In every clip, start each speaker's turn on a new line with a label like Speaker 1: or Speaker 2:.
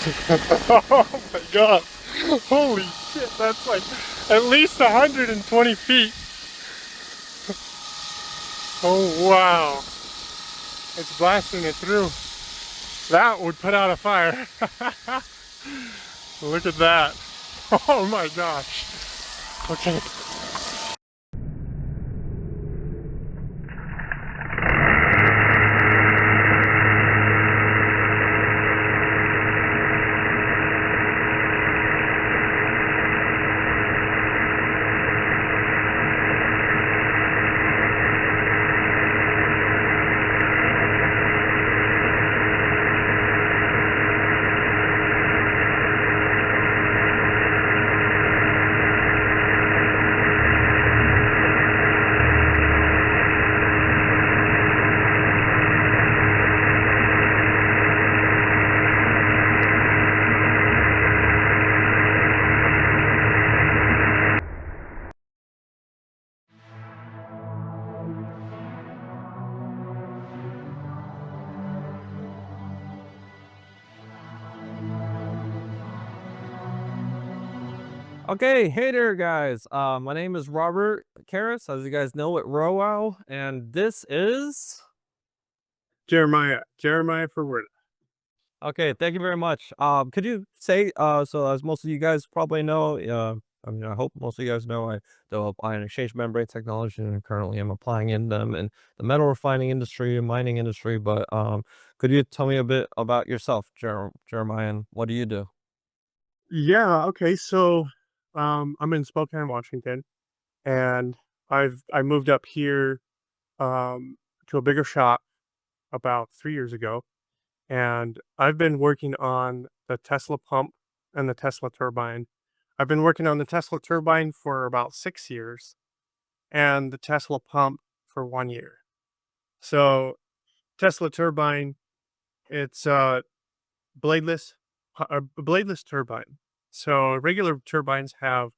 Speaker 1: Oh my god. Holy shit, that's like at least 120 feet. Oh wow. It's blasting it through. That would put out a fire. Look at that. Oh my gosh. Okay.
Speaker 2: Okay, hey there, guys. My name is Robert Karras, as you guys know, at Rowow, and this is
Speaker 1: Jeremiah Ferwerda.
Speaker 2: okay. Thank you very much. Could you say, so as most of you guys probably know, I mean, I hope most of you guys know, I develop ion exchange membrane technology, and currently I'm applying in them in the metal refining industry and mining industry. But could you tell me a bit about yourself, Jeremiah, and what do you do?
Speaker 1: Yeah, okay. So I'm in Spokane, Washington, and I moved up here to a bigger shop about 3 years ago, and I've been working on the Tesla pump and the Tesla turbine. I've been working on the Tesla turbine for about 6 years and the Tesla pump for 1 year. So, Tesla turbine, it's bladeless a bladeless turbine. So, regular turbines have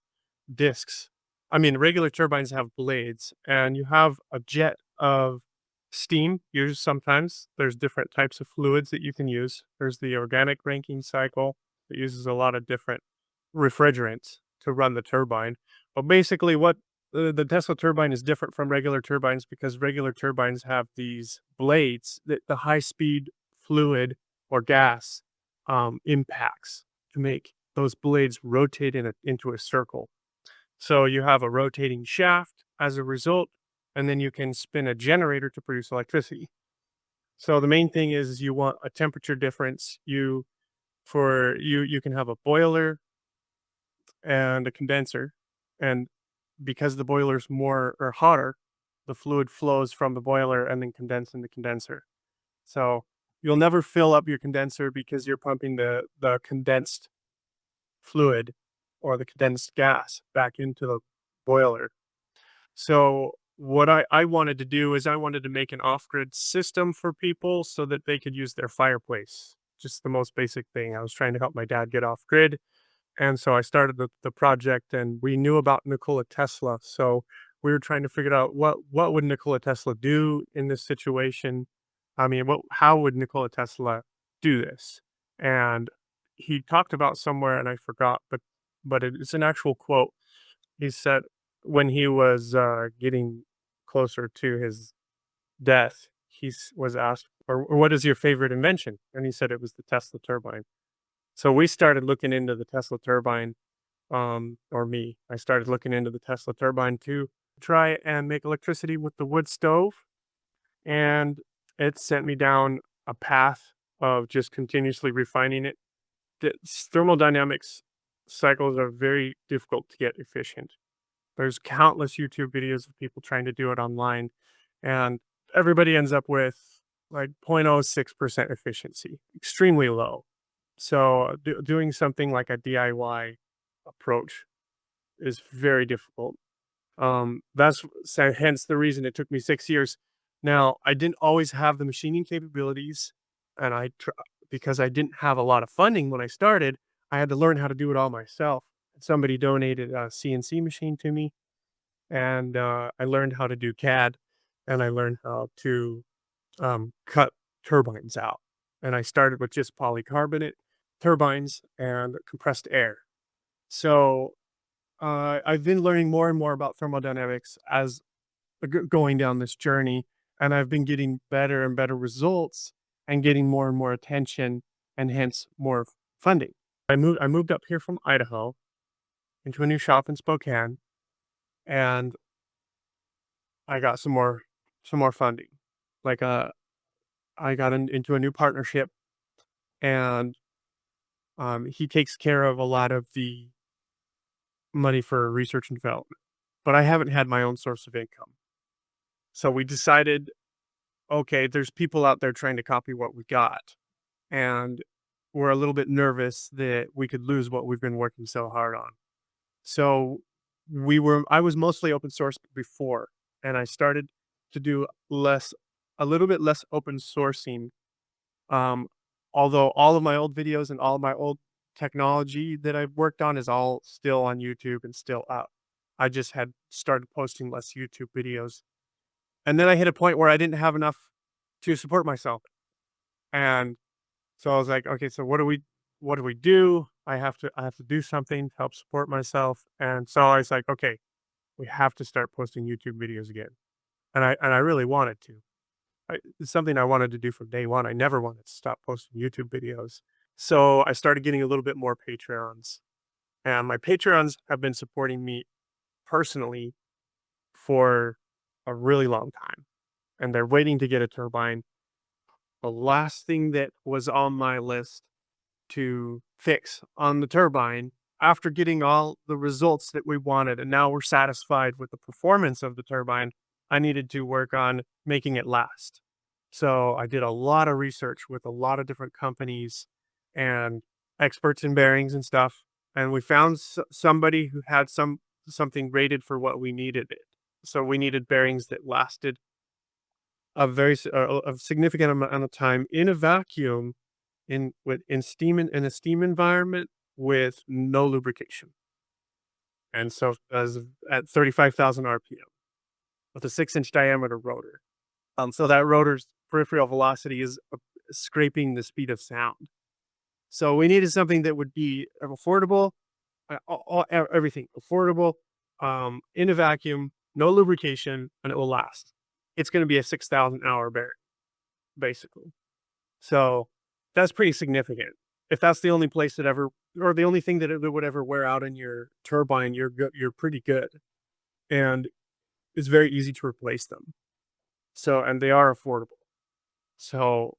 Speaker 1: discs. I mean, regular turbines have blades, and you have a jet of steam used sometimes. There's different types of fluids that you can use. There's the organic ranking cycle that uses a lot of different refrigerants to run the turbine. But basically, what the Tesla turbine is different from regular turbines because regular turbines have these blades that the high speed fluid or gas impacts to make those blades rotate into a circle. So you have a rotating shaft as a result, and then you can spin a generator to produce electricity. So the main thing is you want a temperature difference. You can have a boiler and a condenser, and because the boiler's more or hotter, the fluid flows from the boiler and then condense in the condenser. So you'll never fill up your condenser because you're pumping the condensed fluid or the condensed gas back into the boiler. So what I wanted to do is I wanted to make an off-grid system for people so that they could use their fireplace. Just the most basic thing. I was trying to help my dad get off grid. And so I started the project and we knew about Nikola Tesla. So we were trying to figure out what would Nikola Tesla do in this situation. I mean, how would Nikola Tesla do this? And he talked about somewhere and I forgot, but it's an actual quote. He said when he was getting closer to his death, was asked, or what is your favorite invention? And he said it was the Tesla turbine. So we started looking into the Tesla turbine, or me. I started looking into the Tesla turbine to try and make electricity with the wood stove. And it sent me down a path of just continuously refining it. The thermodynamics cycles are very difficult to get efficient. There's countless YouTube videos of people trying to do it online, and everybody ends up with like 0.06% efficiency, extremely low. So doing something like a DIY approach is very difficult. Hence the reason it took me 6 years. Now I didn't always have the machining capabilities, and because I didn't have a lot of funding when I started, I had to learn how to do it all myself. Somebody donated a CNC machine to me, and I learned how to do CAD, and I learned how to cut turbines out. And I started with just polycarbonate, turbines and compressed air. So I've been learning more and more about thermodynamics as going down this journey, and I've been getting better and better results and getting more and more attention, and hence more funding. I moved up here from Idaho into a new shop in Spokane, and I got some more funding. Like I got into a new partnership, and he takes care of a lot of the money for research and development. But I haven't had my own source of income. So we decided, okay, there's people out there trying to copy what we got. And we're a little bit nervous that we could lose what we've been working so hard on. So I was mostly open source before, and I started to do a little bit less open sourcing. Um, Although all of my old videos and all of my old technology that I've worked on is all still on YouTube and still up. I just had started posting less YouTube videos. And then I hit a point where I didn't have enough to support myself. And so I was like, okay, so what do we do? I have to do something to help support myself. And so I was like, okay, we have to start posting YouTube videos again. And I really wanted to. It's something I wanted to do from day one. I never wanted to stop posting YouTube videos. So I started getting a little bit more Patreons. And my Patreons have been supporting me personally for a really long time. And they're waiting to get a turbine. The last thing that was on my list to fix on the turbine, after getting all the results that we wanted, and now we're satisfied with the performance of the turbine, I needed to work on making it last. So I did a lot of research with a lot of different companies and experts in bearings and stuff, and we found somebody who had something rated for what we needed it. So we needed bearings that lasted a significant amount of time in a vacuum, in a steam environment with no lubrication. And so at 35,000 RPM with a 6-inch diameter rotor. So that rotor's peripheral velocity is scraping the speed of sound. So we needed something that would be affordable, everything affordable, in a vacuum, no lubrication, and it will last. It's going to be a 6,000 hour bearing, basically. So that's pretty significant. If that's the only place that ever, or the only thing that it would ever wear out in your turbine, you're good. You're pretty good, and it's very easy to replace them. So, and they are affordable. So,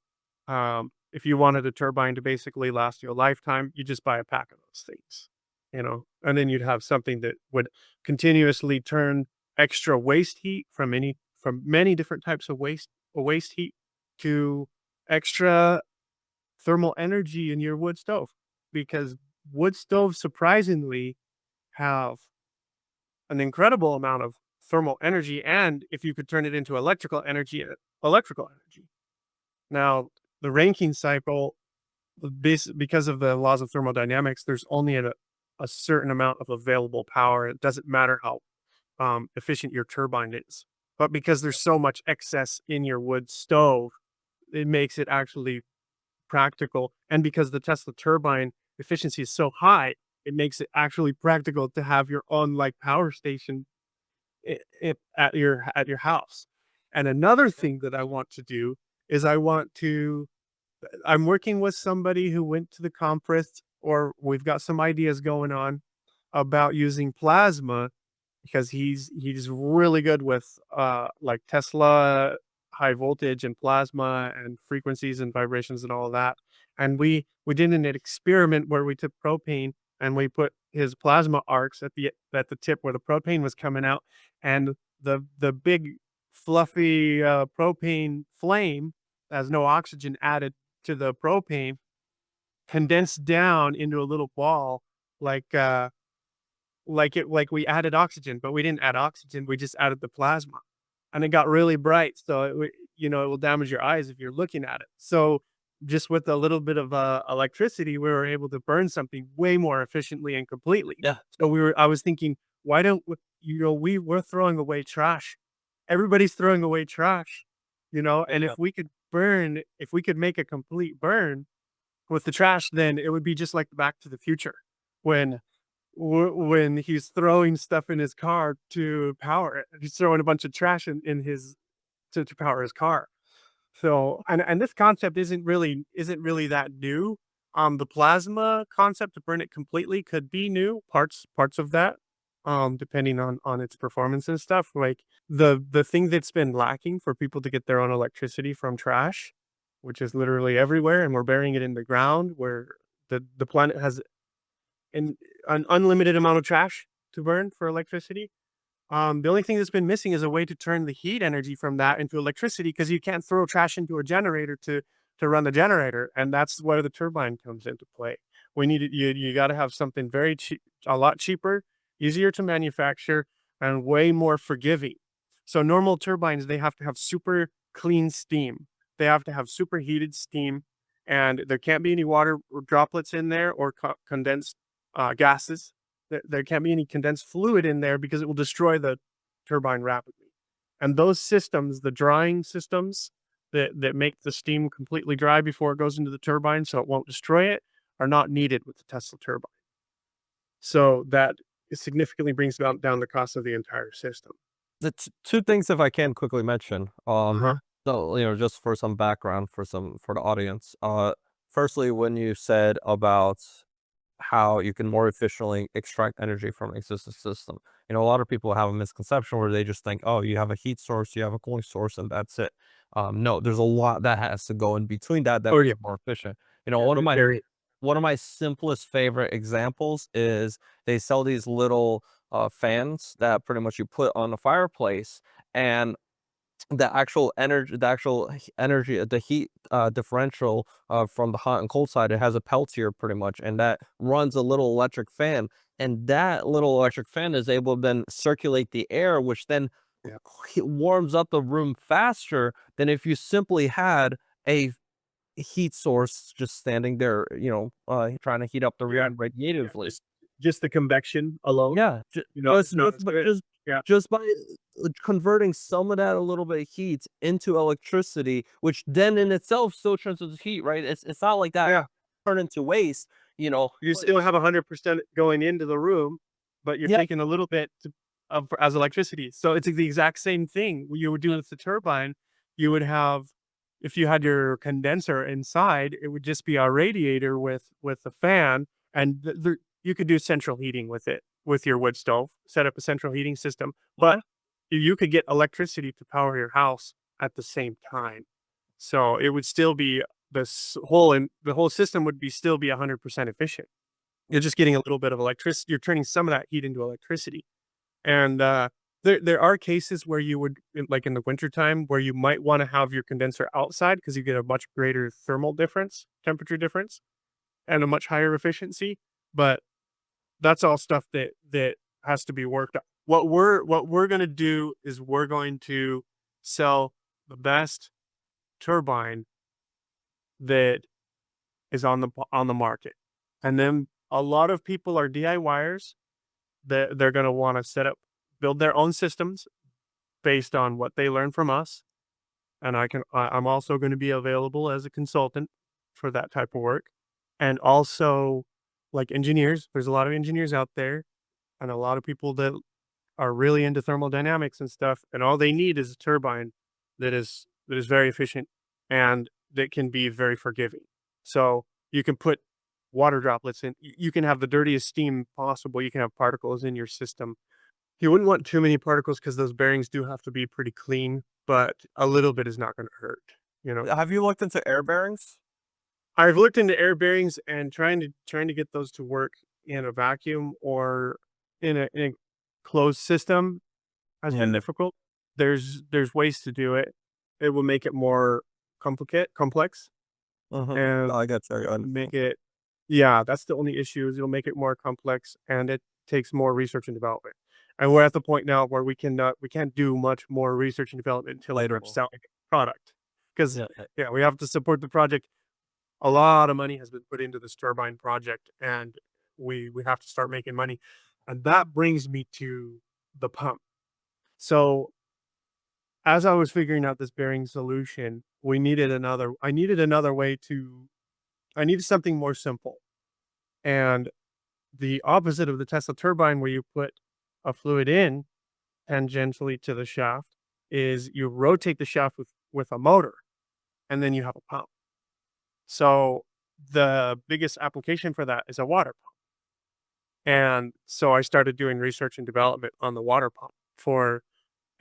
Speaker 1: if you wanted a turbine to basically last you a lifetime, you just buy a pack of those things, and then you'd have something that would continuously turn extra waste heat from many different types of waste heat to extra thermal energy in your wood stove, because wood stoves surprisingly have an incredible amount of thermal energy, and if you could turn it into electrical energy. Now, the Rankine cycle, because of the laws of thermodynamics, there's only a certain amount of available power. It doesn't matter how efficient your turbine is. But because there's so much excess in your wood stove, it makes it actually practical. And because the Tesla turbine efficiency is so high, it makes it actually practical to have your own like power station at your house. And another thing that I want to do is I'm working with somebody who went to the conference, or we've got some ideas going on about using plasma, because he's really good with like Tesla high voltage and plasma and frequencies and vibrations and all of that. And we did an experiment where we took propane and we put his plasma arcs at the tip where the propane was coming out, and the big fluffy propane flame has no oxygen added to the propane, condensed down into a little ball, like like we added oxygen, but we didn't add oxygen, we just added the plasma. And it got really bright, so it will damage your eyes if you're looking at it. So just with a little bit of electricity, we were able to burn something way more efficiently and completely.
Speaker 2: Yeah.
Speaker 1: So I was thinking, why don't we're throwing away trash. Everybody's throwing away trash, and
Speaker 2: Yeah.
Speaker 1: if we could make a complete burn, with the trash, then it would be just like Back to the Future when when he's throwing stuff in his car to power it. He's throwing a bunch of trash in his to power his car. So, and this concept isn't really that new. The plasma concept to burn it completely could be new, parts of that, depending on its performance and stuff. Like the thing that's been lacking for people to get their own electricity from trash, which is literally everywhere, and we're burying it in the ground where the planet has an unlimited amount of trash to burn for electricity. The only thing that's been missing is a way to turn the heat energy from that into electricity because you can't throw trash into a generator to run the generator, and that's where the turbine comes into play. We need it. You got to have something very cheap, a lot cheaper, easier to manufacture, and way more forgiving. So normal turbines they have to have super clean steam. They have to have super heated steam, and there can't be any water droplets in there or condensed gases. There can't be any condensed fluid in there because it will destroy the turbine rapidly. And those systems, the drying systems that make the steam completely dry before it goes into the turbine so it won't destroy it, are not needed with the Tesla turbine. So that significantly brings down the cost of the entire system.
Speaker 2: The two things, if I can quickly mention,
Speaker 1: Uh-huh.
Speaker 2: so, just for some background for the audience. Firstly, when you said about how you can more efficiently extract energy from an existing system. A lot of people have a misconception where they just think, oh, you have a heat source, you have a cooling source, and that's it. No, there's a lot that has to go in between that
Speaker 1: Oh
Speaker 2: makes
Speaker 1: yeah,
Speaker 2: it more efficient.
Speaker 1: yeah, very.
Speaker 2: One of my simplest favorite examples is they sell these little fans that pretty much you put on the fireplace, and the heat, differential, from the hot and cold side, it has a Peltier pretty much, and that runs a little electric fan, and that little electric fan is able to then circulate the air, which then
Speaker 1: Yeah,
Speaker 2: warms up the room faster than if you simply had a heat source just standing there, trying to heat up the
Speaker 1: yeah,
Speaker 2: room
Speaker 1: yeah.
Speaker 2: radiatively.
Speaker 1: Just the convection alone,
Speaker 2: Yeah,
Speaker 1: it's not as good. Yeah,
Speaker 2: just by, converting some of that a little bit of heat into electricity, which then in itself still turns into heat, right? It's not like that
Speaker 1: yeah.
Speaker 2: turn into waste,
Speaker 1: You
Speaker 2: but
Speaker 1: still have 100% going into the room, but you're
Speaker 2: yeah,
Speaker 1: taking a little bit as electricity. So it's the exact same thing you would do with the turbine. You would have, if you had your condenser inside, it would just be a radiator with a fan, and you could do central heating with it with your wood stove. Set up a central heating system, but you could get electricity to power your house at the same time. So it would still be the whole system would be still be 100% efficient. You're just getting a little bit of electricity. You're turning some of that heat into electricity. And there are cases where you would like in the wintertime where you might want to have your condenser outside because you get a much greater thermal difference, temperature difference, and a much higher efficiency. But that's all stuff that has to be worked out. What we're gonna do is we're going to sell the best turbine that is on the market. And then a lot of people are DIYers. They're gonna wanna build their own systems based on what they learn from us. And I'm also gonna be available as a consultant for that type of work. And also, like engineers, there's a lot of engineers out there and a lot of people that are really into thermodynamics and stuff, and all they need is a turbine that is very efficient and that can be very forgiving. So you can put water droplets in. You can have the dirtiest steam possible. You can have particles in your system. You wouldn't want too many particles because those bearings do have to be pretty clean, but a little bit is not going to hurt. You know,
Speaker 2: have you looked into air bearings?
Speaker 1: I've looked into air bearings and trying to get those to work in a vacuum or in a closed system has been
Speaker 2: Yeah.
Speaker 1: difficult. There's ways to do it. It will make it more complex, and
Speaker 2: I got you.
Speaker 1: make it yeah, that's the only issue is it'll make it more complex, and it takes more research and development. And we're at the point now where we can't do much more research and development until we start
Speaker 2: Later.
Speaker 1: selling a product. Because
Speaker 2: Yeah.
Speaker 1: yeah, we have to support the project. A lot of money has been put into this turbine project, and we have to start making money. And that brings me to the pump. So as I was figuring out this bearing solution, I needed another way to I needed something more simple. And the opposite of the Tesla turbine, where you put a fluid in tangentially to the shaft, is you rotate the shaft with a motor, and then you have a pump. So the biggest application for that is a water pump. And so I started doing research and development on the water pump for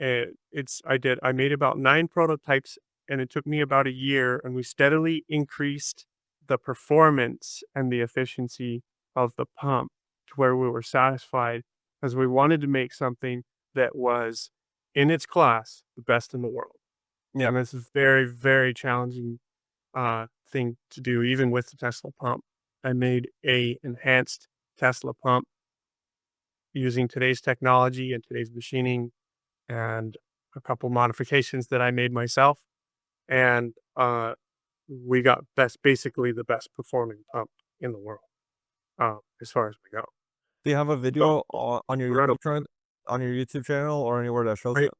Speaker 1: I made about 9 prototypes, and it took me about a year, and we steadily increased the performance and the efficiency of the pump to where we were satisfied, because we wanted to make something that was in its class the best in the world.
Speaker 2: Yeah.
Speaker 1: And this is very, very challenging thing to do, even with the Tesla pump. I made a enhanced Tesla pump using today's technology and today's machining, and a couple modifications that I made myself. And we got basically the best performing pump in the world, as far as we go.
Speaker 2: Do you have a
Speaker 1: So,
Speaker 2: video on your
Speaker 1: incredible.
Speaker 2: YouTube channel or anywhere that shows
Speaker 1: I,
Speaker 2: it?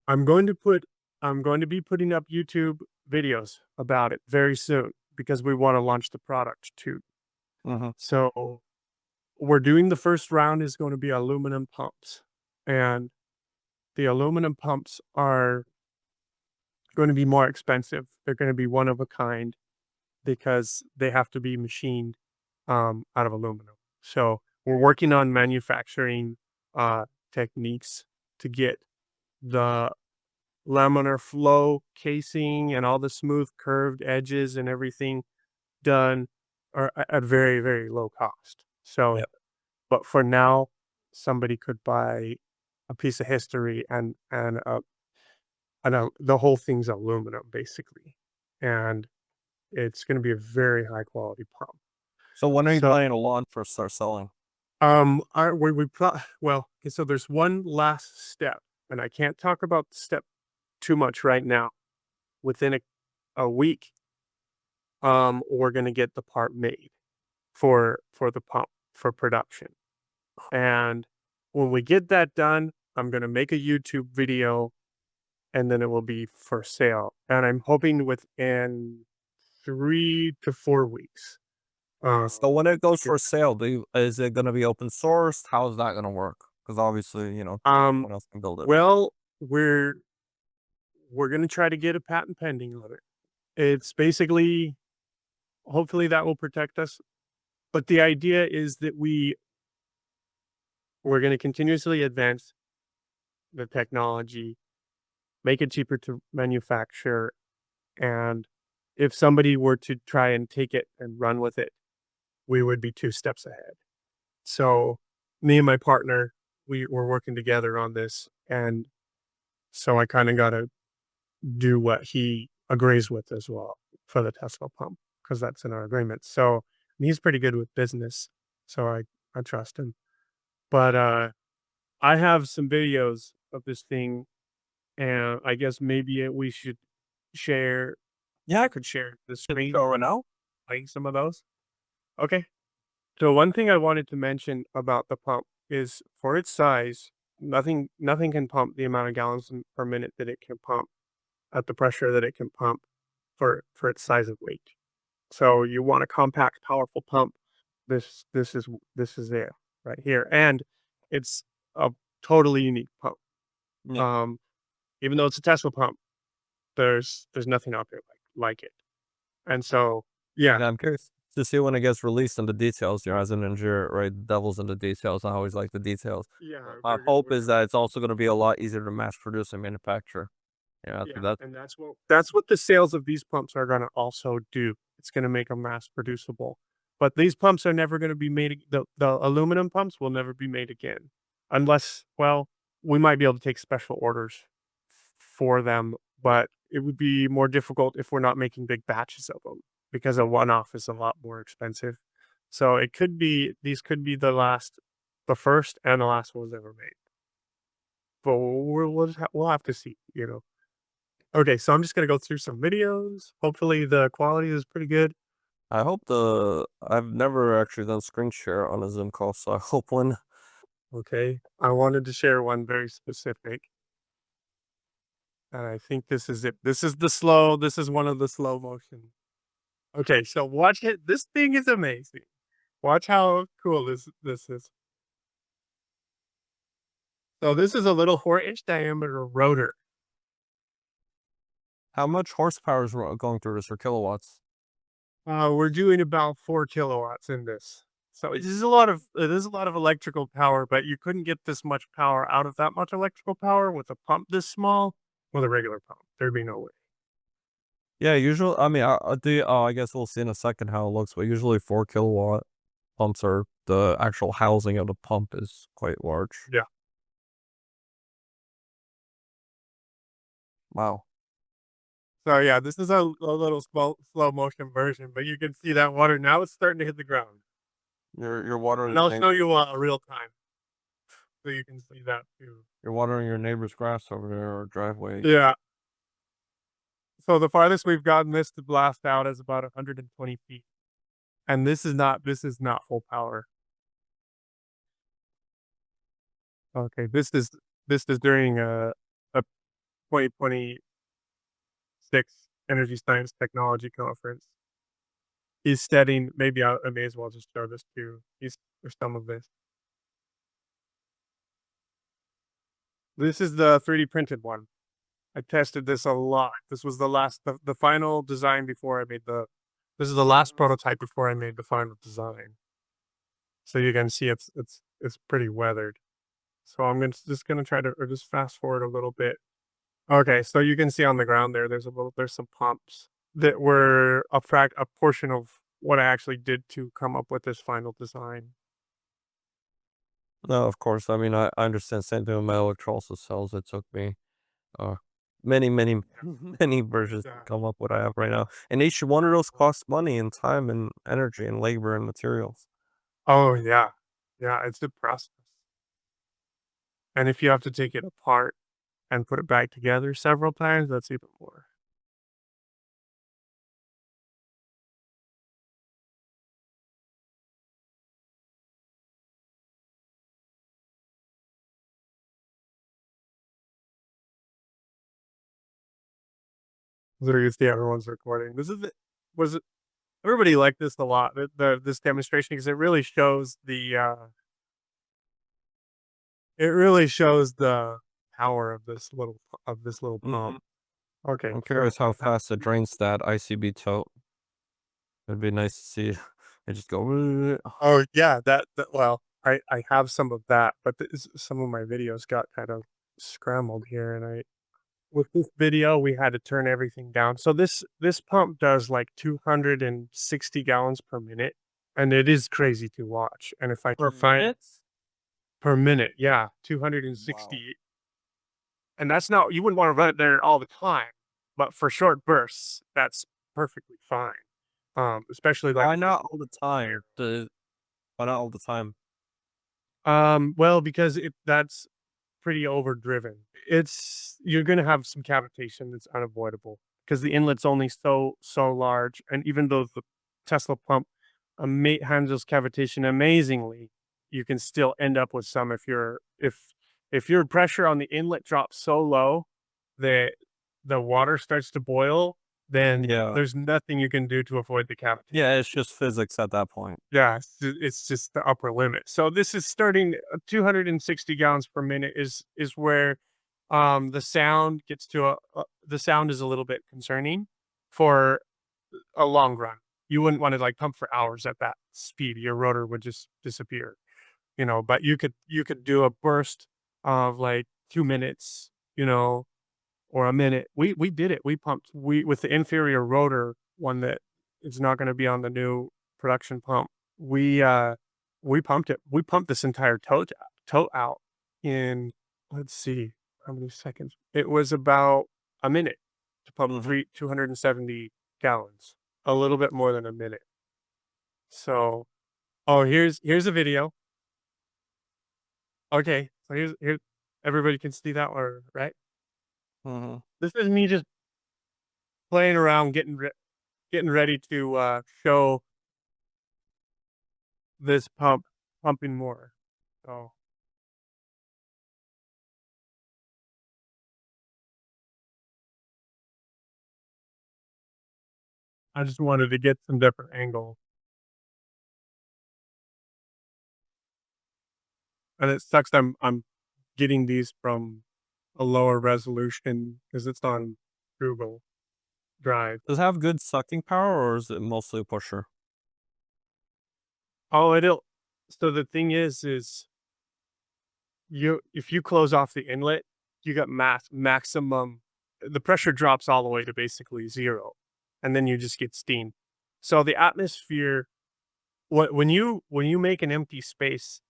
Speaker 1: I'm going to put I'm going to be putting up YouTube videos about it very soon, because we want to launch the product too.
Speaker 2: Mhm.
Speaker 1: So we're doing the first round is going to be aluminum pumps. And the aluminum pumps are going to be more expensive. They're going to be one of a kind, because they have to be machined out of aluminum. So we're working on manufacturing techniques to get the laminar flow casing and all the smooth curved edges and everything done are at very, very low cost. So,
Speaker 2: Yep.
Speaker 1: but for now, somebody could buy a piece of history, and the whole thing's aluminum basically, and it's going to be a very high quality pump.
Speaker 2: So when are you
Speaker 1: So,
Speaker 2: planning to launch or start selling?
Speaker 1: well, okay, so there's one last step, and I can't talk about the step too much right now. Within a week, we're going to get the part made for the pump for production. And when we get that done, I'm going to make a YouTube video, and then it will be for sale. And I'm hoping within 3 to 4 weeks.
Speaker 2: So when it
Speaker 1: To
Speaker 2: goes
Speaker 1: get
Speaker 2: for sale, is it gonna be open sourced? How is that gonna work? Because obviously,
Speaker 1: um
Speaker 2: someone else can build it.
Speaker 1: well, we're going to try to get a patent pending on it. It's basically, hopefully that will protect us. But the idea is that we're going to continuously advance the technology, make it cheaper to manufacture, and if somebody were to try and take it and run with it, we would be 2 steps ahead. So, me and my partner, we're working together on this, and so I kinda gotta do what he agrees with as well for the Tesla pump, because that's in our agreement. So, and he's pretty good with business, so I trust him. But, I have some videos of this thing, and I guess maybe we should share
Speaker 2: Yeah,
Speaker 1: I could share the
Speaker 2: can
Speaker 1: screen,
Speaker 2: show right now.
Speaker 1: like some of those. Okay. So one thing I wanted to mention about the pump is, for its size, nothing can pump the amount of gallons per minute that it can pump at the pressure that it can pump for its size of weight. So you want a compact, powerful pump. This is it right here, and it's a totally unique pump.
Speaker 2: Yeah.
Speaker 1: Um, Even though it's a Tesla pump, there's nothing out there like it. And so, yeah,
Speaker 2: Yeah, I'm curious to see when it gets released and the details. As an engineer, right? The devil's in the details. I always like the details.
Speaker 1: yeah,
Speaker 2: My hope is that it's also gonna be a lot easier to mass produce and manufacture. Yeah,
Speaker 1: yeah,
Speaker 2: so that's
Speaker 1: and that's what the sales of these pumps are gonna also do. It's gonna make them mass producible. But these pumps are never gonna be made. The aluminum pumps will never be made again, unless, well, we might be able to take special orders for them, but it would be more difficult if we're not making big batches of them, because a one-off is a lot more expensive. So it could be these could be the first and the last ones ever made. But we'll have to see. Okay, so I'm just gonna go through some videos. Hopefully the quality is pretty good.
Speaker 2: I hope I've never actually done screen share on a Zoom call, so I hope when
Speaker 1: Okay. I wanted to share one very specific, and I think this is it. This is one of the slow motion. Okay, so watch it. This thing is amazing. Watch how cool this is. So this is a little 4-inch diameter rotor.
Speaker 2: How much horsepower is going through this or kilowatts?
Speaker 1: We're doing about 4 kilowatts in this. So it is a lot of electrical power, but you couldn't get this much power out of that much electrical power with a pump this small with a regular pump. There'd be no way.
Speaker 2: Yeah, usually, I mean, I guess we'll see in a second how it looks, but usually 4 kilowatt pumps are the actual housing of the pump is quite large.
Speaker 1: Yeah.
Speaker 2: Wow.
Speaker 1: So yeah, this is a little slow motion version, but you can see that water now it's starting to hit the ground.
Speaker 2: You're
Speaker 1: And
Speaker 2: watering
Speaker 1: I'll
Speaker 2: your
Speaker 1: show you real time so you can see that too.
Speaker 2: you're watering your neighbor's grass over there or driveway.
Speaker 1: Yeah. So the farthest we've gotten this to blast out is about 120 feet. And this is not full power. Okay, this is during a 2026 Energy Science Technology Conference. He's studying. Maybe I may as well just show this too. He's or some of this. This is the 3D printed one. I tested this a lot. This was the final design before I made the. This is the last prototype before I made the final design. So you can see it's pretty weathered. So I'm just gonna try to or just fast forward a little bit. Okay, so you can see on the ground there's some pumps that were a portion of what I actually did to come up with this final design.
Speaker 2: No, of course. I mean, I understand same thing with my electrolysis cells. It took me uh many, many, many versions to
Speaker 1: Yeah.
Speaker 2: come up what I have right now. And each one of those costs money and time and energy and labor and materials.
Speaker 1: Oh yeah. Yeah, it's a process. And if you have to take it apart and put it back together several times, that's even more. So you see everyone's recording. This is it. Was it everybody liked this a lot, this demonstration because it really shows the power of this little
Speaker 2: Mhm.
Speaker 1: pump. Okay,
Speaker 2: I'm
Speaker 1: so
Speaker 2: curious how fast it drains that ICB tote. It'd be nice to see it just go.
Speaker 1: oh yeah, well, I have some of that, but some of my videos got kind of scrambled here, and I with this video we had to turn everything down. So this pump does like 260 gallons per minute, and it is crazy to watch. And if I
Speaker 2: Per
Speaker 1: can find
Speaker 2: minute?
Speaker 1: per minute, yeah,
Speaker 2: Wow.
Speaker 1: 260, and that's not you wouldn't want to run it there all the time, but for short bursts, that's perfectly fine. Especially like
Speaker 2: Why not all the time? Why not all the time?
Speaker 1: well, because that's pretty overdriven. It's you're gonna have some cavitation that's unavoidable because the inlet's only so large, and even though the Tesla pump handles cavitation amazingly, you can still end up with some if your pressure on the inlet drops so low that the water starts to boil, then
Speaker 2: Yeah.
Speaker 1: there's nothing you can do to avoid the cavitation.
Speaker 2: Yeah, it's just physics at that point.
Speaker 1: Yeah, it's just the upper limit. So this is starting 260 gallons per minute is where the sound gets to the sound is a little bit concerning for a long run. You wouldn't want to like pump for hours at that speed. Your rotor would just disappear, but you could do a burst of like 2 minutes, or a minute. We did it. We pumped we with the inferior rotor one that is not going to be on the new production pump. We uh we pumped it. We pumped this entire tote out in let's see how many seconds. It was about a minute to pump
Speaker 2: Mhm.
Speaker 1: 270 gallons. A little bit more than a minute. So, oh, here's a video. Okay, so here's everybody can see that one, right?
Speaker 2: Mhm.
Speaker 1: This is me just playing around, getting ready to show this pumping more. So I just wanted to get some different angle. And it sucks that I'm getting these from a lower resolution because it's on Google Drive.
Speaker 2: Does it have good sucking power or is it mostly a pusher?
Speaker 1: Oh, it'll so the thing is you if you close off the inlet, you got maximum the pressure drops all the way to basically 0, and then you just get steam. So the atmosphere when you make an empty space,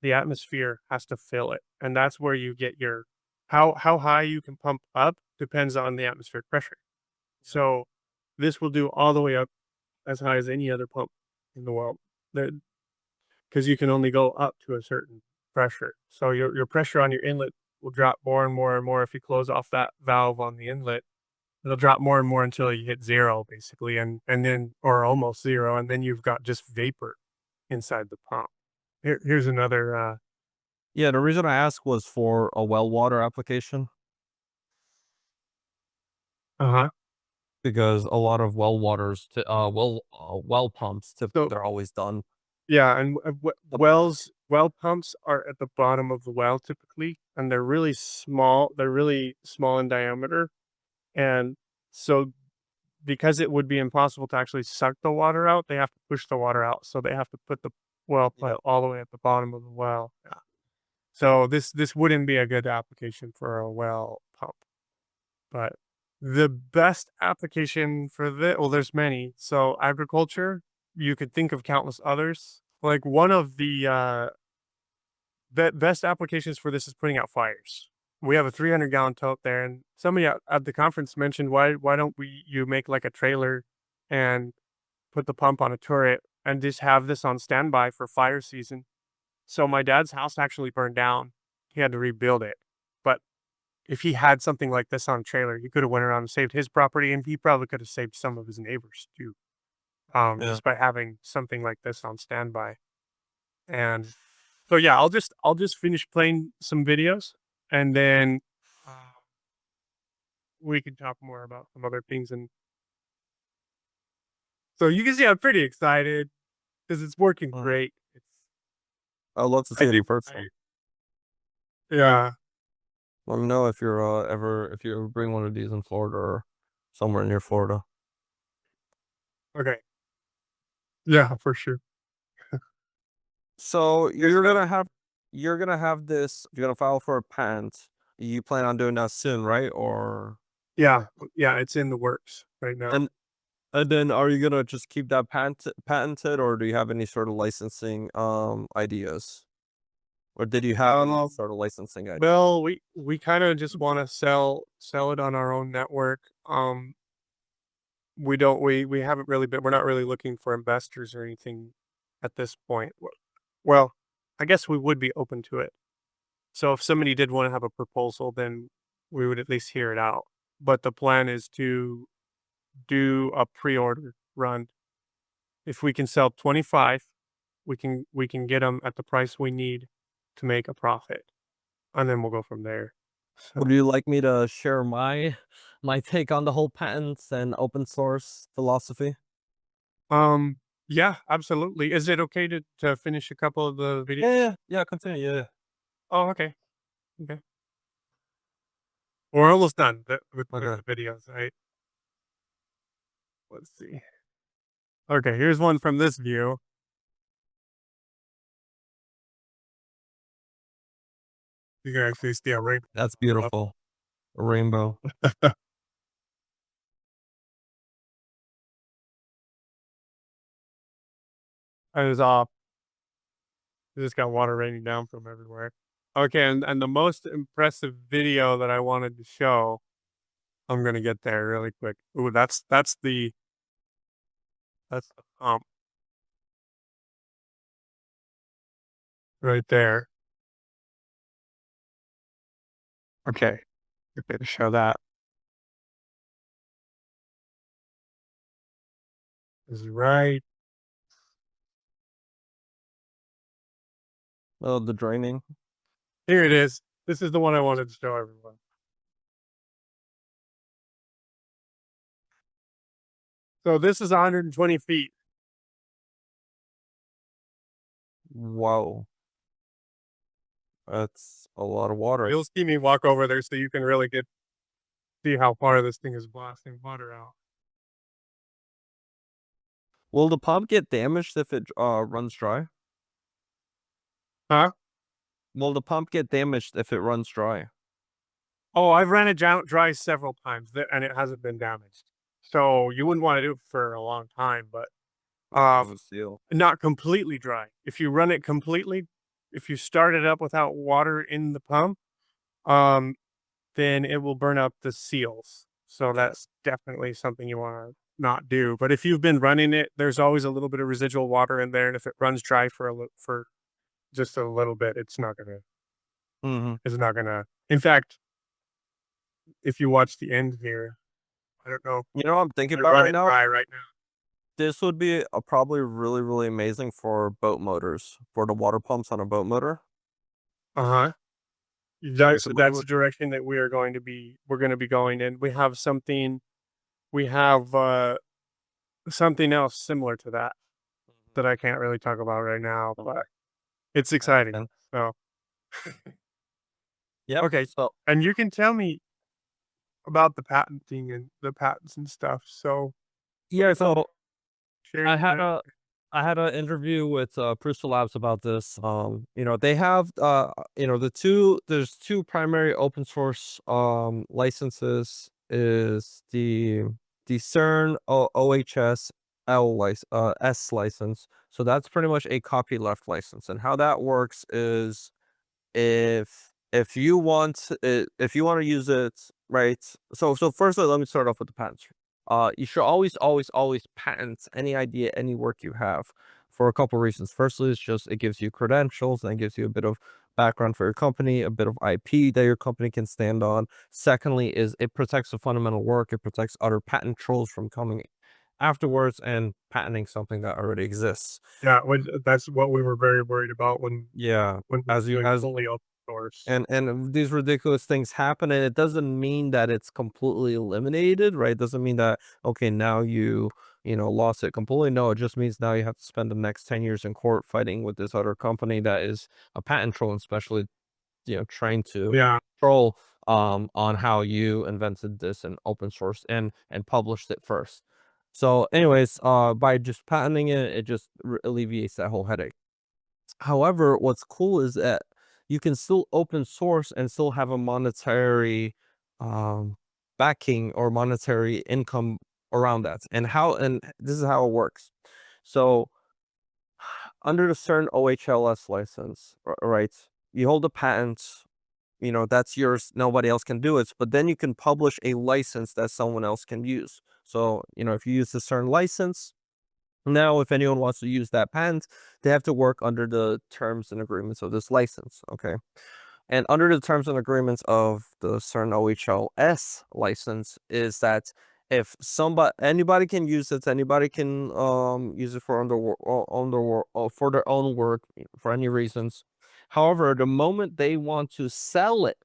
Speaker 1: the atmosphere has to fill it, and that's where you get your how high you can pump up depends on the atmospheric pressure.
Speaker 2: Yeah.
Speaker 1: So, this will do all the way up as high as any other pump in the world. Because you can only go up to a certain pressure. So your pressure on your inlet will drop more and more and more if you close off that valve on the inlet. It'll drop more and more until you hit 0 basically, and then or almost 0, and then you've got just vapor inside the pump. Here's another,
Speaker 2: Yeah, the reason I asked was for a well water application
Speaker 1: uh-huh.
Speaker 2: because a lot of well pumps,
Speaker 1: So
Speaker 2: they're always done.
Speaker 1: yeah, and
Speaker 2: The
Speaker 1: well pumps are at the bottom of the well typically, and they're really small. They're really small in diameter, and so because it would be impossible to actually suck the water out, they have to push the water out. So they have to put the well
Speaker 2: Yeah.
Speaker 1: plant all the way at the bottom of the well. Yeah. So this wouldn't be a good application for a well pump, but the best application for this, well, there's many. So agriculture, you could think of countless others. Like one of the best applications for this is putting out fires. We have a 300-gallon tote there, and somebody at the conference mentioned why don't we you make like a trailer and put the pump on a turret and just have this on standby for fire season. So my dad's house actually burned down. He had to rebuild it. But if he had something like this on a trailer, he could have went around and saved his property, and he probably could have saved some of his neighbors too.
Speaker 2: Yeah.
Speaker 1: Just by having something like this on standby. And so yeah, I'll just finish playing some videos, and then uh, we can talk more about some other things. And so you can see I'm pretty excited because it's working
Speaker 2: Mm.
Speaker 1: great. It's
Speaker 2: I'd love to
Speaker 1: I
Speaker 2: see it in
Speaker 1: think
Speaker 2: person.
Speaker 1: yeah.
Speaker 2: Let me know if you're if you ever bring one of these in Florida or somewhere near Florida.
Speaker 1: Okay. Yeah, for sure.
Speaker 2: So
Speaker 1: Yes,
Speaker 2: you're gonna have this. You're gonna file for a patent. You plan on doing that soon, right? Or
Speaker 1: yeah, yeah, it's in the works right now.
Speaker 2: and and then are you gonna just keep that patented, or do you have any sort of licensing ideas? Or did you have any
Speaker 1: Um,
Speaker 2: sort of licensing idea?
Speaker 1: well, we kind of just want to sell it on our own network. We don't we haven't really been we're not really looking for investors or anything at this point. Well, I guess we would be open to it. So if somebody did want to have a proposal, then we would at least hear it out. But the plan is to do a pre-order run. If we can sell 25, we can get them at the price we need to make a profit, and then we'll go from there. So,
Speaker 2: Would you like me to share my take on the whole patents and open source philosophy?
Speaker 1: um, yeah, absolutely. Is it okay to finish a couple of the videos?
Speaker 2: Yeah, continue, yeah.
Speaker 1: Oh, okay. Okay. We're almost done with
Speaker 2: Okay.
Speaker 1: the videos, right? Let's see. Okay, here's one from this view. You can actually see a rainbow.
Speaker 2: That's beautiful. A rainbow.
Speaker 1: I was off. It just got water raining down from everywhere. Okay, and the most impressive video that I wanted to show, I'm gonna get there really quick. Ooh, that's the pump right there. Okay, get there to show that. This is right.
Speaker 2: Oh, the draining.
Speaker 1: Here it is. This is the one I wanted to show everyone. So this is 120 feet.
Speaker 2: Whoa, that's a lot of water.
Speaker 1: You'll see me walk over there so you can really see how far this thing is blasting water out.
Speaker 2: Will the pump get damaged if it runs dry?
Speaker 1: Huh?
Speaker 2: Will the pump get damaged if it runs dry?
Speaker 1: Oh, I've ran it dry several times and it hasn't been damaged. So you wouldn't want to do it for a long time, but
Speaker 2: Because
Speaker 1: um,
Speaker 2: of steel.
Speaker 1: not completely dry. If you run it completely, if you start it up without water in the pump, um, then it will burn up the seals. So
Speaker 2: Yeah.
Speaker 1: that's definitely something you want to not do. But if you've been running it, there's always a little bit of residual water in there, and if it runs dry for just a little bit,
Speaker 2: Mhm.
Speaker 1: it's not gonna. In fact, if you watch the end here, I don't know.
Speaker 2: You know what I'm thinking
Speaker 1: I
Speaker 2: about
Speaker 1: run
Speaker 2: right
Speaker 1: it
Speaker 2: now?
Speaker 1: dry right now.
Speaker 2: This would be probably really, really amazing for boat motors, for the water pumps on a boat motor.
Speaker 1: Uh huh. That's
Speaker 2: Because it
Speaker 1: that's
Speaker 2: would
Speaker 1: the direction that we're going to be going in. We have something else similar to that that I can't really talk about right now,
Speaker 2: Mhm.
Speaker 1: but it's exciting.
Speaker 2: And
Speaker 1: So,
Speaker 2: yep.
Speaker 1: okay.
Speaker 2: So
Speaker 1: And you can tell me about the patenting and the patents and stuff. So, what
Speaker 2: yeah,
Speaker 1: about
Speaker 2: so
Speaker 1: sharing
Speaker 2: I had
Speaker 1: that?
Speaker 2: a I had an interview with Crystal Labs about this. They have there's two primary open source licenses is the CERN OHS S license. So that's pretty much a copyleft license. And how that works is if you want it, if you want to use it, right? So firstly, let me start off with the patents. You should always patent any idea, any work you have for a couple reasons. Firstly, it's just it gives you credentials and gives you a bit of background for your company, a bit of IP that your company can stand on. Secondly, is it protects the fundamental work, it protects other patent trolls from coming afterwards and patenting something that already exists.
Speaker 1: Yeah, that's what we were very worried about
Speaker 2: Yeah,
Speaker 1: when we were
Speaker 2: as you
Speaker 1: doing
Speaker 2: as
Speaker 1: fully open source.
Speaker 2: and these ridiculous things happen, and it doesn't mean that it's completely eliminated, right? It doesn't mean that, okay, now lost it completely. No, it just means now you have to spend the next 10 years in court fighting with this other company that is a patent troll, and especially, trying to
Speaker 1: Yeah.
Speaker 2: troll on how you invented this and open source and published it first. So anyways, by just patenting it, it just alleviates that whole headache. However, what's cool is that you can still open source and still have a monetary um, backing or monetary income around that. And this is how it works. So under the CERN OHLS license, right? You hold a patent, that's yours. Nobody else can do it. But then you can publish a license that someone else can use. So, if you use the CERN license, now, if anyone wants to use that patent, they have to work under the terms and agreements of this license. Okay. And under the terms and agreements of the CERN OHLS license is that if anybody can use it, anybody can use it for for their own work for any reasons. However, the moment they want to sell it,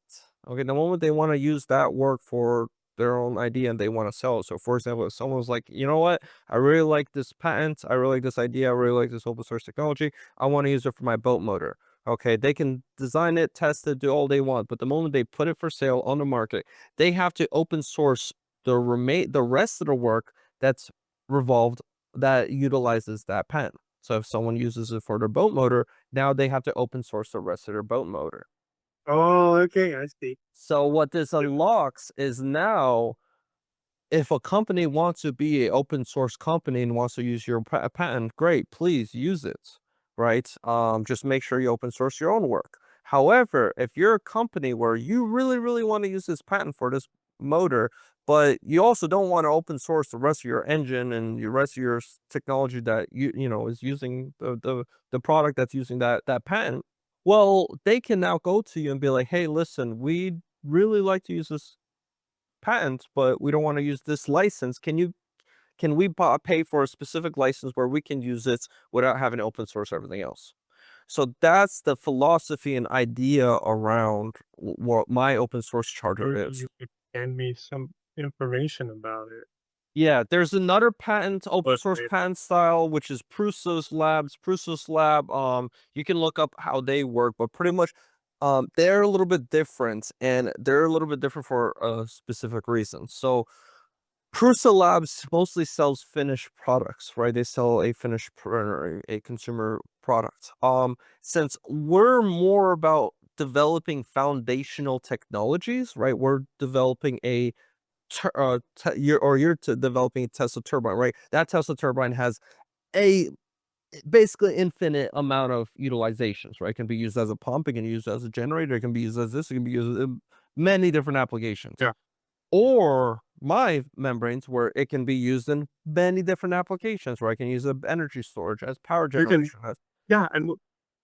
Speaker 2: okay, the moment they want to use that work for their own idea and they want to sell it. So, for example, if someone was like, you know what, I really like this patent, I really like this idea, I really like this open source technology, I want to use it for my boat motor. Okay, they can design it, test it, do all they want, but the moment they put it for sale on the market, they have to open source the rest of the work that's revolved that utilizes that pen. So if someone uses it for their boat motor, now they have to open source the rest of their boat motor.
Speaker 1: Oh, okay, I see.
Speaker 2: So what this unlocks is now if a company wants to be an open source company and wants to use your patent, great, please use it, right? Just make sure you open source your own work. However, if you're a company where you really, really want to use this patent for this motor, but you also don't want to open source the rest of your engine and the rest of your technology that is using the product that's using that patent, well, they can now go to you and be like, hey, listen, we'd really like to use this patent, but we don't want to use this license. Can we pay for a specific license where we can use it without having to open source everything else? So that's the philosophy and idea around what my open source charter
Speaker 1: Maybe
Speaker 2: is.
Speaker 1: you could send me some information about it.
Speaker 2: Yeah, there's another patent, open source
Speaker 1: Illustrator.
Speaker 2: patent style, which is Prusos Labs. Prusos Lab, you can look up how they work, but pretty much, they're a little bit different, and they're a little bit different for a specific reason. So Prusa Labs mostly sells finished products, right? They sell a finished or a consumer product. Since we're more about developing foundational technologies, right? We're developing a you're developing a Tesla turbine, right? That Tesla turbine has a basically infinite amount of utilizations, right? It can be used as a pump, it can be used as a generator, it can be used as this, it can be used in many different applications.
Speaker 1: Yeah.
Speaker 2: Or my membranes, where it can be used in many different applications, where I can use energy storage, as power
Speaker 1: You can,
Speaker 2: generation, as
Speaker 1: yeah, and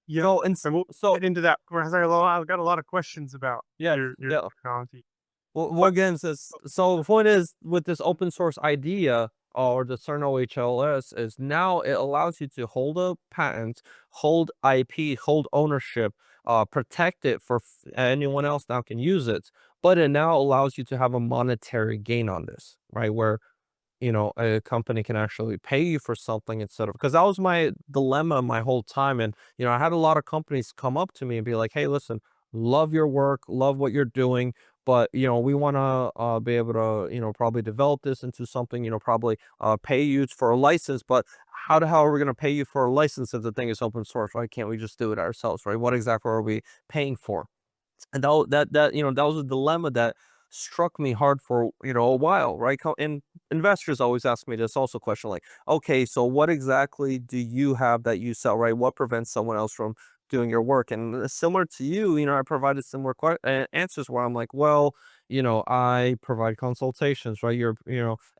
Speaker 1: yeah,
Speaker 2: so,
Speaker 1: and we'll
Speaker 2: so
Speaker 1: get into that. Whereas I've got a lot of questions about
Speaker 2: yeah,
Speaker 1: your
Speaker 2: yeah.
Speaker 1: technology.
Speaker 2: Well,
Speaker 1: What?
Speaker 2: again, says so the point is with this open source idea or the CERN OHLS is now it allows you to hold a patent, hold IP, hold ownership, protect it for anyone else now can use it, but it now allows you to have a monetary gain on this, right? Where a company can actually pay you for something instead of because that was my dilemma my whole time. And, I had a lot of companies come up to me and be like, hey, listen, love your work, love what you're doing, but, we want to be able to, probably develop this into something, probably pay you for a license. But how are we going to pay you for a license if the thing is open source? Why can't we just do it ourselves, right? What exactly are we paying for? And that was a dilemma that struck me hard for, a while, right? And investors always ask me this also question like, okay, so what exactly do you have that you sell, right? What prevents someone else from doing your work? And similar to you, I provided similar answers where I'm like, well, I provide consultations, right?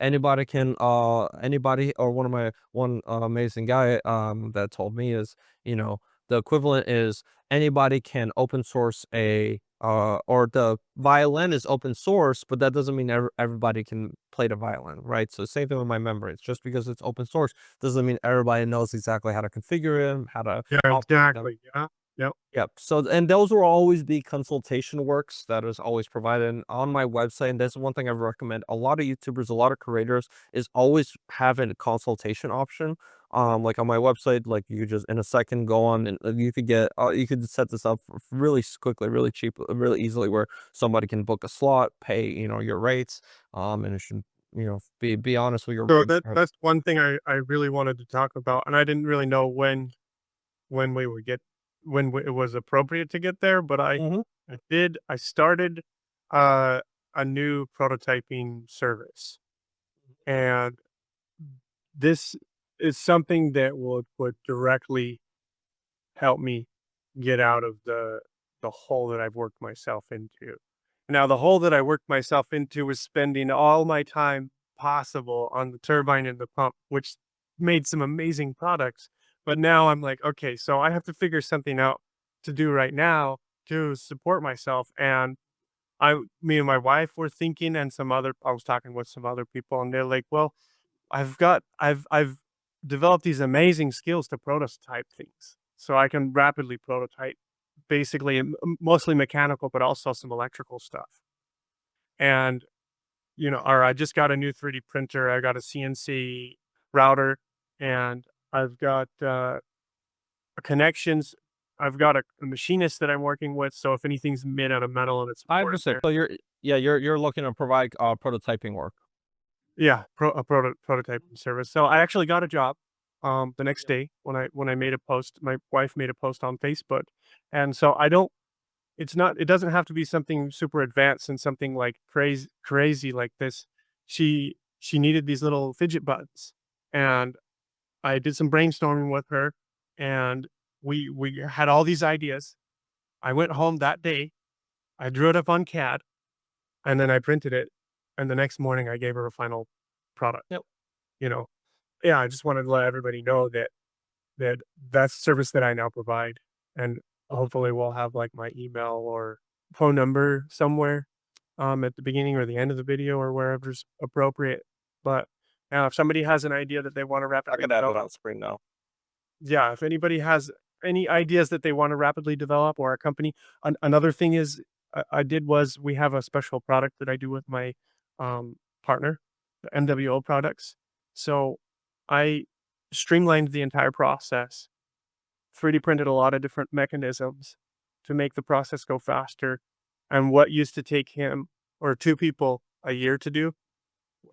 Speaker 2: Anybody or one amazing guy that told me is, the equivalent is anybody can open source or the violin is open source, but that doesn't mean everybody can play the violin, right? So same thing with my membranes. Just because it's open source doesn't mean everybody knows exactly how to configure them, how to
Speaker 1: Yeah,
Speaker 2: operate them.
Speaker 1: exactly. Yeah. Yep.
Speaker 2: Yep. So, and those will always be consultation works that is always provided on my website. And that's one thing I recommend. A lot of YouTubers, a lot of creators is always having a consultation option. Like on my website, like you just in a second go on and you could set this up really quickly, really cheap, really easily, where somebody can book a slot, pay, your rates, and it should, be honest with your
Speaker 1: So
Speaker 2: rates.
Speaker 1: that's one thing I really wanted to talk about, and I didn't really know when we would get it was appropriate to get there, but
Speaker 2: Mhm.
Speaker 1: I did. I started uh, a new prototyping service, and this is something that would directly help me get out of the hole that I've worked myself into. Now, the hole that I worked myself into was spending all my time possible on the turbine and the pump, which made some amazing products. But now I'm like, okay, so I have to figure something out to do right now to support myself. And me and my wife were thinking, and I was talking with some other people, and they're like, well, I've developed these amazing skills to prototype things. So I can rapidly prototype basically mostly mechanical, but also some electrical stuff. And, or I just got a new 3D printer. I got a CNC router, and I've got connections. I've got a machinist that I'm working with. So if anything's made out of metal and it's
Speaker 2: I
Speaker 1: important
Speaker 2: understand.
Speaker 1: there,
Speaker 2: So you're looking to provide prototyping work.
Speaker 1: yeah, prototyping service. So I actually got a job the next day when I made a post. My wife made a post on Facebook. And so I don't it doesn't have to be something super advanced and something like crazy like this. She needed these little fidget buttons. And I did some brainstorming with her, and we had all these ideas. I went home that day, I drew it up on CAD, and then I printed it, and the next morning I gave her a final product,
Speaker 2: Yep.
Speaker 1: you know? Yeah, I just wanted to let everybody know that that's the service that I now provide, and hopefully we'll have, like, my email or phone number somewhere, at the beginning or the end of the video or wherever's appropriate. But, now if somebody has an idea that they wanna
Speaker 2: I
Speaker 1: rapidly
Speaker 2: can have it
Speaker 1: develop,
Speaker 2: on screen now.
Speaker 1: yeah, if anybody has any ideas that they wanna rapidly develop, or a company, another thing is I did was we have a special product that I do with my, partner. the MWO products. So I streamlined the entire process, 3D printed a lot of different mechanisms to make the process go faster. And what used to take him or two people a year to do,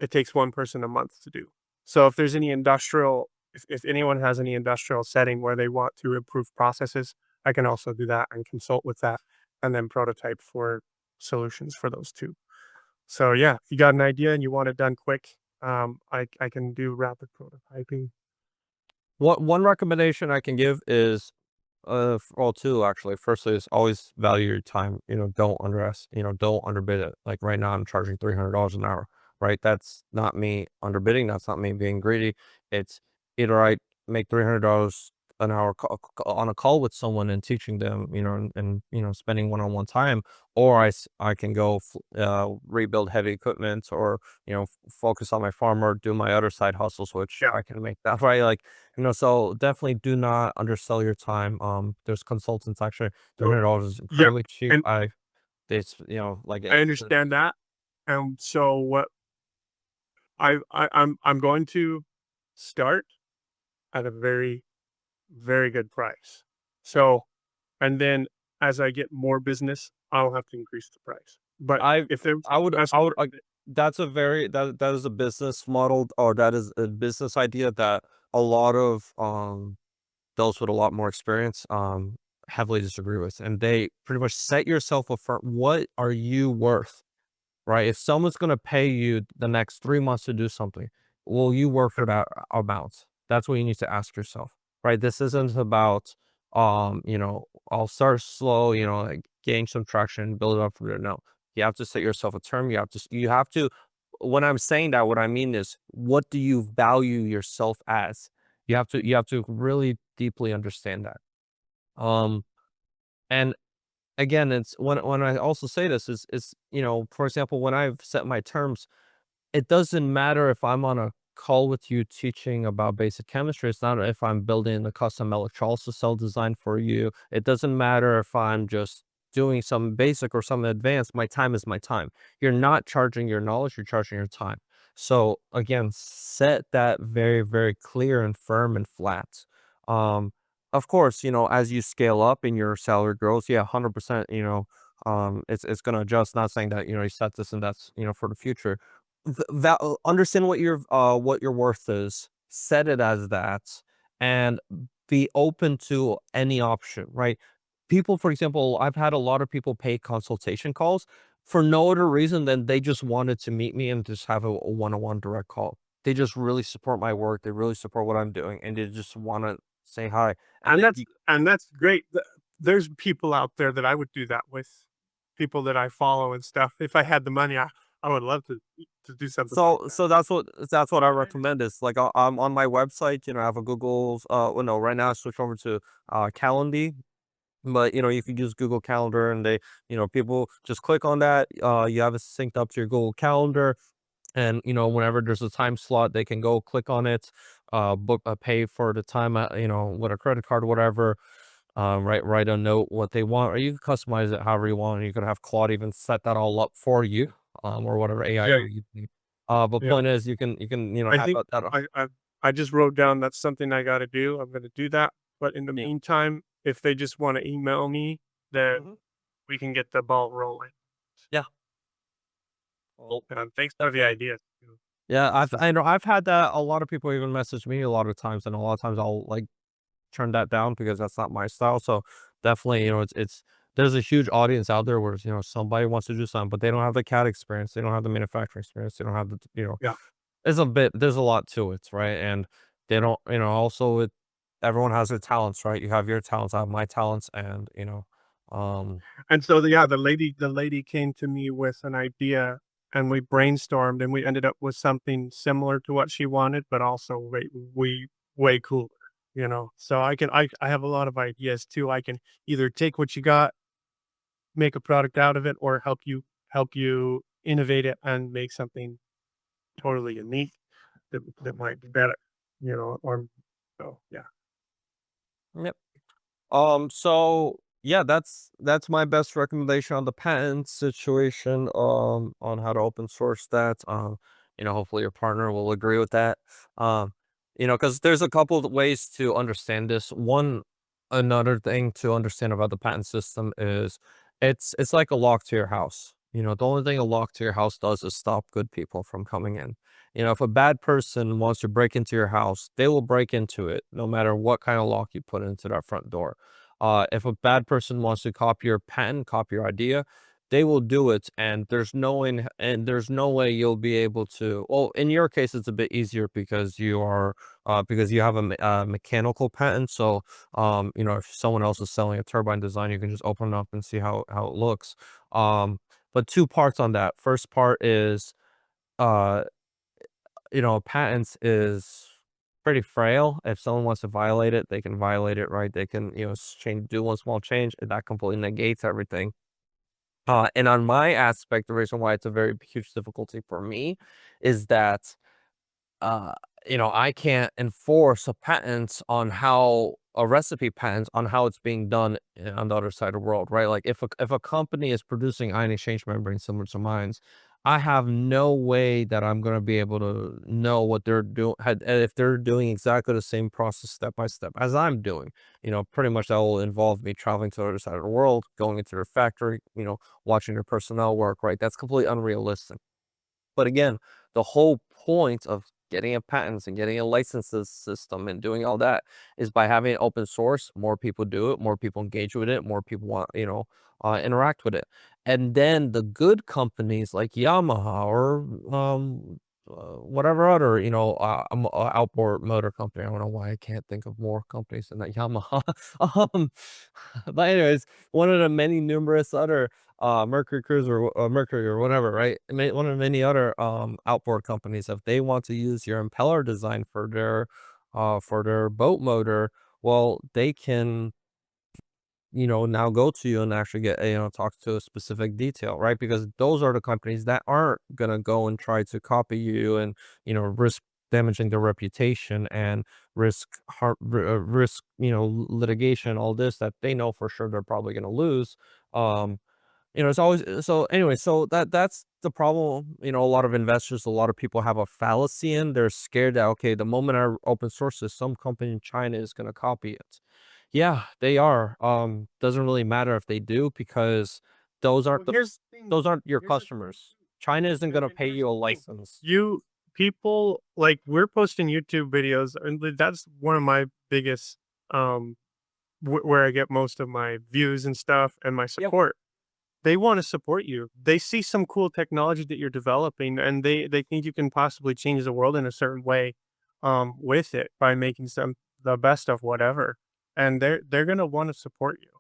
Speaker 1: it takes one person a month to do. So if there's any industrial, if anyone has any industrial setting where they want to improve processes, I can also do that and consult with that and then prototype for solutions for those two. So yeah, if you got an idea and you want it done quick, I can do rapid prototyping.
Speaker 2: What one recommendation I can give is, well, two actually. Firstly, is always value your time. Don't underbid it. Like right now, I'm charging $300 an hour. Right, that's not me underbidding. That's not me being greedy. It's either I make $300 an hour on a call with someone and teaching them, and spending one-on-one time, or I can go rebuild heavy equipment, or focus on my farm or do my other side hustles, which
Speaker 1: Yeah.
Speaker 2: I can make that right. Like so definitely do not undersell your time. There's consultants actually.
Speaker 1: So
Speaker 2: $300 is
Speaker 1: yeah,
Speaker 2: incredibly cheap.
Speaker 1: and
Speaker 2: It's like
Speaker 1: I understand that. And so what I'm going to start at a very, very good price. So, and then as I get more business, I'll have to increase the price. But
Speaker 2: I
Speaker 1: if there's
Speaker 2: I would I would
Speaker 1: investor,
Speaker 2: that's a very that is a business model, or that is a business idea that a lot of those with a lot more experience heavily disagree with, and they pretty much set yourself up for what are you worth. Right? If someone's gonna pay you the next 3 months to do something, will you work for that amount? That's what you need to ask yourself, right? This isn't about, I'll start slow, like gain some traction, build it up from there. No, you have to set yourself a term. You have to, when I'm saying that, what I mean is, what do you value yourself as? You have to really deeply understand that. Um, and again, it's when I also say this is, for example, when I've set my terms, it doesn't matter if I'm on a call with you teaching about basic chemistry. It's not if I'm building a custom electrolysis cell design for you. It doesn't matter if I'm just doing some basic or some advanced. My time is my time. You're not charging your knowledge, you're charging your time. So again, set that very, very clear and firm and flat. Um, of course, as you scale up and your salary grows, yeah, 100%, it's gonna adjust. Not saying that, you set this and that's, for the future. Understand what your worth is, set it as that, and be open to any option, right? People, for example, I've had a lot of people pay consultation calls for no other reason than they just wanted to meet me and just have a one-on-one direct call. They just really support my work, they really support what I'm doing, and they just wanna say hi. And
Speaker 1: and
Speaker 2: then
Speaker 1: that's great. There's people out there that I would do that with, people that I follow and stuff. If I had the money, I would love to do something like
Speaker 2: so
Speaker 1: that.
Speaker 2: that's what I
Speaker 1: I
Speaker 2: recommend is, like, I'm on my website, I have a Google's, well, no, right now I switched over to, Calendly. But, you can use Google Calendar, and people just click on that. You have it synced up to your Google Calendar, and whenever there's a time slot, they can go click on it, book, pay for the time, with a credit card or whatever. Write a note what they want, or you can customize it however you want. You can have Claude even set that all up for you, or whatever AI
Speaker 1: yeah,
Speaker 2: you're using. But
Speaker 1: yeah.
Speaker 2: point is, you can
Speaker 1: I
Speaker 2: have
Speaker 1: think
Speaker 2: that.
Speaker 1: I just wrote down that's something I got to do. I'm going to do that. But in the
Speaker 2: Yeah.
Speaker 1: meantime, if they just want to email me, then
Speaker 2: Mhm.
Speaker 1: we can get the ball rolling.
Speaker 2: Yeah. Well,
Speaker 1: Thanks for the
Speaker 2: definitely.
Speaker 1: idea.
Speaker 2: Yeah, I know I've had that. A lot of people even message me a lot of times, and a lot of times I'll like turn that down because that's not my style. So definitely, it's there's a huge audience out there where somebody wants to do something, but they don't have the CAD experience, they don't have the manufacturing experience, they don't have the
Speaker 1: Yeah.
Speaker 2: there's a lot to it, right? And they don't, also everyone has their talents, right? You have your talents, I have my talents, and um,
Speaker 1: And so the lady came to me with an idea and we brainstormed and we ended up with something similar to what she wanted, but also way cooler, you know. So I have a lot of ideas too. I can either take what you got, make a product out of it, or help you innovate it and make something totally unique that might be better, you know, or so yeah.
Speaker 2: yep. So yeah, that's my best recommendation on the patent situation, on how to open source that. hopefully your partner will agree with that. Um, because there's a couple of ways to understand this. Another thing to understand about the patent system is it's like a lock to your house. The only thing a lock to your house does is stop good people from coming in. If a bad person wants to break into your house, they will break into it no matter what kind of lock you put into that front door. If a bad person wants to copy your patent, copy your idea, they will do it, and there's no way you'll be able to. Well, in your case, it's a bit easier because because you have a mechanical patent. So, if someone else is selling a turbine design, you can just open it up and see how it looks. But two parts on that. First part is, uh, patents is pretty frail. If someone wants to violate it, they can violate it, right? They can, do one small change, and that completely negates everything. And on my aspect, the reason why it's a very huge difficulty for me is that uh, I can't enforce a recipe patent on how it's being done on the other side of the world, right? Like if a company is producing ion exchange membranes similar to mine's, I have no way that I'm going to be able to know what they're doing, if they're doing exactly the same process step by step as I'm doing. Pretty much that will involve me traveling to the other side of the world, going into their factory, watching their personnel work, right? That's completely unrealistic. But again, the whole point of getting a patents and getting a licenses system and doing all that is by having it open source. More people do it, more people engage with it, more people want, interact with it. And then the good companies like Yamaha or whatever other, outboard motor company. I don't know why I can't think of more companies than that Yamaha. um, but anyways, one of the many numerous other Mercury Cruiser, Mercury or whatever, right? One of many other outboard companies, if they want to use your impeller design for their boat motor, well, they can, now go to you and actually get, talk to a specific detail, right? Because those are the companies that aren't gonna go and try to copy you and, risk damaging their reputation and risk, litigation, all this that they know for sure they're probably gonna lose. Um, it's always so anyway, so that's the problem. A lot of investors, a lot of people have a fallacy in. They're scared that, okay, the moment I open source this, some company in China is gonna copy it. Yeah, they are. Doesn't really matter if they do because those aren't
Speaker 1: Well,
Speaker 2: the
Speaker 1: here's the thing.
Speaker 2: those aren't your
Speaker 1: Here's the thing
Speaker 2: customers.
Speaker 1: too.
Speaker 2: China isn't
Speaker 1: And
Speaker 2: gonna pay
Speaker 1: here's
Speaker 2: you a
Speaker 1: the thing.
Speaker 2: license.
Speaker 1: You people like we're posting YouTube videos, and that's one of my biggest where I get most of my views and stuff and my
Speaker 2: Yep.
Speaker 1: support. They want to support you. They see some cool technology that you're developing, and they think you can possibly change the world in a certain way, with it by making some the best of whatever, and they're gonna want to support you.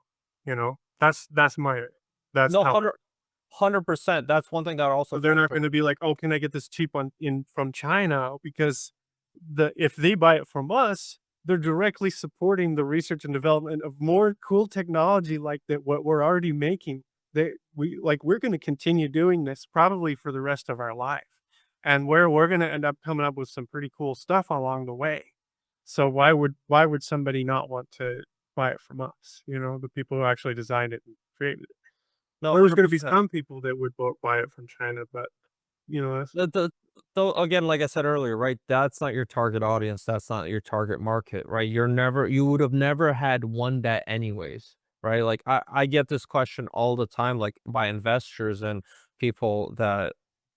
Speaker 1: That's my that's
Speaker 2: No,
Speaker 1: how.
Speaker 2: 100%. That's one thing that also
Speaker 1: So they're not
Speaker 2: factor.
Speaker 1: gonna be like, "Oh, can I get this cheap on in from China?" Because if they buy it from us, they're directly supporting the research and development of more cool technology like that what we're already making. We're gonna continue doing this probably for the rest of our life, and where we're gonna end up coming up with some pretty cool stuff along the way. So why would somebody not want to buy it from us? The people who actually designed it and created it.
Speaker 2: No,
Speaker 1: Well, there's gonna be
Speaker 2: 100%.
Speaker 1: some people that would buy it from China, but, that's
Speaker 2: The so again, like I said earlier, right? That's not your target audience. That's not your target market, right? You would have never had won that anyways, right? Like I get this question all the time, like by investors and people that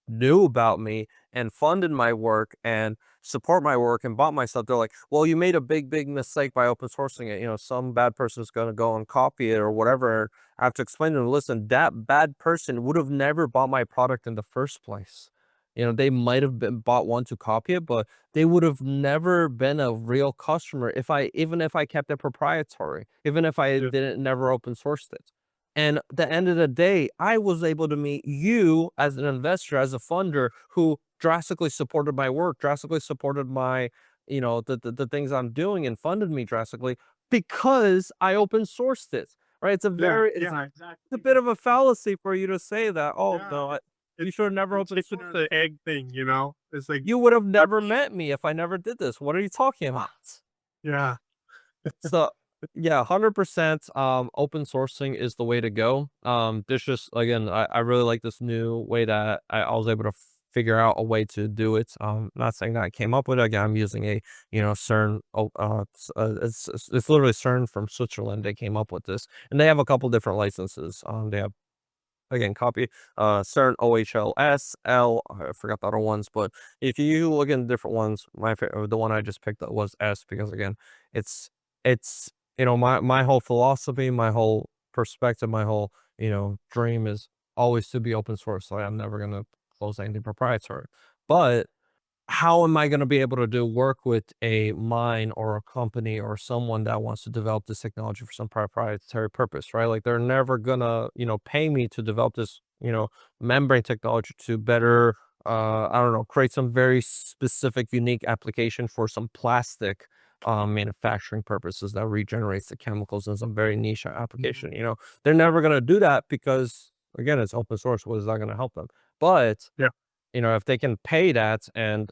Speaker 2: knew about me and funded my work and support my work and bought my stuff. They're like, well, you made a big mistake by open sourcing it. Some bad person is going to go and copy it or whatever. I have to explain to them, listen, that bad person would have never bought my product in the first place. They might have been bought one to copy it, but they would have never been a real customer even if I kept it proprietary, even if I
Speaker 1: yeah,
Speaker 2: didn't never open sourced it. And at the end of the day, I was able to meet you as an investor, as a funder who drastically supported my work, drastically supported my, the things I'm doing and funded me drastically because I open sourced it. Right. It's
Speaker 1: yeah, exactly,
Speaker 2: a bit
Speaker 1: because
Speaker 2: of a fallacy for you to say that, oh
Speaker 1: yeah,
Speaker 2: no, you
Speaker 1: it's
Speaker 2: should have never
Speaker 1: the
Speaker 2: open
Speaker 1: chicken or
Speaker 2: sourced.
Speaker 1: the egg thing, It's like,
Speaker 2: You would have
Speaker 1: I
Speaker 2: never met me if I never did this. What are you talking about?
Speaker 1: yeah,
Speaker 2: So, yeah, 100%, open sourcing is the way to go. This just again, I really like this new way that I was able to figure out a way to do it. Not saying that I came up with it. Again, I'm using a, CERN. It's literally CERN from Switzerland. They came up with this, and they have a couple different licenses. They have, again, copy, CERN OHLS, I forgot the other ones, but if you look in different ones, the one I just picked up was S, because again, it's it's my whole philosophy, my whole perspective, my whole dream is always to be open source. So I'm never gonna close anything proprietary. But how am I going to be able to do work with a mine or a company or someone that wants to develop this technology for some proprietary purpose, right? Like they're never gonna, pay me to develop this, membrane technology to better, I don't know, create some very specific, unique application for some plastic manufacturing purposes that regenerates the chemicals in some very niche application. They're never gonna do that because again, it's open source. What is that gonna help them? But
Speaker 1: Yeah.
Speaker 2: if they can pay that, and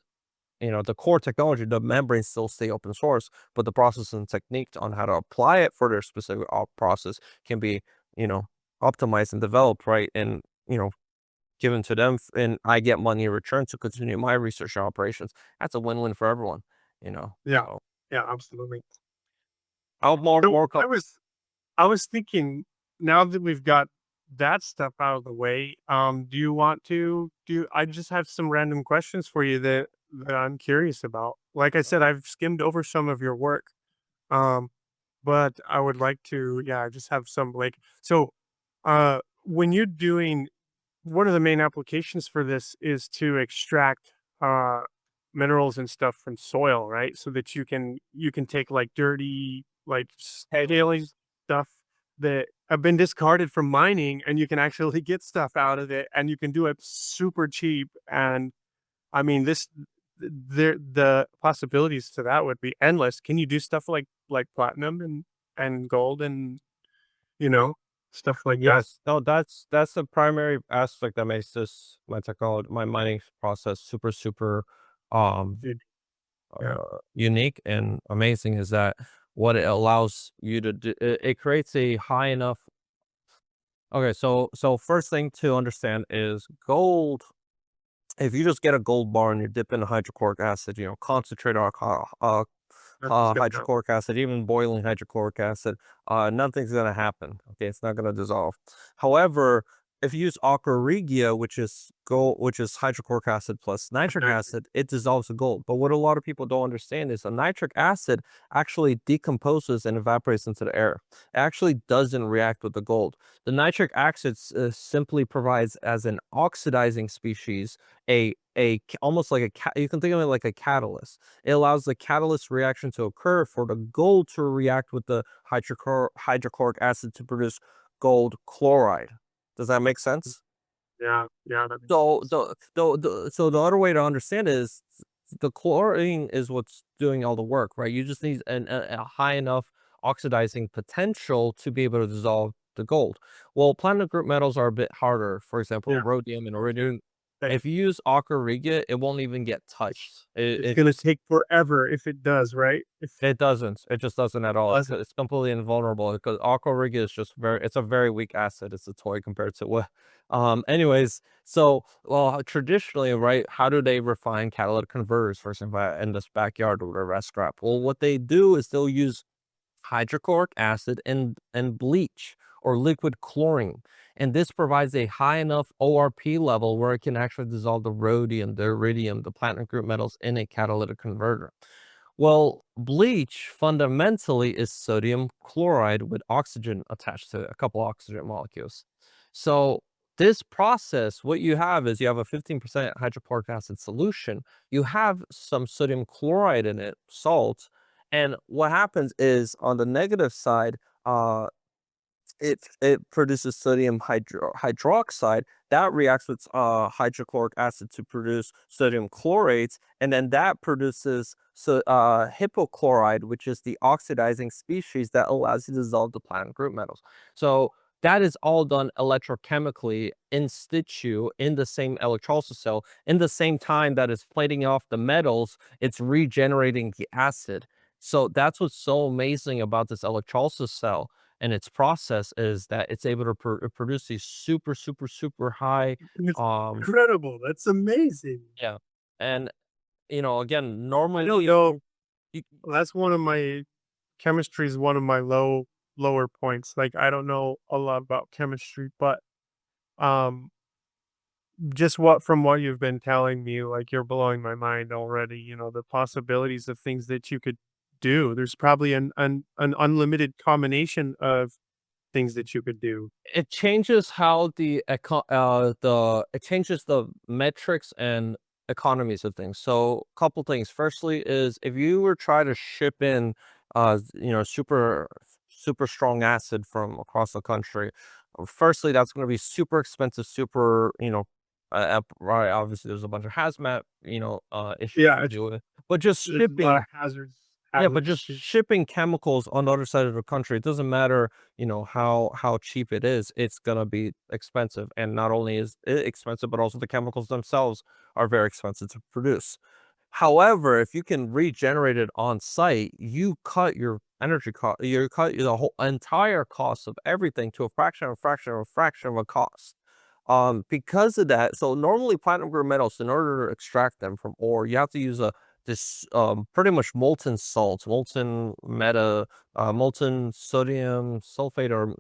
Speaker 2: the core technology, the membranes still stay open source, but the process and technique on how to apply it for their specific process can be, you know, optimized and developed, right? And, given to them, and I get money in return to continue my research and operations. That's a win-win for everyone, you know.
Speaker 1: Yeah.
Speaker 2: So
Speaker 1: Yeah, absolutely.
Speaker 2: I'll more
Speaker 1: So
Speaker 2: more
Speaker 1: I was thinking, now that we've got that stuff out of the way, do you want to do I just have some random questions for you that I'm curious about. Like I said, I've skimmed over some of your work. Um, but I would like to, yeah, I just have some like so when you're doing one of the main applications for this is to extract minerals and stuff from soil, right? So that you can take like dirty, like scaly stuff that have been discarded from mining, and you can actually get stuff out of it, and you can do it super cheap. And I mean, the possibilities to that would be endless. Can you do stuff like platinum and gold and you know stuff like that?
Speaker 2: Yes, no, that's the primary aspect that makes this my technology, my mining process super, super, um
Speaker 1: Dude, yeah.
Speaker 2: unique and amazing, is that what it allows you to do, it creates a high enough. Okay, so first thing to understand is gold. If you just get a gold bar and you dip in hydrochloric acid, concentrate
Speaker 1: That's just gonna go.
Speaker 2: hydrochloric acid, even boiling hydrochloric acid, nothing's gonna happen. Okay, it's not gonna dissolve. However, if you use aqua regia, which is hydrochloric acid plus nitric
Speaker 1: Okay.
Speaker 2: acid, it dissolves the gold. But what a lot of people don't understand is the nitric acid actually decomposes and evaporates into the air. It actually doesn't react with the gold. The nitric acid simply provides as an oxidizing species, almost like you can think of it like a catalyst. It allows the catalyst reaction to occur for the gold to react with the hydrochloric acid to produce gold chloride. Does that make sense?
Speaker 1: Yeah, yeah, that makes
Speaker 2: So
Speaker 1: sense.
Speaker 2: the other way to understand is the chlorine is what's doing all the work, right? You just need a high enough oxidizing potential to be able to dissolve the gold. Well, platinum group metals are a bit harder. For example,
Speaker 1: Yeah.
Speaker 2: rhodium and iridium.
Speaker 1: Same.
Speaker 2: If you use aqua regia, it won't even get touched.
Speaker 1: It's gonna take forever if it does, right? If
Speaker 2: It doesn't. It just doesn't at
Speaker 1: it
Speaker 2: all.
Speaker 1: doesn't.
Speaker 2: It's completely invulnerable because aqua regia is just it's a very weak acid. It's a toy compared to what. Anyways, so well, traditionally, right? How do they refine catalytic converters, for example, in this backyard or whatever at scrap? Well, what they do is they'll use hydrochloric acid and bleach or liquid chlorine. And this provides a high enough ORP level where it can actually dissolve the rhodium, the iridium, the platinum group metals in a catalytic converter. Well, bleach fundamentally is sodium chloride with oxygen attached to it, a couple oxygen molecules. So this process, what you have is you have a 15% hydrochloric acid solution. You have some sodium chloride in it, salt, and what happens is on the negative side, uh, it produces sodium hydroxide that reacts with hydrochloric acid to produce sodium chlorates, and then that produces hypochlorite, which is the oxidizing species that allows you to dissolve the platinum group metals. So that is all done electrochemically in situ in the same electrolysis cell. In the same time that it's plating off the metals, it's regenerating the acid. So that's what's so amazing about this electrolysis cell. and its process is that it's able to produce these super, super, super high,
Speaker 1: It's
Speaker 2: um
Speaker 1: incredible. That's amazing.
Speaker 2: yeah, and, again, normally
Speaker 1: I don't know.
Speaker 2: you
Speaker 1: That's one of my chemistry is one of my lower points. Like I don't know a lot about chemistry, but um just what you've been telling me, like you're blowing my mind already, the possibilities of things that you could do. There's probably an unlimited combination of things that you could do.
Speaker 2: it changes how it changes the metrics and economies of things. So, couple things. Firstly is if you were try to ship in, super strong acid from across the country, firstly, that's gonna be super expensive, super, right, obviously, there's a bunch of hazmat, issues
Speaker 1: Yeah,
Speaker 2: to deal with, but just
Speaker 1: there's a lot
Speaker 2: shipping
Speaker 1: of hazards
Speaker 2: yeah, but
Speaker 1: hazards
Speaker 2: just
Speaker 1: too.
Speaker 2: shipping chemicals on the other side of the country, it doesn't matter, how cheap it is, it's gonna be expensive. And not only is it expensive, but also the chemicals themselves are very expensive to produce. However, if you can regenerate it on site, you cut your energy cost, you cut the whole entire cost of everything to a fraction of a fraction of a fraction of a cost. Because of that, so normally platinum group metals, in order to extract them from ore, you have to use pretty much molten salt, molten sodium sulfate or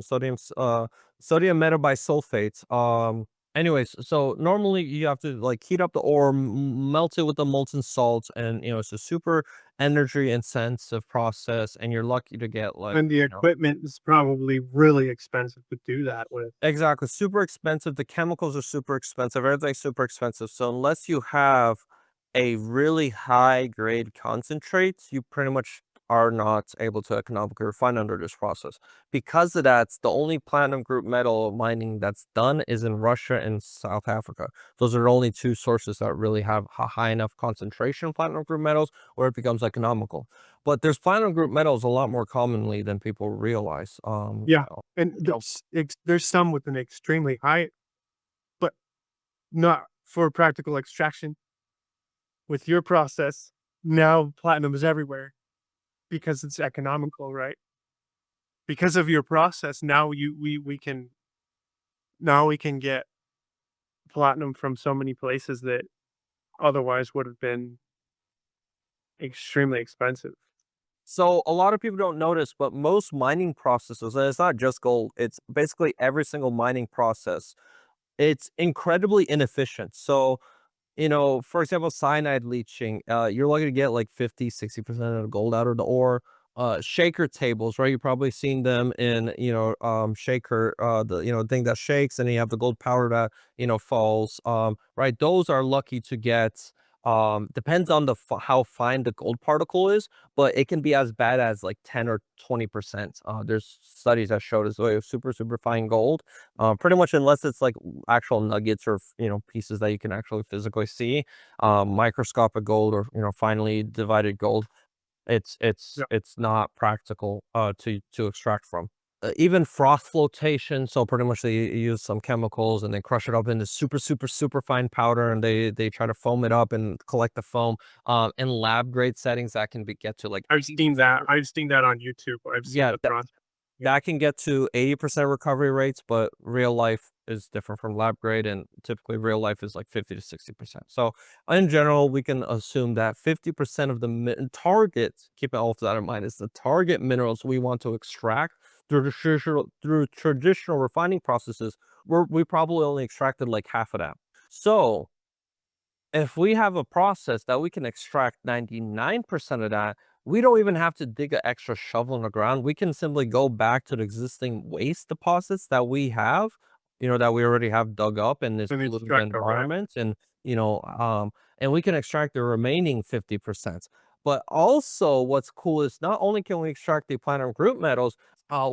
Speaker 2: sodium metabisulfate. Anyways, so normally you have to like heat up the ore, melt it with the molten salt, and it's a super energy intensive process, and you're lucky to get like,
Speaker 1: And the equipment is probably really expensive to do that with.
Speaker 2: exactly, super expensive. The chemicals are super expensive. Everything's super expensive. So unless you have a really high grade concentrate, you pretty much are not able to economically refine under this process. Because of that, the only platinum group metal mining that's done is in Russia and South Africa. Those are the only two sources that really have a high enough concentration of platinum group metals where it becomes economical. But there's platinum group metals a lot more commonly than people realize.
Speaker 1: Yeah, and
Speaker 2: You know,
Speaker 1: there's some with an extremely high, but not for practical extraction. With your process, now platinum is everywhere because it's economical, right? Because of your process, now you we can now we can get platinum from so many places that otherwise would have been extremely expensive.
Speaker 2: So a lot of people don't notice, but most mining processes, and it's not just gold, it's basically every single mining process. It's incredibly inefficient. So, for example, cyanide leaching, you're lucky to get like 50, 60% of the gold out of the ore. Shaker tables, right? You've probably seen them in, shaker, the, thing that shakes, and then you have the gold powder that, falls. Right. Those are lucky to get, depends on how fine the gold particle is, but it can be as bad as like 10 or 20%. There's studies that showed as well super, super fine gold. Pretty much unless it's like actual nuggets or pieces that you can actually physically see, microscopic gold or finely divided gold, it's it's
Speaker 1: Yeah.
Speaker 2: it's not practical to extract from. Even froth flotation, so pretty much they use some chemicals and they crush it up into super, super, super fine powder, and they try to foam it up and collect the foam. In lab grade settings, that can get to like
Speaker 1: I've seen that. I've seen that on YouTube. I've seen
Speaker 2: yeah,
Speaker 1: the process. Yeah.
Speaker 2: that can get to 80% recovery rates, but real life is different from lab grade, and typically real life is like 50 to 60%. So in general, we can assume that 50% of the target, keeping all of that in mind, is the target minerals we want to extract through traditional refining processes, we probably only extracted like half of that. So if we have a process that we can extract 99% of that, we don't even have to dig an extra shovel in the ground. We can simply go back to the existing waste deposits that we have, that we already have dug up in this
Speaker 1: And
Speaker 2: polluted
Speaker 1: extract the rest.
Speaker 2: environment, and we can extract the remaining 50%. But also, what's cool is not only can we extract the platinum group metals,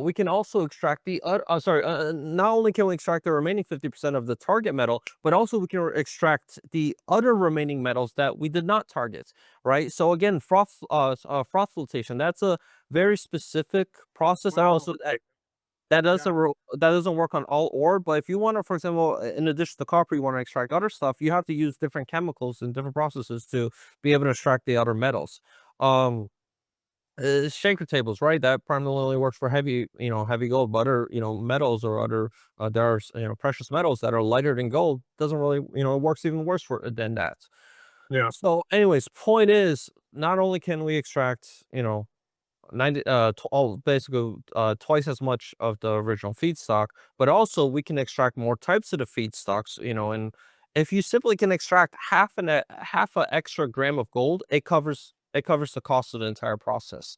Speaker 2: we can also extract not only can we extract the remaining 50% of the target metal, but also we can extract the other remaining metals that we did not target, right? So again, froth flotation, that's a very specific process. And
Speaker 1: Wow.
Speaker 2: also
Speaker 1: Okay. Yeah.
Speaker 2: that doesn't work on all ore, but if you want to, for example, in addition to copper, you want to extract other stuff, you have to use different chemicals and different processes to be able to extract the other metals. Um, shaker tables, right? That primarily works for heavy, heavy gold, but other, metals or other, there are, precious metals that are lighter than gold. Doesn't really, it works even worse than that.
Speaker 1: Yeah.
Speaker 2: So, anyways, point is, not only can we extract, 90, basically, twice as much of the original feedstock, but also we can extract more types of the feedstocks, and if you simply can extract half a extra gram of gold, it covers the cost of the entire process.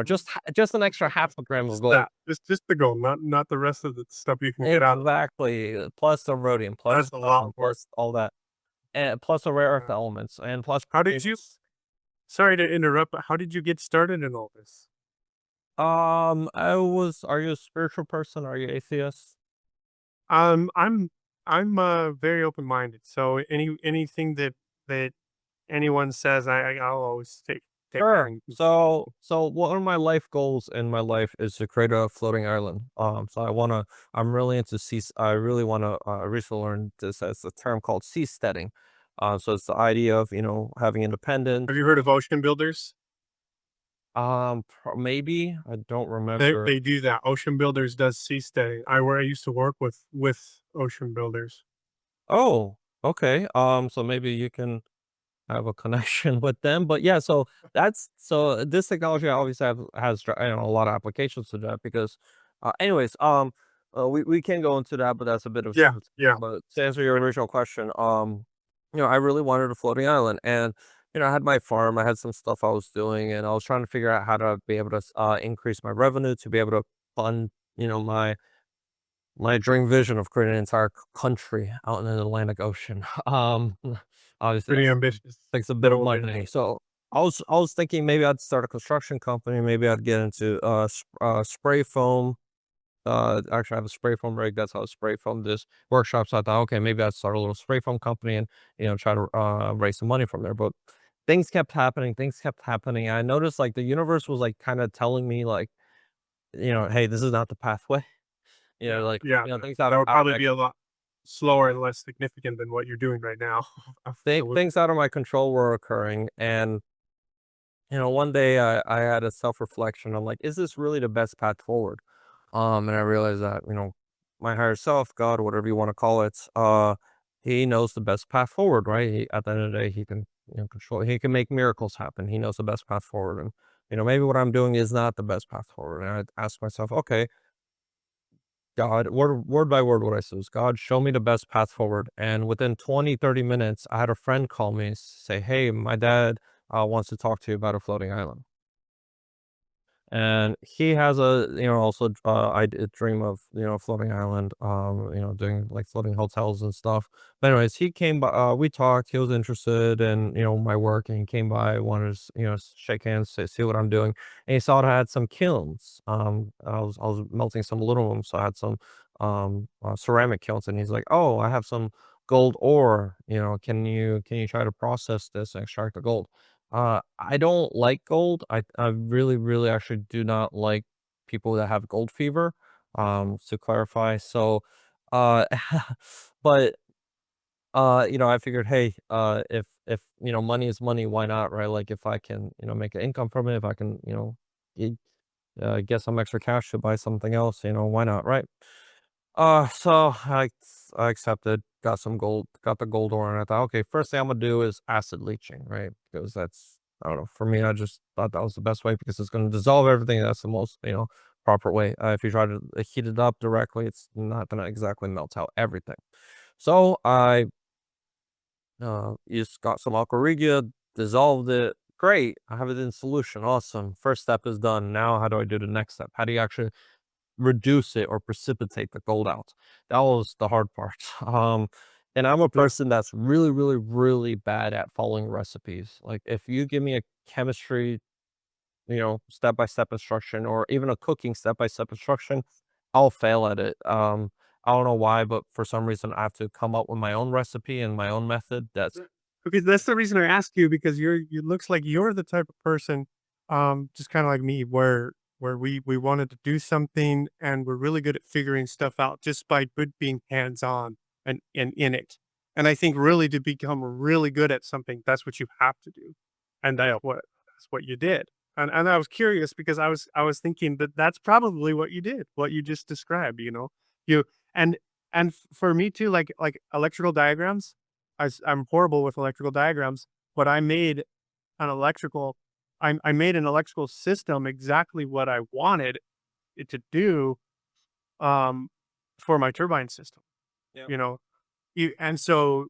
Speaker 2: Just an extra half a gram of
Speaker 1: Just
Speaker 2: gold.
Speaker 1: that. Just the gold, not the rest of the stuff you can get out of it.
Speaker 2: Exactly. Plus the rhodium,
Speaker 1: That's
Speaker 2: plus
Speaker 1: a lot more.
Speaker 2: plus all that, and plus the rare earth
Speaker 1: Yeah.
Speaker 2: elements, and plus
Speaker 1: How did you
Speaker 2: things.
Speaker 1: sorry to interrupt, but how did you get started in all this?
Speaker 2: Are you a spiritual person? Are you atheist?
Speaker 1: Um, I'm I'm very open-minded, so anything that anyone says, I'll always take that
Speaker 2: Sure.
Speaker 1: in
Speaker 2: So one of my life goals in my life is to create a floating island. So I'm really into I really wanna, recently learned this as a term called seasteading. So it's the idea of, having independence.
Speaker 1: Have you heard of ocean builders?
Speaker 2: Maybe, I don't
Speaker 1: They
Speaker 2: remember.
Speaker 1: they do that. Ocean Builders does seasteading. I used to work with Ocean Builders.
Speaker 2: Oh, okay. So maybe you can have a connection with them. But yeah, so this technology obviously has a lot of applications to that because, anyways, we can go into that, but that's a bit of
Speaker 1: Yeah, yeah.
Speaker 2: but to answer your original question, I really wanted a floating island, and I had my farm, I had some stuff I was doing, and I was trying to figure out how to be able to increase my revenue to be able to fund, my dream vision of creating an entire country out in the Atlantic Ocean. Obviously,
Speaker 1: Pretty
Speaker 2: that's
Speaker 1: ambitious
Speaker 2: takes a bit of
Speaker 1: goal there.
Speaker 2: money. So I was thinking maybe I'd start a construction company. Maybe I'd get into spray foam. Actually, I have a spray foam rig. That's how I spray foam this workshop. So I thought, okay, maybe I'd start a little spray foam company and try to raise some money from there. But things kept happening. Things kept happening. I noticed like the universe was like kind of telling me like, hey, this is not the pathway.
Speaker 1: Yeah,
Speaker 2: Like
Speaker 1: yeah.
Speaker 2: things
Speaker 1: That would
Speaker 2: out of
Speaker 1: probably
Speaker 2: my
Speaker 1: be a lot slower and less significant than what you're doing right now. Absolutely.
Speaker 2: things out of my control were occurring, and one day I had a self reflection. I'm like, is this really the best path forward? And I realized that my higher self, God, whatever you want to call it, he knows the best path forward, right? At the end of the day, he can control. He can make miracles happen. He knows the best path forward, and maybe what I'm doing is not the best path forward. And I ask myself, okay, God, word by word, what I said was, God, show me the best path forward. And within 20, 30 minutes, I had a friend call me, say, hey, my dad wants to talk to you about a floating island. And he has also, I did dream of, floating island, doing like floating hotels and stuff. But anyways, he came by, we talked, he was interested in, my work and he came by, wanted to, shake hands, see what I'm doing. And he saw that I had some kilns. I was melting some aluminum. So I had some, ceramic kilns and he's like, oh, I have some gold ore, can you try to process this and extract the gold? I don't like gold. I really, really actually do not like people that have gold fever, to clarify. So, uh, but, I figured, hey, if, money is money, why not, right? Like if I can, make an income from it, if I can, get, get some extra cash to buy something else, why not, right? So I accepted, got some gold, got the gold ore, and I thought, okay, first thing I'm gonna do is acid leaching, right? Because that's I don't know, for me, I just thought that was the best way because it's gonna dissolve everything. That's the most, proper way. If you try to heat it up directly, it's not gonna exactly melt out everything. So I just got some aqua regia, dissolved it. Great, I have it in solution. Awesome. First step is done. Now, how do I do the next step? How do you actually reduce it or precipitate the gold out? That was the hard part. And I'm a
Speaker 1: Yeah.
Speaker 2: person that's really, really, really bad at following recipes. Like if you give me a chemistry, step-by-step instruction or even a cooking step-by-step instruction, I'll fail at it. I don't know why, but for some reason I have to come up with my own recipe and my own method. That's
Speaker 1: Okay, that's the reason I ask you because you looks like you're the type of person, just kind of like me, where we wanted to do something and we're really good at figuring stuff out just by good being hands on and in it. And I think really to become really good at something, that's what you have to do, and that's what you did. and I was curious because I was thinking that that's probably what you did, what you just described, you know? You and for me too, like electrical diagrams, I'm horrible with electrical diagrams, but I made an electrical I made an electrical system exactly what I wanted it to do, um, for my turbine system,
Speaker 2: Yep.
Speaker 1: you know? And so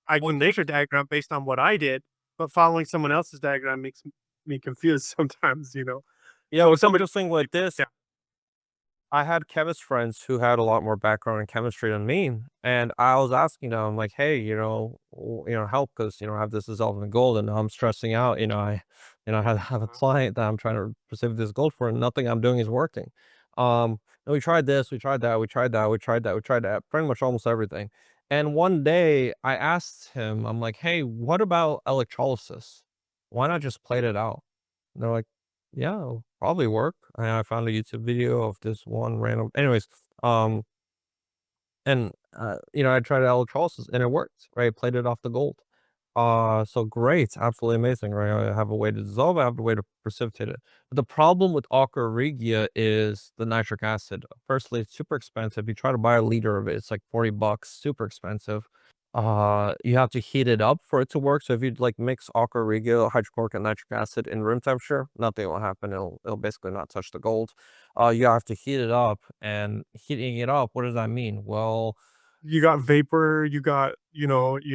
Speaker 1: I
Speaker 2: Well,
Speaker 1: can make a diagram based on what I did, but following someone else's diagram makes me confused sometimes, you know?
Speaker 2: yeah,
Speaker 1: So
Speaker 2: what's
Speaker 1: somebody
Speaker 2: interesting with this,
Speaker 1: yeah,
Speaker 2: I had chemist friends who had a lot more background in chemistry than me, and I was asking them like, "Hey, help because I have this dissolving in gold, and I'm stressing out. I have a
Speaker 1: uh-huh.
Speaker 2: client that I'm trying to precipitate this gold for, and nothing I'm doing is working. And we tried this, we tried that, we tried that, we tried that, we tried that, pretty much almost everything. And one day I asked him, I'm like, "Hey, what about electrolysis? Why not just plate it out?" And they're like, yeah, it'll probably work. And I found a YouTube video of this one random anyways, um, I tried electrolysis and it worked, right? Played it off the gold. So great, absolutely amazing, right? I have a way to dissolve it, I have a way to precipitate it. But the problem with aqua regia is the nitric acid. Firstly, it's super expensive. You try to buy a liter of it, it's like $40, super expensive. You have to heat it up for it to work. So if you like mix aqua regia, hydrochloric and nitric acid in room temperature, nothing will happen. It'll basically not touch the gold. You have to heat it up, and heating it up, what does that mean? Well,
Speaker 1: You got vapor, you got, you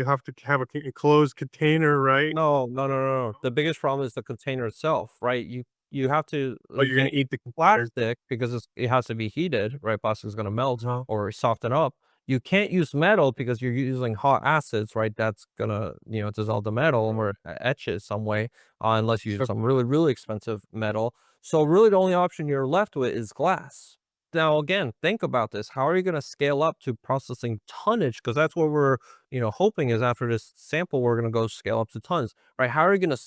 Speaker 1: have to have a enclosed container, right?
Speaker 2: no, no, no, no, no. The biggest problem is the container itself, right? You have to
Speaker 1: Oh, you're gonna
Speaker 2: get
Speaker 1: eat the container.
Speaker 2: plastic because it has to be heated, right? Plastic is gonna melt
Speaker 1: Uh-huh.
Speaker 2: or soften up. You can't use metal because you're using hot acids, right? That's gonna, dissolve the metal or etch it some way, unless you use
Speaker 1: So
Speaker 2: some really, really expensive metal. So really the only option you're left with is glass. Now again, think about this. How are you gonna scale up to processing tonnage? Because that's what we're hoping is after this sample, we're going to go scale up to tons, right? How are you going to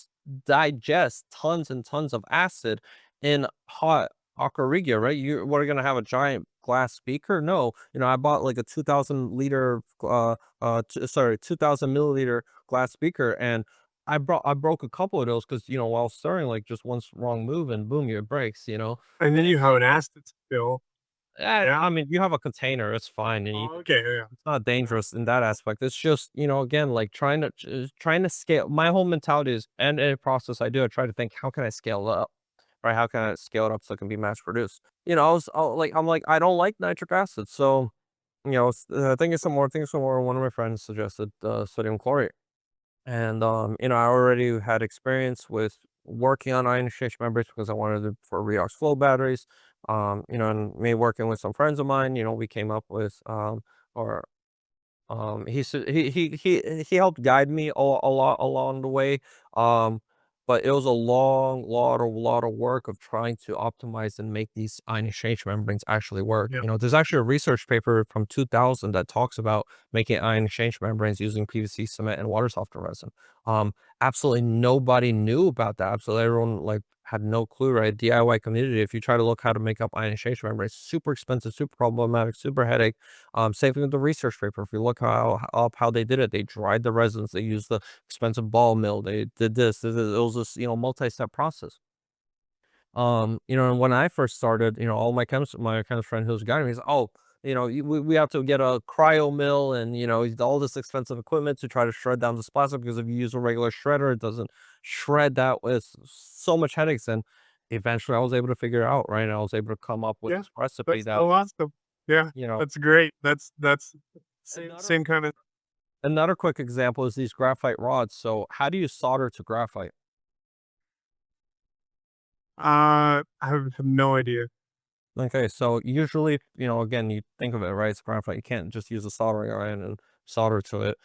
Speaker 2: digest tons and tons of acid in hot aqua regia, right? What are going to have a giant glass beaker? No, I bought like a 2000 liter, 2000 milliliter glass beaker, and I broke a couple of those because while stirring, like just one wrong move and boom, it breaks.
Speaker 1: and then you have an acid spill. Yeah.
Speaker 2: I mean, you have a container, it's fine, and
Speaker 1: Oh, okay, yeah.
Speaker 2: it's not dangerous in that aspect. It's just, again, like trying to scale. My whole mentality is, and in a process I do, I try to think, how can I scale it up, right? How can I scale it up so it can be mass produced? I'm like, I don't like nitric acid, so think of some more. One of my friends suggested sodium chlorate. And, I already had experience with working on ion exchange membranes because I wanted it for redox flow batteries. And me working with some friends of mine, we came up with, or he helped guide me a lot along the way, um, but it was a long lot of work of trying to optimize and make these ion exchange membranes actually work.
Speaker 1: Yeah.
Speaker 2: There's actually a research paper from 2000 that talks about making ion exchange membranes using PVC cement and water softener resin. Um, Absolutely nobody knew about that. Absolutely everyone like had no clue, right? DIY community. If you try to look how to make up ion exchange membranes, super expensive, super problematic, super headache. Same thing with the research paper. If you look how they did it, they dried the resins, they used the expensive ball mill, they did this. It was this multi-step process. And when I first started, all my chemist friend who was guiding me, he's oh, we have to get a cryo mill and all this expensive equipment to try to shred down this plastic because if you use a regular shredder, it doesn't shred that with so much headaches. And eventually, I was able to figure it out. Right, and I was able to come up with
Speaker 1: Yeah.
Speaker 2: this recipe
Speaker 1: That's
Speaker 2: that
Speaker 1: so awesome. Yeah.
Speaker 2: you know.
Speaker 1: That's great. That's same
Speaker 2: Another
Speaker 1: same kinda
Speaker 2: Another quick example is these graphite rods. So how do you solder to graphite?
Speaker 1: I have no idea.
Speaker 2: Okay, so usually, again, you think of it, right? It's graphite. You can't just use a soldering iron and solder to it.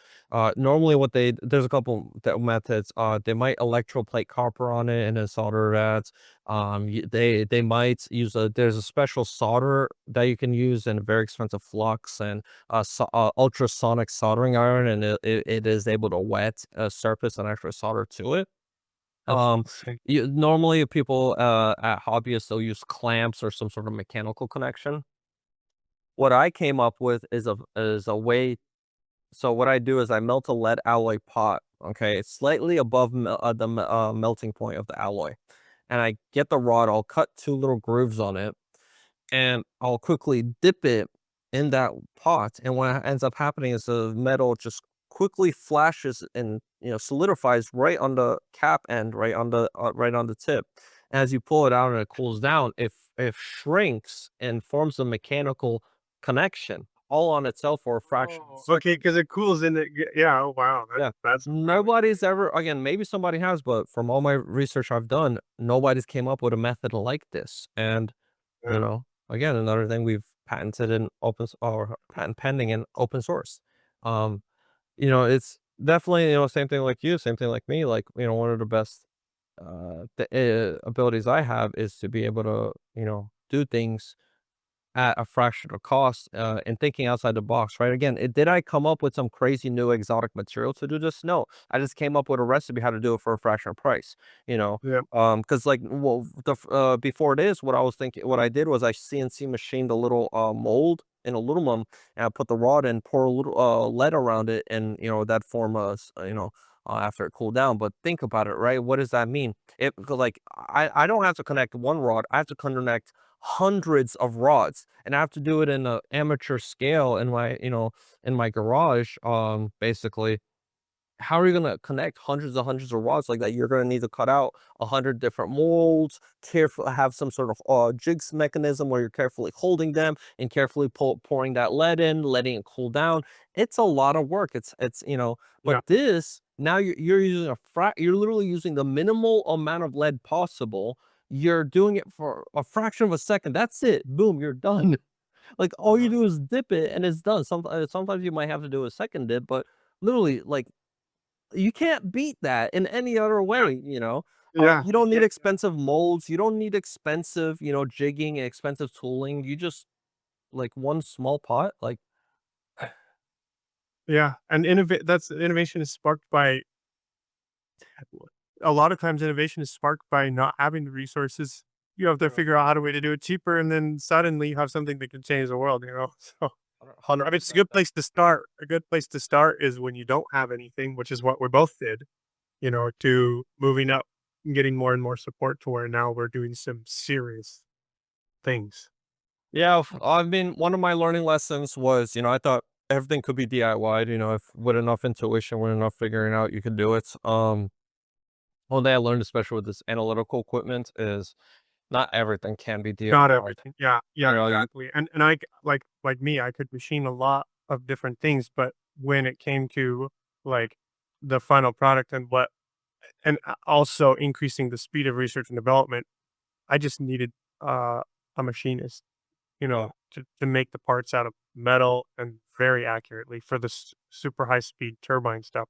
Speaker 2: Normally, there's a couple methods. They might electroplate copper on it and then solder that. They might use there's a special solder that you can use and a very expensive flux and ultrasonic soldering iron, and it is able to wet a surface and actually solder to it.
Speaker 1: That's
Speaker 2: Um,
Speaker 1: insane.
Speaker 2: Normally people, at hobbyists, they'll use clamps or some sort of mechanical connection. What I came up with is a way. So what I do is I melt a lead alloy pot, okay? It's slightly above melting point of the alloy. and I get the rod, I'll cut 2 little grooves on it, and I'll quickly dip it in that pot, and what ends up happening is the metal just quickly flashes and, solidifies right on the cap end, right on the tip. As you pull it out and it cools down, it shrinks and forms a mechanical connection all on itself for a fraction of a
Speaker 1: Oh, okay,
Speaker 2: second.
Speaker 1: because it cools in it. Yeah. Oh, wow.
Speaker 2: Yeah.
Speaker 1: That's really
Speaker 2: Nobody's
Speaker 1: crazy.
Speaker 2: ever again, maybe somebody has, but from all my research I've done, nobody's came up with a method like this, and
Speaker 1: Yeah.
Speaker 2: again, another thing we've patented in or patent pending in open source. Um, it's definitely, same thing like you, same thing like me. Like, one of the best abilities I have is to be able to, do things at a fraction of cost, and thinking outside the box, right? Again, did I come up with some crazy new exotic material to do this? No, I just came up with a recipe how to do it for a fraction of price. You know,
Speaker 1: Yeah.
Speaker 2: because like, well, before this, what I was thinking, what I did was I CNC machined a little mold in aluminum, and I put the rod in, pour a little lead around it, and that form after it cooled down. But think about it, right? What does that mean? It 'cause, like, I don't have to connect one rod; I have to connect hundreds of rods, and I have to do it in a amateur scale in my garage, basically. How are you gonna connect hundreds of rods like that? You're gonna need to cut out 100 different molds, careful have some sort of, jigs mechanism where you're carefully holding them and carefully pouring that lead in, letting it cool down. It's a lot of work. But
Speaker 1: Yeah.
Speaker 2: this, now you're using you're literally using the minimal amount of lead possible. You're doing it for a fraction of a second. That's it. Boom, you're done. Like, all you
Speaker 1: Uh-huh.
Speaker 2: do is dip it and it's done. Sometimes you might have to do a second dip, but literally, like, you can't beat that in any other
Speaker 1: Yeah.
Speaker 2: way,
Speaker 1: Yeah.
Speaker 2: you
Speaker 1: You
Speaker 2: don't need
Speaker 1: can't.
Speaker 2: expensive molds, you don't need expensive, jigging and expensive tooling, you just like, one small pot, like.
Speaker 1: Yeah. And innovation is sparked by a lot of times innovation is sparked by not having the resources. You have to
Speaker 2: Yeah,
Speaker 1: figure out how to way to do it cheaper, and then suddenly you have something that can change the world, you know? So, I mean, it's a
Speaker 2: 100%.
Speaker 1: good place to start. A good place to start is when you don't have anything, which is what we both did, to moving up and getting more and more support to where now we're doing some serious things.
Speaker 2: Yeah, I mean, one of my learning lessons was, I thought everything could be DIY'd, if with enough intuition, with enough figuring out, you could do it. One thing I learned, especially with this analytical equipment, is not everything can be
Speaker 1: Not
Speaker 2: DIY'd.
Speaker 1: everything. Yeah,
Speaker 2: You
Speaker 1: yeah,
Speaker 2: know, you
Speaker 1: exactly. And like me, I could machine a lot of different things, but when it came to like the final product and also increasing the speed of research and development, I just needed a machinist,
Speaker 2: yeah.
Speaker 1: to make the parts out of metal and very accurately for the super high speed turbine stuff.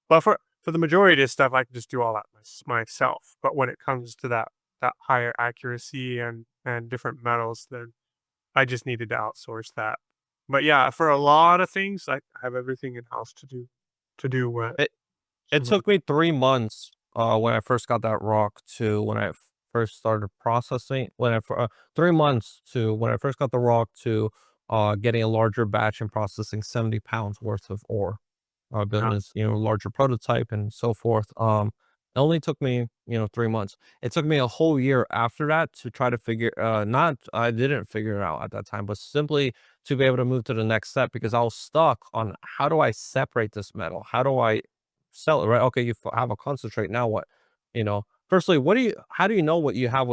Speaker 1: But for the majority of this stuff, I can just do all that myself. But when it comes to that higher accuracy and different metals, then I just needed to outsource that. But yeah, for a lot of things, I have everything in house to do
Speaker 2: It
Speaker 1: some of the
Speaker 2: took me 3 months, when I first got that rock to when I first started processing when I fir 3 months to when I first got the rock to, getting a larger batch and processing 70 pounds worth of ore. Building
Speaker 1: yeah,
Speaker 2: this, larger prototype and so forth. It only took me, 3 months. It took me a whole year after that to try to not I didn't figure it out at that time, but simply to be able to move to the next step because I was stuck on how do I separate this metal? How do I sell it, right? Okay, have a concentrate. Now what? Firstly, how do you know what you have?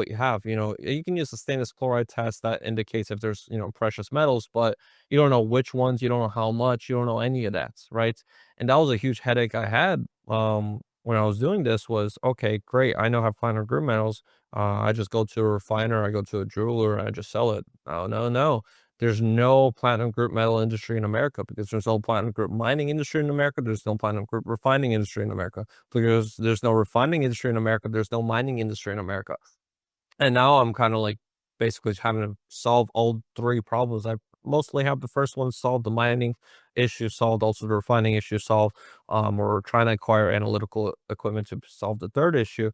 Speaker 2: You can use the stainless chloride test that indicates if there's, precious metals, but you don't know which ones, you don't know how much, you don't know any of that, right? And that was a huge headache I had, when I was doing this was, okay, great. I know how to platinum group metals. I just go to a refiner, I go to a jeweler, and I just sell it. Oh, no, no. There's no platinum group metal industry in America because there's no platinum group mining industry in America. There's no platinum group refining industry in America because there's no refining industry in America. There's no mining industry in America. And now I'm kinda, like, basically just having to solve all 3 problems. I mostly have the first one solved, the mining issue solved, also the refining issue solved. We're trying to acquire analytical equipment to solve the 3rd issue.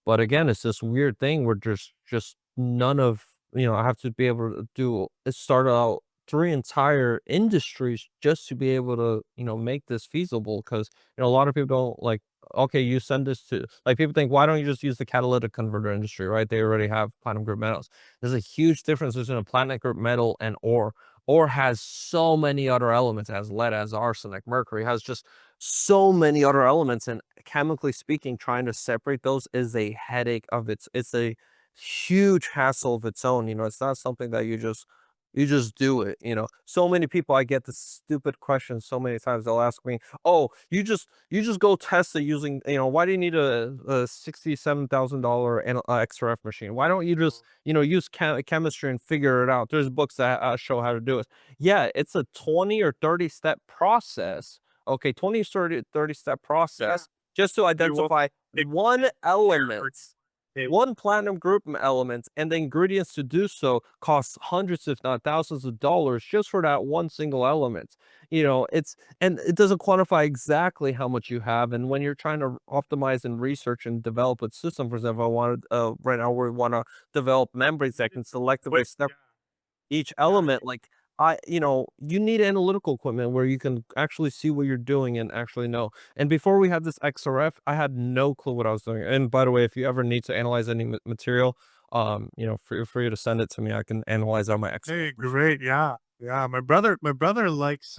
Speaker 2: But again, it's this weird thing where there's just none of I have to be able to start out 3 entire industries just to be able to, make this feasible. Because a lot of people don't, like, okay, you send this to like people think, why don't you just use the catalytic converter industry, right? They already have platinum group metals. There's a huge difference between a platinum group metal and ore. Ore has so many other elements, it has lead, has arsenic, mercury, has just so many other elements. And chemically speaking, trying to separate those is a headache of it's a huge hassle of its own. It's not something that you just do it. So many people, I get this stupid question so many times. They'll ask me, oh, you just go test it using, why do you need a $67,000 XRF machine? Why don't you just, use chemistry and figure it out? There's books that show how to do it. Yeah, it's a 20 or 30 step process. Okay, 20 or 30 step
Speaker 1: Yeah.
Speaker 2: process just to
Speaker 1: You won't
Speaker 2: identify
Speaker 1: take
Speaker 2: one element,
Speaker 1: it.
Speaker 2: one platinum group element, and the ingredients to do so costs hundreds, if not thousands of dollars just for that one single element. And it doesn't quantify exactly how much you have. And when you're trying to optimize and research and develop a system, for example, right now we want to develop membranes that can selectively
Speaker 1: Wait,
Speaker 2: step
Speaker 1: yeah,
Speaker 2: each
Speaker 1: yeah,
Speaker 2: element. Like you need analytical equipment where you can actually see what you're doing and actually know. And before we had this XRF, I had no clue what I was doing. And by the way, if you ever need to analyze any material, feel free to send it to me. I can analyze on my XRF
Speaker 1: hey,
Speaker 2: machine.
Speaker 1: great, yeah, yeah. My brother likes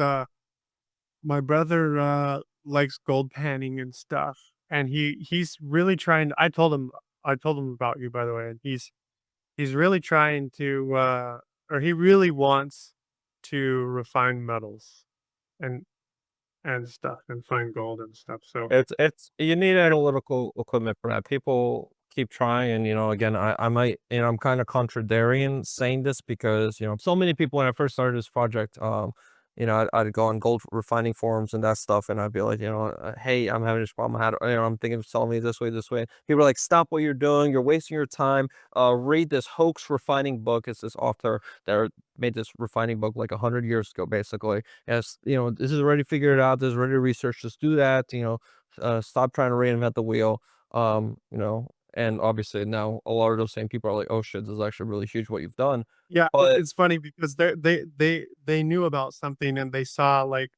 Speaker 1: gold panning and stuff, and he's really trying. I told him about you, by the way, and he's really trying to, or he really wants to refine metals and stuff and find gold and stuff. So
Speaker 2: It's you need analytical equipment for that. People keep trying, and again, I might, I'm kind of contrarian saying this because so many people when I first started this project, I'd go on gold refining forums and that stuff, and I'd be like, hey, I'm having this problem. I'm thinking of selling me this way, this way. People are like, stop what you're doing. You're wasting your time. Read this hoax refining book. It's this author that made this refining book like 100 years ago, basically. Yes, this is already figured out. This is already researched. Just do that. Stop trying to reinvent the wheel. And obviously now a lot of those same people are like, oh shit, this is actually really huge what you've done.
Speaker 1: yeah,
Speaker 2: But
Speaker 1: it's funny because they knew about something and they saw like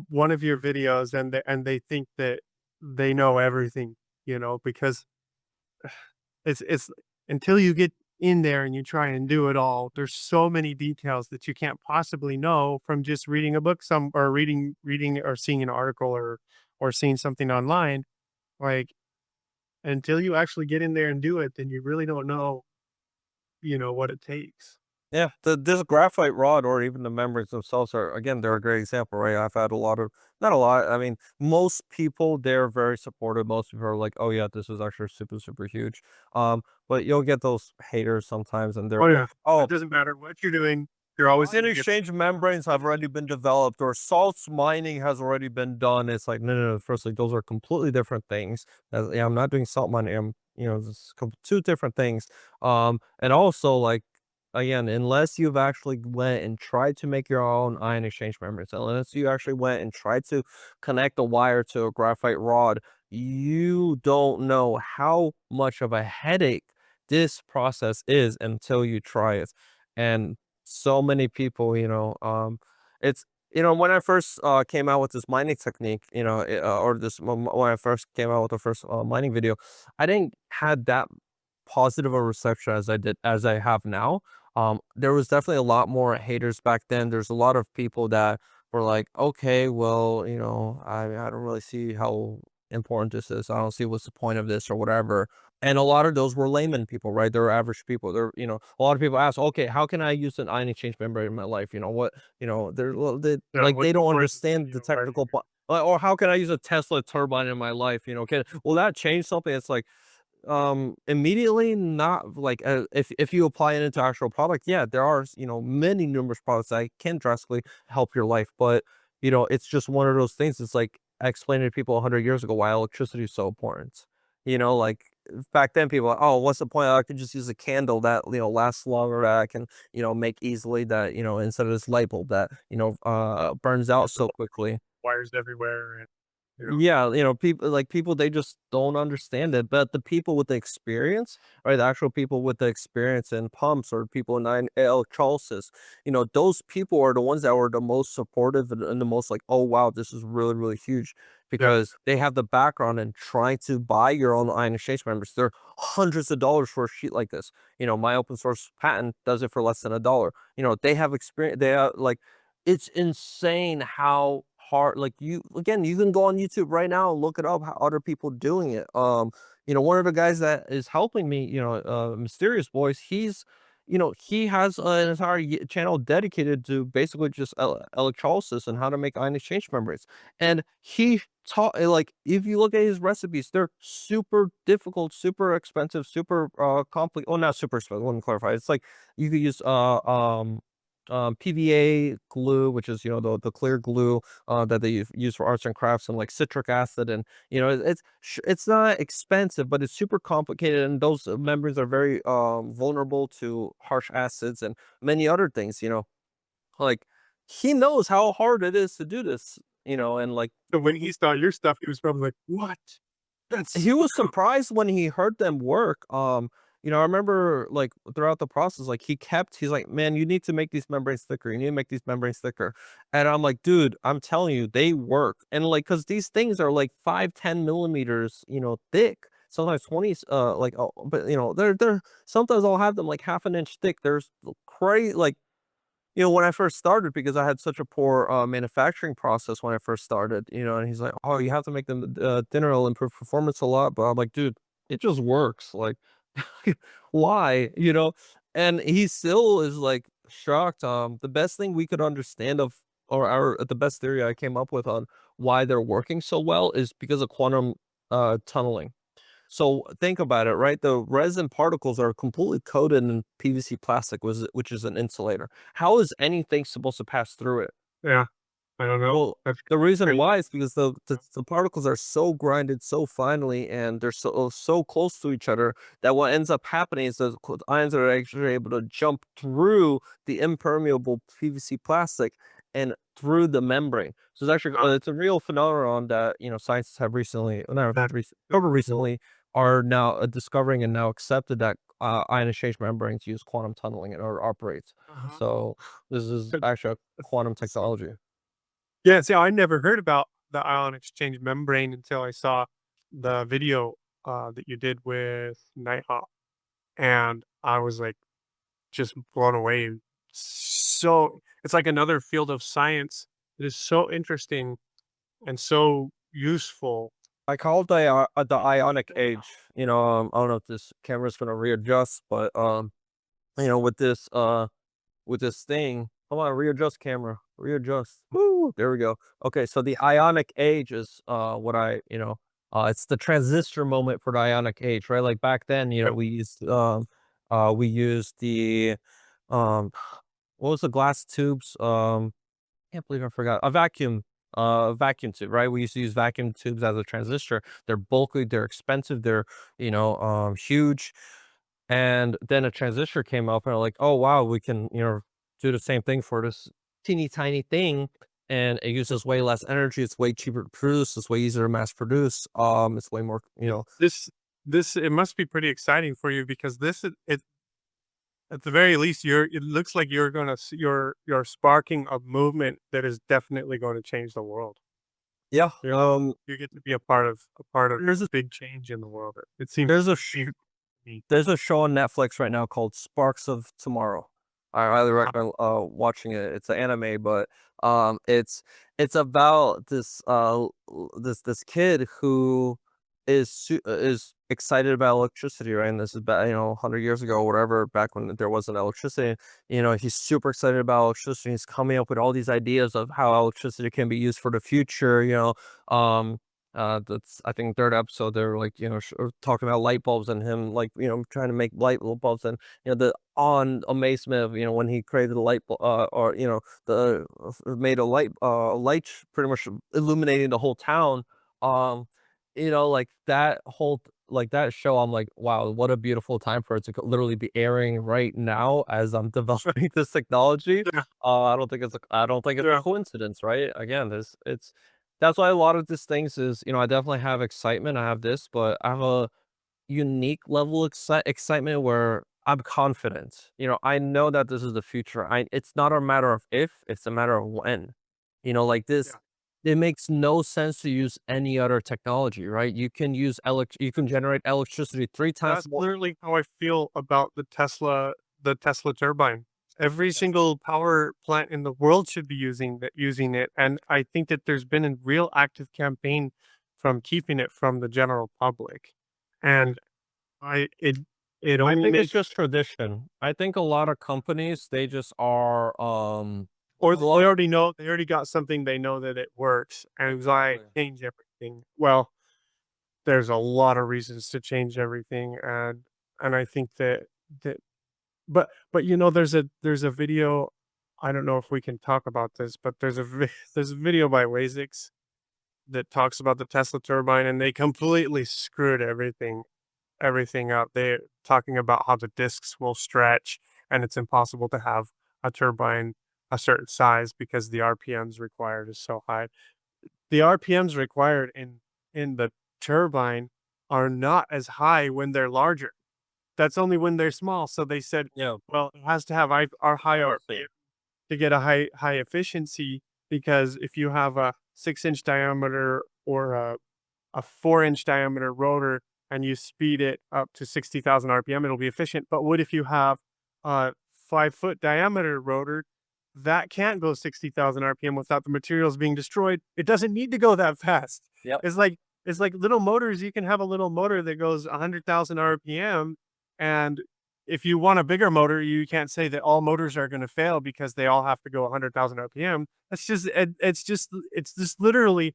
Speaker 1: one of your videos and they think that they know everything, because it's until you get in there and you try and do it all, there's so many details that you can't possibly know from just reading a book or reading or seeing an article or seeing something online. Like until you actually get in there and do it, then you really don't know, what it takes.
Speaker 2: yeah, this graphite rod or even the membranes themselves are, again, they're a great example, right? I've had a lot of, not a lot, I mean, most people, they're very supportive. Most people are like, oh yeah, this is actually super, super huge. But you'll get those haters sometimes and they're
Speaker 1: Oh
Speaker 2: like,
Speaker 1: yeah.
Speaker 2: oh,
Speaker 1: It doesn't matter what you're doing, you're always
Speaker 2: ion
Speaker 1: gonna get
Speaker 2: exchange membranes have already been developed or salts mining has already been done. It's like, no, no, no. Firstly, those are completely different things. Yeah, I'm not doing salt mining. This two different things. And also like, again, unless you've actually went and tried to make your own ion exchange membranes, unless you actually went and tried to connect a wire to a graphite rod, you don't know how much of a headache this process is until you try it. And so many people, it's when I first came out with this mining technique, or when I first came out with the first mining video, I didn't had that positive a reception as I have now. There was definitely a lot more haters back then. There's a lot of people that were like, okay, well, I don't really see how important this is. I don't see what's the point of this or whatever. And a lot of those were layman people, right? They're average people. A lot of people ask, okay, how can I use an ion exchange membrane in my life?
Speaker 1: yeah,
Speaker 2: They
Speaker 1: what's the
Speaker 2: don't
Speaker 1: point of the
Speaker 2: understand the
Speaker 1: video, right?
Speaker 2: technical, or how can I use a Tesla turbine in my life? Will that change something? It's like, immediately, not like, if you apply it into actual product, yeah, there are, many numerous products that can drastically help your life. But it's just one of those things. It's like I explained to people 100 years ago why electricity is so important. Like back then people are, oh, what's the point? I could just use a candle that lasts longer, that I can make easily, that instead of this light bulb that burns out so quickly.
Speaker 1: Wires everywhere. you know?
Speaker 2: Yeah, you know, people they just don't understand it. But the people with the experience, right? The actual people with the experience in pumps or people in electrolysis, you know, those people are the ones that were the most supportive and the most like, oh wow, this is really, really huge
Speaker 1: Yeah,
Speaker 2: because they have the background in trying to buy your own ion exchange members. They're hundreds of dollars for a sheet like this. You know, my open source patent does it for less than $1. You know, they have experience, they have like it's insane how hard like, you again, you can go on YouTube right now and look it up, how other people doing it. You know, one of the guys that is helping me, you know, Mysterious Voice, he's you know, he has an entire channel dedicated to basically just electrolysis and how to make ion exchange membranes. And he taught like if you look at his recipes, they're super difficult, super expensive, super complicated. Well, not super expensive. Let me clarify. It's like you could use PVA glue, which is, you know, the clear glue that they use for arts and crafts, and like citric acid, and you know, it's not expensive, but it's super complicated, and those membranes are very vulnerable to harsh acids and many other things. You know, like he knows how hard it is to do this. You know, and like
Speaker 1: so when he saw your stuff, he was probably like, "What? That's
Speaker 2: he
Speaker 1: so
Speaker 2: was
Speaker 1: cool."
Speaker 2: surprised when he heard them work. You know, I remember like throughout the process, like he's like, man, you need to make these membranes thicker. You need to make these membranes thicker. And I'm like, dude, I'm telling you, they work. And like, cause these things are like 5, 10 millimeters, you know, thick. Sometimes 20, like, oh, but you know, they're sometimes I'll have them like half an inch thick. There's crazy, like, you know, when I first started, because I had such a poor, manufacturing process when I first started, you know, and he's like, "Oh, you have to make them, thinner, it'll improve performance a lot," but I'm like, "Dude, it just works, like, why?" You know? And he still is, like, shocked. The best thing we could understand of or our the best theory I came up with on why they're working so well is because of quantum, tunneling. So think about it, right? The resin particles are completely coated in PVC plastic, which is an insulator. How is anything supposed to pass through it?
Speaker 1: Yeah, I don't know.
Speaker 2: Well,
Speaker 1: That's
Speaker 2: the reason
Speaker 1: crazy.
Speaker 2: why is because the particles are so grinded so finely and they're so close to each other that what ends up happening is the ions are actually able to jump through the impermeable PVC plastic and through the membrane. So it's actually it's a real phenomenon that, you know, scientists have recently, well, not
Speaker 1: That's
Speaker 2: recently,
Speaker 1: so
Speaker 2: over
Speaker 1: cool.
Speaker 2: recently, are now discovering and now accepted that ion exchange membranes use quantum tunneling and or operates.
Speaker 1: Uh-huh.
Speaker 2: So this is
Speaker 1: That's
Speaker 2: actually a quantum
Speaker 1: so
Speaker 2: technology.
Speaker 1: yeah, see, I never heard about the ion exchange membrane until I saw the video, that you did with Nighthawk, and I was, like, just blown away. So it's like another field of science that is so interesting and so useful.
Speaker 2: I call it the ionic age. You know, I don't know if this camera's gonna readjust, but you know, with this thing, come on, readjust camera, readjust. Woo, there we go. Okay, so the ionic age is what I, you know, it's the transistor moment for the ionic age, right? Like back then, you know,
Speaker 1: Yep.
Speaker 2: we used the um what was the glass tubes? Can't believe I forgot. A vacuum tube, right? We used to use vacuum tubes as a transistor. They're bulky, they're expensive, they're, you know, huge. And then a transistor came up and I'm like, oh wow, we can, you know, do the same thing for this teeny tiny thing. And it uses way less energy. It's way cheaper to produce. It's way easier to mass produce. It's way more, you know,
Speaker 1: This this it must be pretty exciting for you because this is it at the very least, it looks like you're gonna you're sparking a movement that is definitely going to change the world.
Speaker 2: yeah.
Speaker 1: You get to be a part of
Speaker 2: There's a
Speaker 1: big change in the world. It
Speaker 2: there's
Speaker 1: seems
Speaker 2: a
Speaker 1: to me.
Speaker 2: There's a show on Netflix right now called Sparks of Tomorrow. I highly
Speaker 1: Uh-huh.
Speaker 2: recommend watching it. It's an anime, but it's about this kid who is excited about electricity, right? And this is back, you know, 100 years ago or whatever, back when there wasn't electricity. You know, he's super excited about electricity. He's coming up with all these ideas of how electricity can be used for the future. You know, that's I think third episode they're like, you know, talking about light bulbs and him like, you know, trying to make light bulbs, and you know the on amazement of, you know, when he created a light bulb, or you know the made a light pretty much illuminating the whole town. um you know, like that whole like that show, I'm like, wow, what a beautiful time for it to literally be airing right now as I'm developing this technology.
Speaker 1: Yeah,
Speaker 2: I don't think it's a
Speaker 1: yeah.
Speaker 2: coincidence, right? Again, this it's That's why a lot of these things is, I definitely have excitement, I have this, but I have a unique level of excitement where I'm confident. I know that this is the future. It's not a matter of if, it's a matter of when. Like this,
Speaker 1: Yeah.
Speaker 2: it makes no sense to use any other technology, right? You can generate electricity 3 times
Speaker 1: That's
Speaker 2: more.
Speaker 1: literally how I feel about the Tesla turbine. Every
Speaker 2: Yeah.
Speaker 1: single power plant in the world should be using it, and I think that there's been a real active campaign from keeping it from the general public, and I it
Speaker 2: I
Speaker 1: only
Speaker 2: think it's just
Speaker 1: makes
Speaker 2: tradition. I think a lot of companies, they just are,
Speaker 1: or
Speaker 2: a lot.
Speaker 1: they already got something they know that it works, and why
Speaker 2: Exactly.
Speaker 1: change everything? Well, there's a lot of reasons to change everything, and I think that but, there's a video. I don't know if we can talk about this, but there's a video by Lasix that talks about the Tesla turbine, and they completely screwed everything up. They're talking about how the discs will stretch, and it's impossible to have a turbine a certain size because the RPMs required is so high. The RPMs required in the turbine are not as high when they're larger. That's only when they're small, so they said,
Speaker 2: Yeah.
Speaker 1: "Well, it has to have our high
Speaker 2: RC.
Speaker 1: RPM to get a high efficiency, because if you have a 6-inch diameter or a 4-inch diameter rotor and you speed it up to 60,000 RPM, it'll be efficient. But what if you have a 5-foot diameter rotor that can't go 60,000 RPM without the materials being destroyed? It doesn't need to go that fast.
Speaker 2: Yep.
Speaker 1: It's like little motors. You can have a little motor that goes 100,000 RPM, and if you want a bigger motor, you can't say that all motors are going to fail because they all have to go 100,000 RPM. It's just literally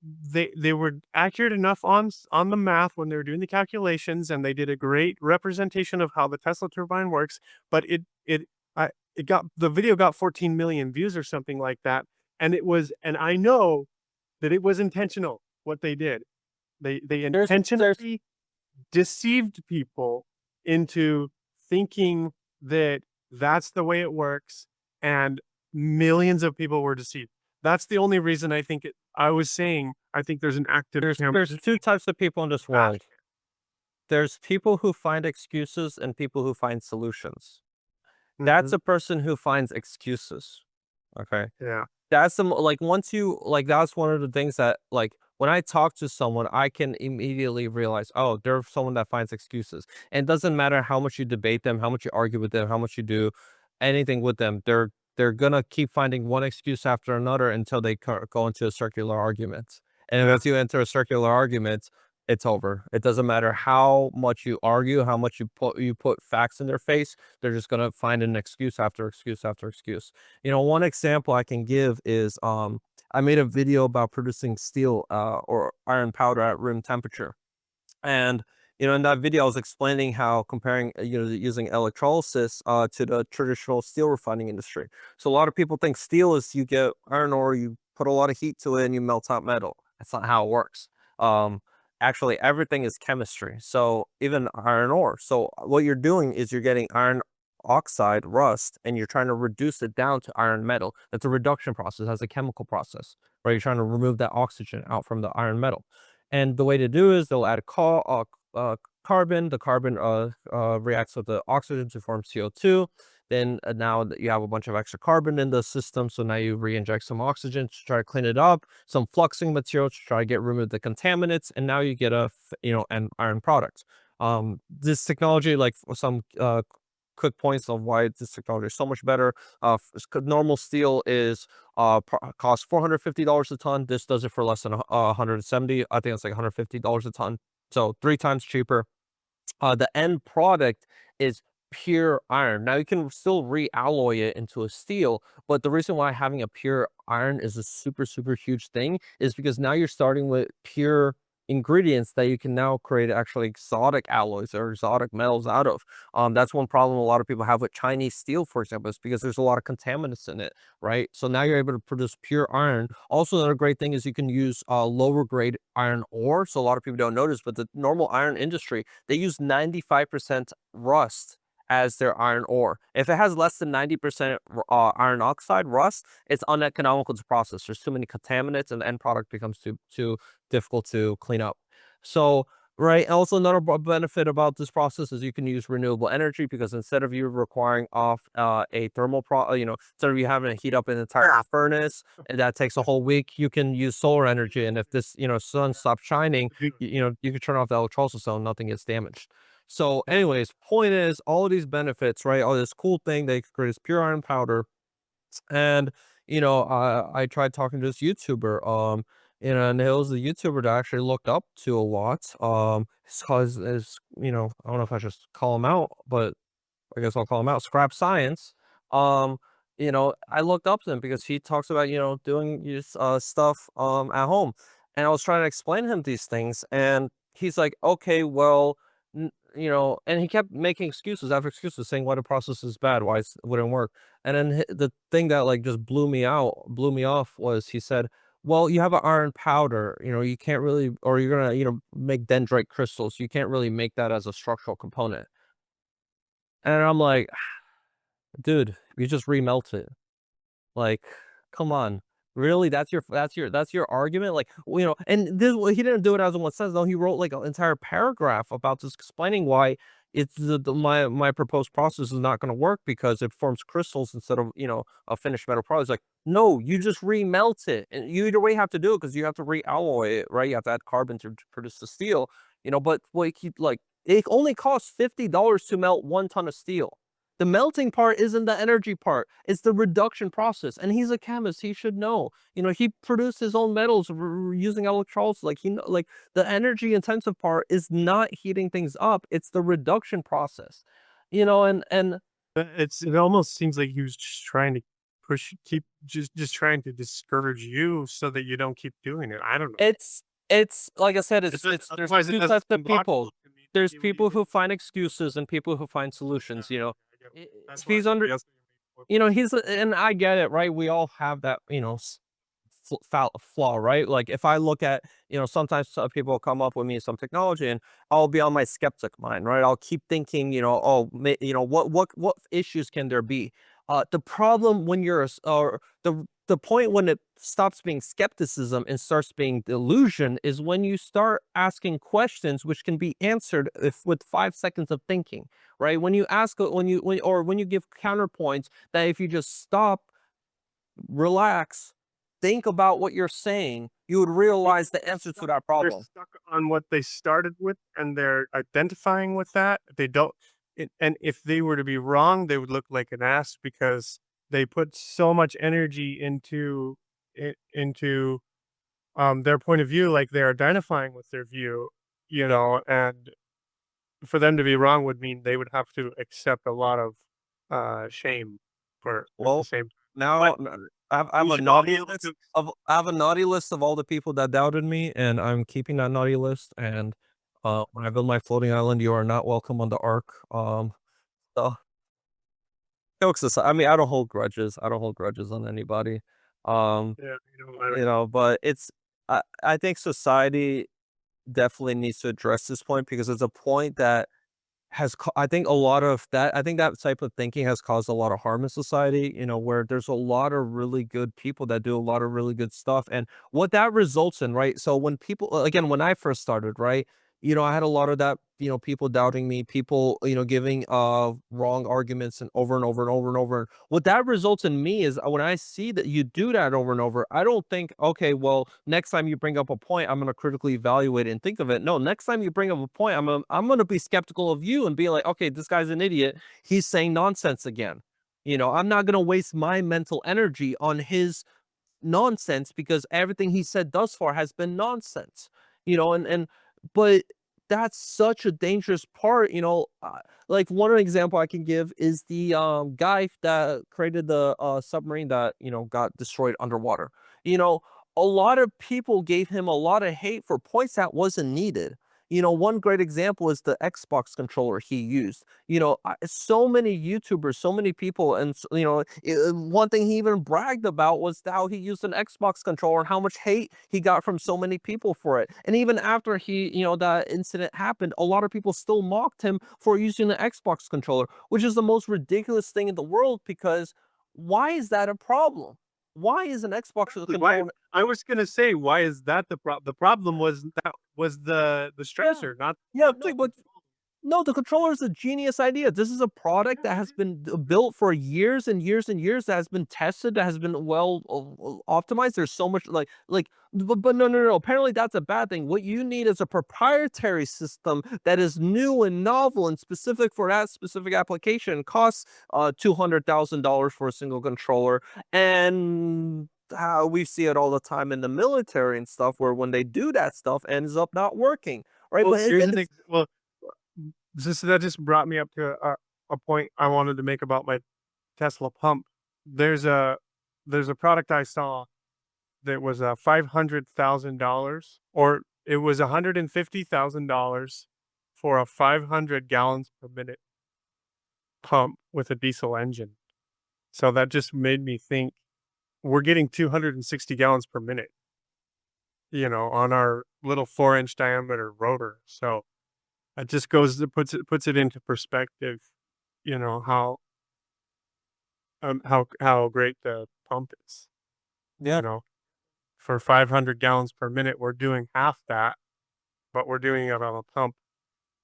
Speaker 1: they were accurate enough on the math when they were doing the calculations, and they did a great representation of how the Tesla turbine works. But it got the video got 14 million views or something like that, and I know that it was intentional what they did. They
Speaker 2: There's
Speaker 1: intentionally deceived people into thinking that that's the way it works, and millions of people were deceived. That's the only reason I was saying I think there's an active
Speaker 2: there's
Speaker 1: campaign
Speaker 2: 2 types of people in this
Speaker 1: back.
Speaker 2: world. There's people who find excuses and people who find solutions. That's
Speaker 1: Mhm.
Speaker 2: a person who finds excuses, okay?
Speaker 1: Yeah.
Speaker 2: That's the mo like, once you like, that's one of the things that, like, when I talk to someone, I can immediately realize, "Oh, they're someone that finds excuses." And it doesn't matter how much you debate them, how much you argue with them, how much you do anything with them, they're gonna keep finding one excuse after another until they go into a circular argument. And
Speaker 1: Yeah.
Speaker 2: once you enter a circular argument, it's over. It doesn't matter how much you argue, how much you put facts in their face, they're just gonna find an excuse after excuse after excuse. One example I can give is, I made a video about producing steel, or iron powder at room temperature. And, in that video, I was explaining how comparing, using electrolysis, to the traditional steel refining industry. So a lot of people think steel is you get iron ore, you put a lot of heat to it, and you melt out metal. That's not how it works. Um, Actually, everything is chemistry. So even iron ore. So what you're doing is you're getting iron oxide, rust, and you're trying to reduce it down to iron metal. That's a reduction process. That's a chemical process, right? You're trying to remove that oxygen out from the iron metal. And the way to do is they'll add carbon. The carbon reacts with the oxygen to form CO2. Then now that you have a bunch of extra carbon in the system, so now you re-inject some oxygen to try to clean it up, some fluxing material to try to remove the contaminants, and now you get an iron product. This technology, like for some quick points of why this technology is so much better. Normal steel is costs $450 a ton. This does it for less than 170. I think it's like $150 a ton. So 3 times cheaper. The end product is pure iron. Now you can still realloy it into a steel, but the reason why having a pure iron is a super, super huge thing is because now you're starting with pure ingredients that you can now create actually exotic alloys or exotic metals out of. That's one problem a lot of people have with Chinese steel, for example, is because there's a lot of contaminants in it, right? So now you're able to produce pure iron. Also, another great thing is you can use lower grade iron ore. So a lot of people don't notice, but the normal iron industry, they use 95% rust as their iron ore. If it has less than 90% iron oxide rust, it's uneconomical to process. There's too many contaminants, and the end product becomes too difficult to clean up. So, right. Also, another benefit about this process is you can use renewable energy, because instead of you requiring off a instead of you having to heat up an entire furnace and that takes a whole week, you can use solar energy. And if this, sun stops shining, you can turn off the electrolysis cell and nothing gets damaged. So, anyways, point is, all of these benefits, right? All this cool thing they create this pure iron powder. And, I tried talking to this YouTuber, and it was a YouTuber that I actually looked up to a lot. His cause is, I don't know if I should call him out, but I guess I'll call him out, Scrap Science. Um, I looked up to him because he talks about, doing his stuff at home. And I was trying to explain to him these things, and he's like, okay, well, and he kept making excuses after excuses, saying why the process is bad, why it wouldn't work. And then the thing that like just blew me off was he said, well, you have an iron powder, you can't really, or you're gonna, make dendrite crystals. You can't really make that as a structural component. And I'm like, dude, you just remelt it. Like, come on. Really? That's your argument? Like, and this, he didn't do it as in one sentence. No, he wrote like an entire paragraph about this, explaining why it's my proposed process is not going to work because it forms crystals instead of, a finished metal product. It's like, no, you just remelt it. And you either way have to do it because you have to realloy it, right? You have to add carbon to produce the steel, but like it only costs $50 to melt 1 ton of steel. The melting part isn't the energy part. It's the reduction process. And he's a chemist. He should know. He produced his own metals using electrolysis. Like like the energy intensive part is not heating things up. It's the reduction process. And
Speaker 1: It almost seems like he was just trying to keep just trying to discourage you so that you don't keep doing it. I don't know.
Speaker 2: it's like I said, there's
Speaker 1: Otherwise it
Speaker 2: two
Speaker 1: doesn't
Speaker 2: types of
Speaker 1: seem
Speaker 2: people.
Speaker 1: logical to me that
Speaker 2: There's
Speaker 1: he would
Speaker 2: people
Speaker 1: even.
Speaker 2: who find excuses and people who find
Speaker 1: Yeah,
Speaker 2: solutions.
Speaker 1: I get
Speaker 2: I-
Speaker 1: that's
Speaker 2: If
Speaker 1: why
Speaker 2: he's under,
Speaker 1: somebody else can make more
Speaker 2: and I get it, right? We all have that, flaw, right? Like if I look at, sometimes people come up with me some technology, and I'll be on my skeptic mind, right? I'll keep thinking, oh, what issues can there be? The problem when or the point when it stops being skepticism and starts being delusion is when you start asking questions which can be answered if with 5 seconds of thinking, right? When you ask, when you give counterpoints that if you just stop, relax, think about what you're saying, you would
Speaker 1: Well,
Speaker 2: realize the answer to that
Speaker 1: they're
Speaker 2: problem.
Speaker 1: stuck on what they started with, and they're identifying with that. They don't and if they were to be wrong, they would look like an ass because they put so much energy into, their point of view, like, they're identifying with their view, and for them to be wrong would mean they would have to accept a lot of, shame for at the
Speaker 2: Well,
Speaker 1: same time.
Speaker 2: now
Speaker 1: But
Speaker 2: I have
Speaker 1: we
Speaker 2: a
Speaker 1: should all be
Speaker 2: naughty
Speaker 1: able
Speaker 2: list
Speaker 1: to.
Speaker 2: of I have a naughty list of all the people that doubted me, and I'm keeping that naughty list. And when I build my floating island, you are not welcome on the ark. So jokes aside, I mean, I don't hold grudges. I don't hold grudges on anybody. Um,
Speaker 1: Yeah, I
Speaker 2: but I think society definitely needs to address this point, because it's a point that I think a lot of that, I think that type of thinking has caused a lot of harm in society, where there's a lot of really good people that do a lot of really good stuff. And what that results in, right? So when people, again, when I first started, right, I had a lot of that, people doubting me, people, giving wrong arguments and over and over and over and over. What that results in me is, when I see that you do that over and over, I don't think, okay, well, next time you bring up a point, I'm going to critically evaluate it and think of it. No, next time you bring up a point, I'm going to be skeptical of you and be like, okay, this guy's an idiot. He's saying nonsense again. I'm not going to waste my mental energy on his nonsense, because everything he said thus far has been nonsense. And but that's such a dangerous part. Like one example I can give is the guy that created the submarine that got destroyed underwater. you know a lot of people gave him a lot of hate for points that wasn't needed. One great example is the Xbox controller he used. So many YouTubers, so many people, and one thing he even bragged about was how he used an Xbox controller and how much hate he got from so many people for it. And even after that incident happened, a lot of people still mocked him for using an Xbox controller, which is the most ridiculous thing in the world because why is that a problem? Why is an Xbox
Speaker 1: Exactly. Why?
Speaker 2: controller?
Speaker 1: I was gonna say, why is that the problem? The problem was the
Speaker 2: Yeah,
Speaker 1: stressor, not
Speaker 2: yeah,
Speaker 1: the
Speaker 2: but no, the controller is a genius idea. This is a product that has been built for years and years and years, that has been tested, that has been well optimized. There's so much but no, no, no. Apparently, that's a bad thing. What you need is a proprietary system that is new and novel and specific for that specific application. Costs $200,000 for a single controller, and we see it all the time in the military and stuff, where when they do that stuff, ends up not working. Right,
Speaker 1: well,
Speaker 2: but
Speaker 1: here's an well, that just brought me up to a point I wanted to make about my Tesla pump. There's a there's a product I saw that was $500,000, or it was $150,000 for a 500 gallons per minute pump with a diesel engine. So that just made me think we're getting 260 gallons per minute, on our little 4-inch diameter rotor. So it just puts it into perspective, how how great the pump is.
Speaker 2: yeah.
Speaker 1: You know, for 500 gallons per minute, we're doing half that, but we're doing it on a pump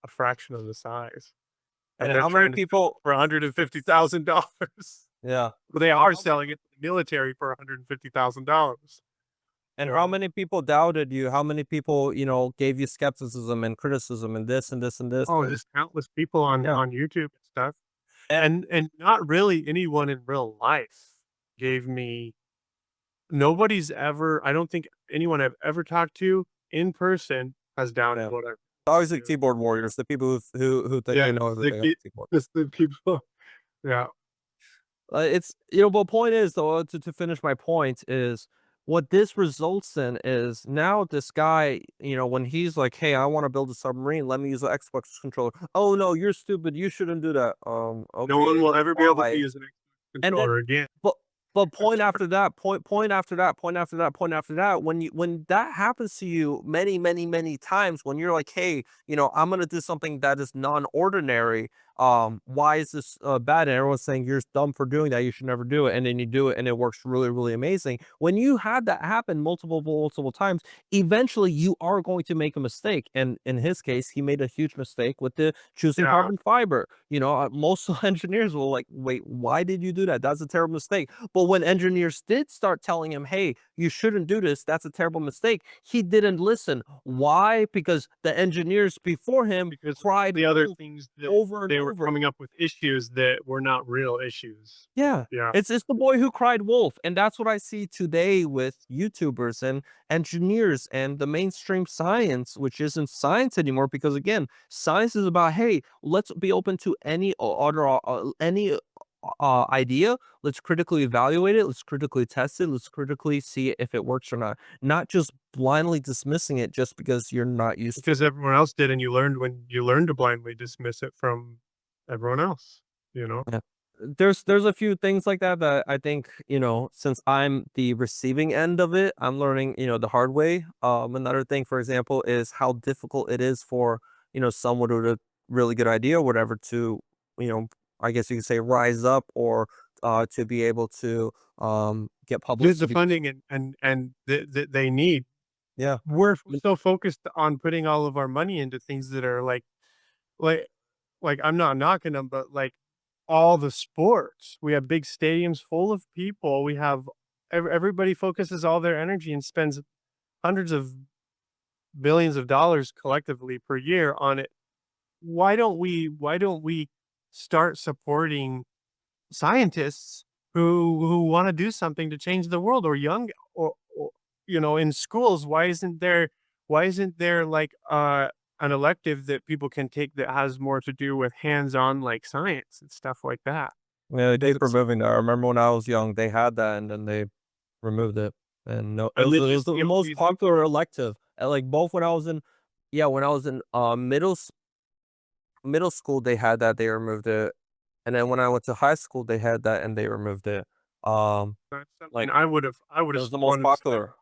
Speaker 1: a fraction of the size, and
Speaker 2: And
Speaker 1: they're
Speaker 2: how many
Speaker 1: trying to sell
Speaker 2: people
Speaker 1: it for $150,000.
Speaker 2: yeah.
Speaker 1: But they
Speaker 2: And
Speaker 1: are
Speaker 2: how many
Speaker 1: selling it to the military for $150,000.
Speaker 2: and
Speaker 1: You
Speaker 2: how
Speaker 1: know,
Speaker 2: many people doubted you? How many people, gave you skepticism and criticism and this and this and this
Speaker 1: oh,
Speaker 2: and
Speaker 1: there's countless people on
Speaker 2: yeah.
Speaker 1: YouTube and stuff,
Speaker 2: And
Speaker 1: and not really anyone in real life gave me. Nobody's ever. I don't think anyone I've ever talked to in person has doubted
Speaker 2: yeah.
Speaker 1: what I
Speaker 2: Always the
Speaker 1: do.
Speaker 2: keyboard warriors, the people who think
Speaker 1: Yeah,
Speaker 2: they know
Speaker 1: the
Speaker 2: everything about
Speaker 1: key
Speaker 2: keyboard.
Speaker 1: it's the people. Yeah.
Speaker 2: It's but point is though, to finish my point is what this results in is now this guy, when he's like, "Hey, I want to build a submarine. Let me use an Xbox controller." Oh no, you're stupid. You shouldn't do that.
Speaker 1: No one
Speaker 2: Okay,
Speaker 1: will ever be able to
Speaker 2: why?
Speaker 1: use an Xbox
Speaker 2: And then
Speaker 1: controller again.
Speaker 2: but
Speaker 1: That's
Speaker 2: point after that, point after that, point after that, point after that, when that happens to you many, many, many times, when you're like, "Hey, I'm gonna do something that is non-ordinary, why is this, bad?" And everyone's saying, "You're dumb for doing that, you should never do it," and then you do it, and it works really, really amazing. When you had that happen multiple times, eventually you are going to make a mistake, and in his case, he made a huge mistake with the choosing
Speaker 1: yeah,
Speaker 2: carbon fiber. Most engineers will like, "Wait, why did you do that? That's a terrible mistake." But when engineers did start telling him, "Hey, you shouldn't do this. That's a terrible mistake," he didn't listen. Why? Because the engineers before him
Speaker 1: because of all
Speaker 2: cried
Speaker 1: the other
Speaker 2: wolf
Speaker 1: things that
Speaker 2: over and
Speaker 1: they were
Speaker 2: over.
Speaker 1: coming up with issues that were not real issues.
Speaker 2: Yeah.
Speaker 1: Yeah.
Speaker 2: It's the boy who cried wolf. And that's what I see today with YouTubers and engineers and the mainstream science, which isn't science anymore. Because again, science is about, hey, let's be open to any idea. Let's critically evaluate it. Let's critically test it. Let's critically see if it works or not. Not just blindly dismissing it just because you're not used to
Speaker 1: Because everyone else did, and you learned to blindly dismiss it from everyone else, you know?
Speaker 2: it. There's a few things like that that I think, since I'm the receiving end of it, I'm learning, the hard way. Another thing, for example, is how difficult it is for, someone with a really good idea or whatever to, you know, I guess you could say rise up or to be able to get
Speaker 1: Get the
Speaker 2: publicity.
Speaker 1: funding and that they need.
Speaker 2: Yeah.
Speaker 1: We're so focused on putting all of our money into things that are like I'm not knocking them, but, like, all the sports. We have big stadiums full of people. We have everybody focuses all their energy and spends hundreds of billions of dollars collectively per year on it. Why don't we start supporting scientists who wanna do something to change the world, or young, or in schools, why isn't there, like, an elective that people can take that has more to do with hands-on, like, science and stuff like that?
Speaker 2: Yeah, they keep
Speaker 1: That's
Speaker 2: removing that. I remember when I was young, they had that and then they removed it. And no, it was
Speaker 1: religious
Speaker 2: the most
Speaker 1: theology.
Speaker 2: popular elective. Like both when I was in Yeah, when I was in, middle school, they had that, they removed it, and then when I went to high school, they had that and they removed it. Um,
Speaker 1: That's something
Speaker 2: like,
Speaker 1: I would
Speaker 2: it
Speaker 1: have
Speaker 2: was the most
Speaker 1: wanted to spend.
Speaker 2: popular.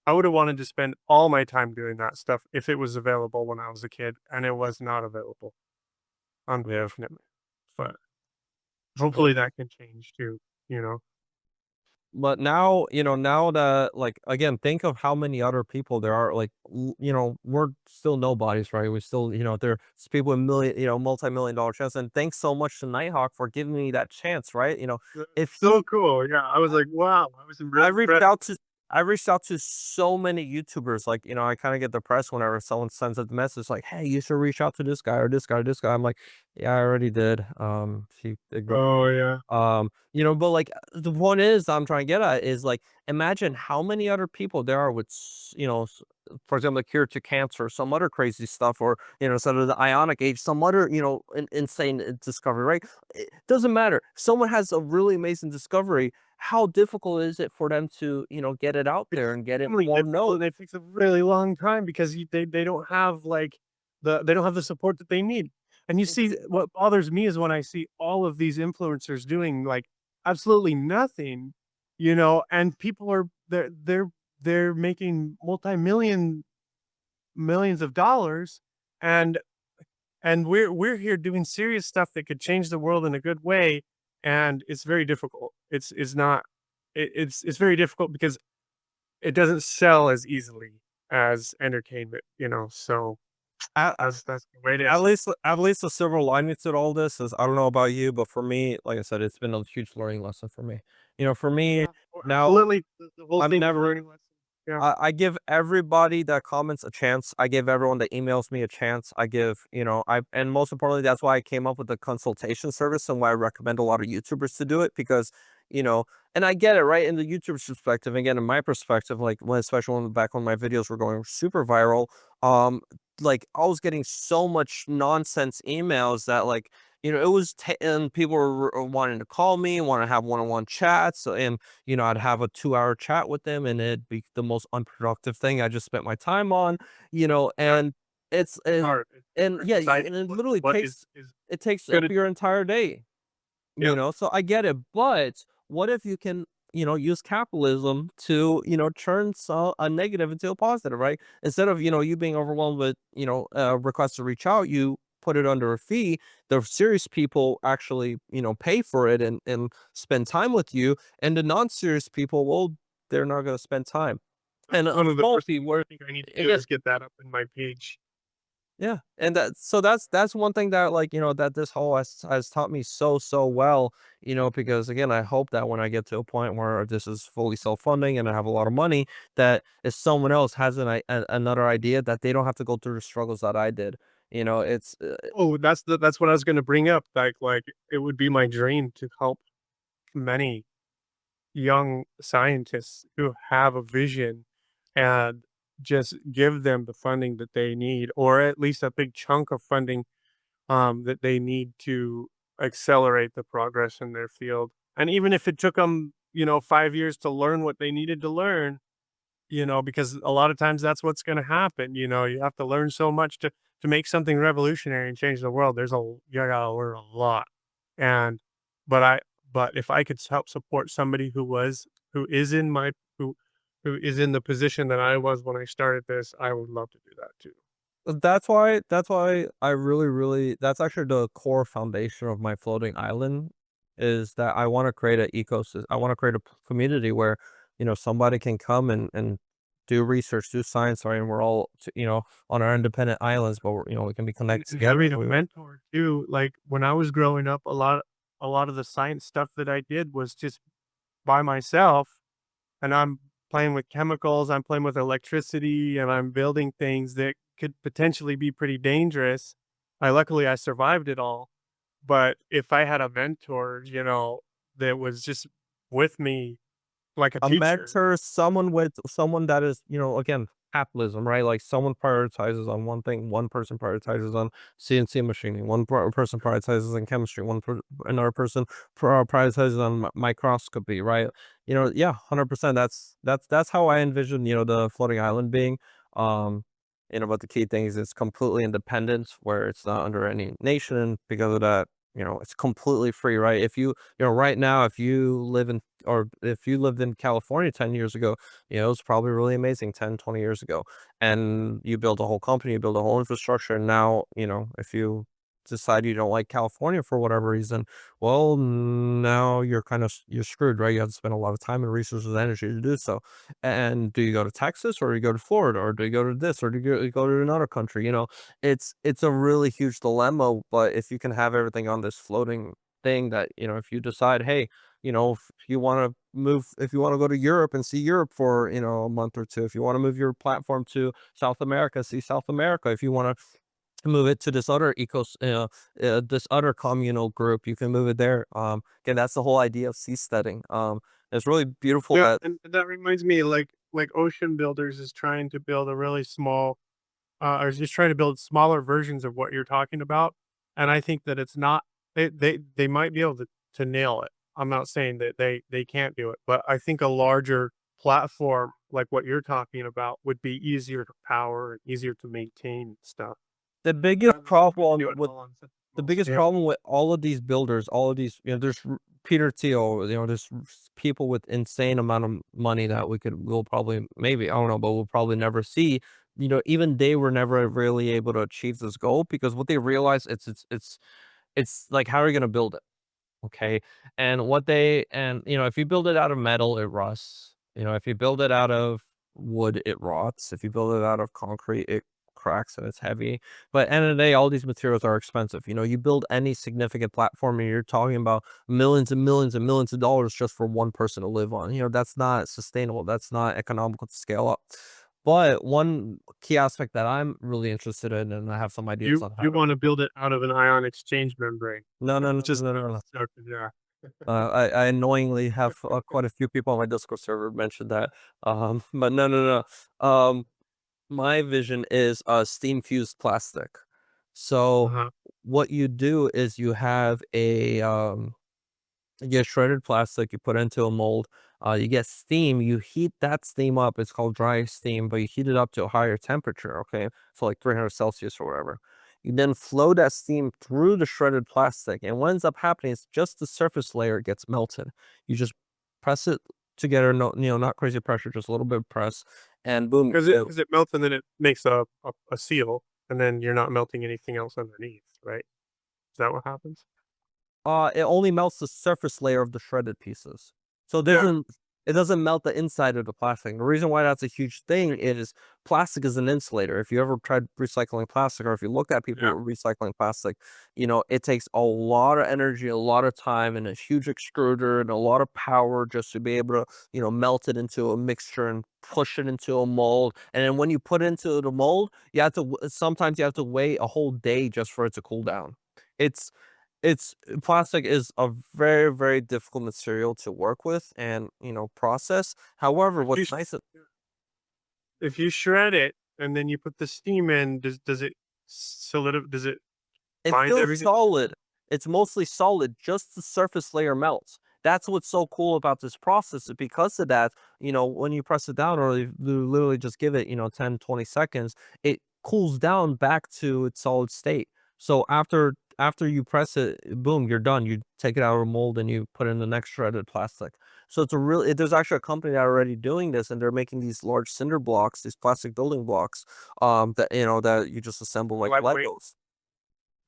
Speaker 1: I would have wanted to spend all my time doing that stuff if it was available when I was a kid, and it was not available,
Speaker 2: Yeah.
Speaker 1: unfortunately. But hopefully that can change too. You know.
Speaker 2: But now, now that, like, again, think of how many other people there are, like, we're still nobodies, right? We still, there's people with multi-million dollar chance. And thanks so much to Nighthawk for giving me that chance, right? If
Speaker 1: So
Speaker 2: he
Speaker 1: cool. Yeah, I was like, wow. I was
Speaker 2: I
Speaker 1: really
Speaker 2: reached
Speaker 1: impressed.
Speaker 2: out to I reached out to so many YouTubers, like, I kind of get depressed whenever someone sends a message like, "Hey, you should reach out to this guy or this guy or this guy." I'm like, "Yeah, I already did." He ignored.
Speaker 1: Oh yeah.
Speaker 2: But like the point is I'm trying to get at is like imagine how many other people there are with for example, the cure to cancer, some other crazy stuff, or sort of the ionic age, some other insane discovery, right? It doesn't matter. Someone has a really amazing discovery. How difficult is it for them to get it out there and get it
Speaker 1: Extremely
Speaker 2: more
Speaker 1: difficult,
Speaker 2: known?
Speaker 1: and it takes a really long time because they don't have like they don't have the support that they need. And you see, what bothers me is when I see all of these influencers doing like absolutely nothing, and people are they're making millions of dollars, and we're here doing serious stuff that could change the world in a good way, and it's very difficult. It's not it's very difficult because it doesn't sell as easily as entertainment, so that's the way it
Speaker 2: At
Speaker 1: is.
Speaker 2: least at least the silver lining to all this is I don't know about you, but for me, like I said, it's been a huge learning lesson for me. For me
Speaker 1: Yeah, well,
Speaker 2: now,
Speaker 1: absolutely, the whole
Speaker 2: I'm
Speaker 1: thing is a
Speaker 2: never
Speaker 1: learning lesson. Yeah.
Speaker 2: I give everybody that comments a chance. I give everyone that emails me a chance. I give, and most importantly, that's why I came up with the consultation service and why I recommend a lot of YouTubers to do it because, you know, and I get it, right? In the YouTuber's perspective, again, in my perspective, like especially when back when my videos were going super viral, um, like I was getting so much nonsense emails that like, it was, and people were wanting to call me, want to have one-on-one chats, and I'd have a 2-hour chat with them and it'd be the most unproductive thing I just spent my time on,
Speaker 1: Yeah,
Speaker 2: and it's
Speaker 1: hard. It's
Speaker 2: and
Speaker 1: hard
Speaker 2: yeah,
Speaker 1: deciding
Speaker 2: and it literally
Speaker 1: what
Speaker 2: takes
Speaker 1: is
Speaker 2: it takes up
Speaker 1: gonna
Speaker 2: your entire day,
Speaker 1: yeah.
Speaker 2: so I get it, but what if you can, use capitalism to, turn a negative into a positive, right? Instead of, you being overwhelmed with, requests to reach out, you put it under a fee. The serious people actually, pay for it and spend time with you. And the non-serious people, well, they're not going to spend time.
Speaker 1: That's
Speaker 2: And a
Speaker 1: one of the
Speaker 2: small
Speaker 1: first
Speaker 2: fee
Speaker 1: things I
Speaker 2: where,
Speaker 1: think I need to do
Speaker 2: again,
Speaker 1: is get that up in my page.
Speaker 2: yeah, and that's one thing that like that this whole has taught me so well, because again I hope that when I get to a point where this is fully self-funding and I have a lot of money, that if someone else has another idea that they don't have to go through the struggles that I did. It's
Speaker 1: Oh, that's what I was gonna bring up, like, it would be my dream to help many young scientists who have a vision and just give them the funding that they need, or at least a big chunk of funding that they need to accelerate the progress in their field. And even if it took them, 5 years to learn what they needed to learn, because a lot of times that's what's going to happen. You have to learn so much to make something revolutionary and change the world. You gotta learn a lot. And but I but if I could help support somebody who is in my who is in the position that I was when I started this, I would love to do that too.
Speaker 2: that's why I really that's actually the core foundation of my floating island is that I want to create an ecosystem. I want to create a community where, somebody can come and do research, do science, right? And we're all, on our independent islands, but we can be
Speaker 1: And
Speaker 2: connected
Speaker 1: and
Speaker 2: together.
Speaker 1: having a mentor too, like, when I was growing up, a lot of the science stuff that I did was just by myself, and I'm playing with chemicals, I'm playing with electricity, and I'm building things that could potentially be pretty dangerous. Luckily, I survived it all, but if I had a mentor, that was just with me like a
Speaker 2: A
Speaker 1: teacher.
Speaker 2: mentor, someone that is, again, capitalism, right? Like someone prioritizes on one thing, one person prioritizes on CNC machining, person prioritizes on chemistry, another person prioritizes on microscopy, right? Yeah, 100%. That's how I envision, the floating island being. Um, but the key thing is it's completely independent, where it's not under any nation. And because of that, it's completely free, right? If right now, if you live in, or if you lived in California 10 years ago, it was probably really amazing 10, 20 years ago. And you build a whole company, you build a whole infrastructure. And now, if you decide you don't like California for whatever reason, well, now you're screwed, right? You have to spend a lot of time and resources and energy to do so. And do you go to Texas, or do you go to Florida, or do you go to this, or do you go to another country? It's a really huge dilemma. But if you can have everything on this floating thing, that, if you decide, hey, if you want to go to Europe and see Europe for, a month or two, if you want to move your platform to South America, see South America, if you want to move it to this other this other communal group, you can move it there. Again, that's the whole idea of seasteading. It's really beautiful
Speaker 1: Yeah,
Speaker 2: that
Speaker 1: and that reminds me, like Ocean Builders is trying to build a really small, or is just trying to build smaller versions of what you're talking about, and I think that it's not they might be able to nail it. I'm not saying that they can't do it, but I think a larger platform like what you're talking about would be easier to power and easier to maintain and stuff,
Speaker 2: the biggest
Speaker 1: rather than trying to
Speaker 2: problem
Speaker 1: do it
Speaker 2: with
Speaker 1: all on such a
Speaker 2: the
Speaker 1: small
Speaker 2: biggest
Speaker 1: scale.
Speaker 2: problem with all of these builders, all of these, there's Peter Thiel, there's people with insane amount of money that we'll probably, maybe, I don't know, but we'll probably never see. Even they were never really able to achieve this goal, because what they realize, it's like, how are you going to build it? Okay. If you build it out of metal, it rusts. If you build it out of wood, it rots. If you build it out of concrete, it cracks and it's heavy. But end of the day, all these materials are expensive. You build any significant platform, and you're talking about millions and millions and millions of dollars just for one person to live on. That's not sustainable. That's not economical to scale up. But one key aspect that I'm really interested in, and I have some ideas on how
Speaker 1: You
Speaker 2: to.
Speaker 1: wanna build it out of an ion exchange membrane.
Speaker 2: No, no, no,
Speaker 1: Which is
Speaker 2: no, no, no.
Speaker 1: so yeah.
Speaker 2: I annoyingly have quite a few people on my Discord server mention that. But no, no, no. My vision is steam fused plastic. So
Speaker 1: Uh-huh.
Speaker 2: what you do is you get shredded plastic, you put it into a mold, you get steam, you heat that steam up. It's called dry steam, but you heat it up to a higher temperature, okay? So like 300 Celsius or whatever. You then flow that steam through the shredded plastic, and what ends up happening is just the surface layer gets melted. You just press it together, no, not crazy pressure, just a little bit of press, and boom.
Speaker 1: 'Cause it melts and then it makes a seal, and then you're not melting anything else underneath, right? Is that what happens?
Speaker 2: It only melts the surface layer of the shredded pieces. So
Speaker 1: Yeah,
Speaker 2: it doesn't melt the inside of the plastic. The reason why that's a huge thing is plastic is an insulator. If you ever tried recycling plastic, or if you look at people
Speaker 1: yeah.
Speaker 2: recycling plastic, it takes a lot of energy, a lot of time, and a huge extruder and a lot of power just to be able to, melt it into a mixture and push it into a mold. And then when you put it into the mold, sometimes you have to wait a whole day just for it to cool down. It's Plastic is a very, very difficult material to work with and, process. However,
Speaker 1: If you
Speaker 2: what's
Speaker 1: sh
Speaker 2: nice.
Speaker 1: if you shred it and then you put the steam in, does it does it
Speaker 2: It
Speaker 1: bind
Speaker 2: feels
Speaker 1: everything?
Speaker 2: solid. It's mostly solid, just the surface layer melts. That's what's so cool about this process. Because of that, when you press it down, or you literally just give it, 10, 20 seconds, it cools down back to its solid state. So after you press it, boom, you're done. You take it out of a mold and you put in the next shredded plastic. So there's actually a company that are already doing this, and they're making these large cinder blocks, these plastic building blocks, that you just assemble like
Speaker 1: Lightweight?
Speaker 2: Legos.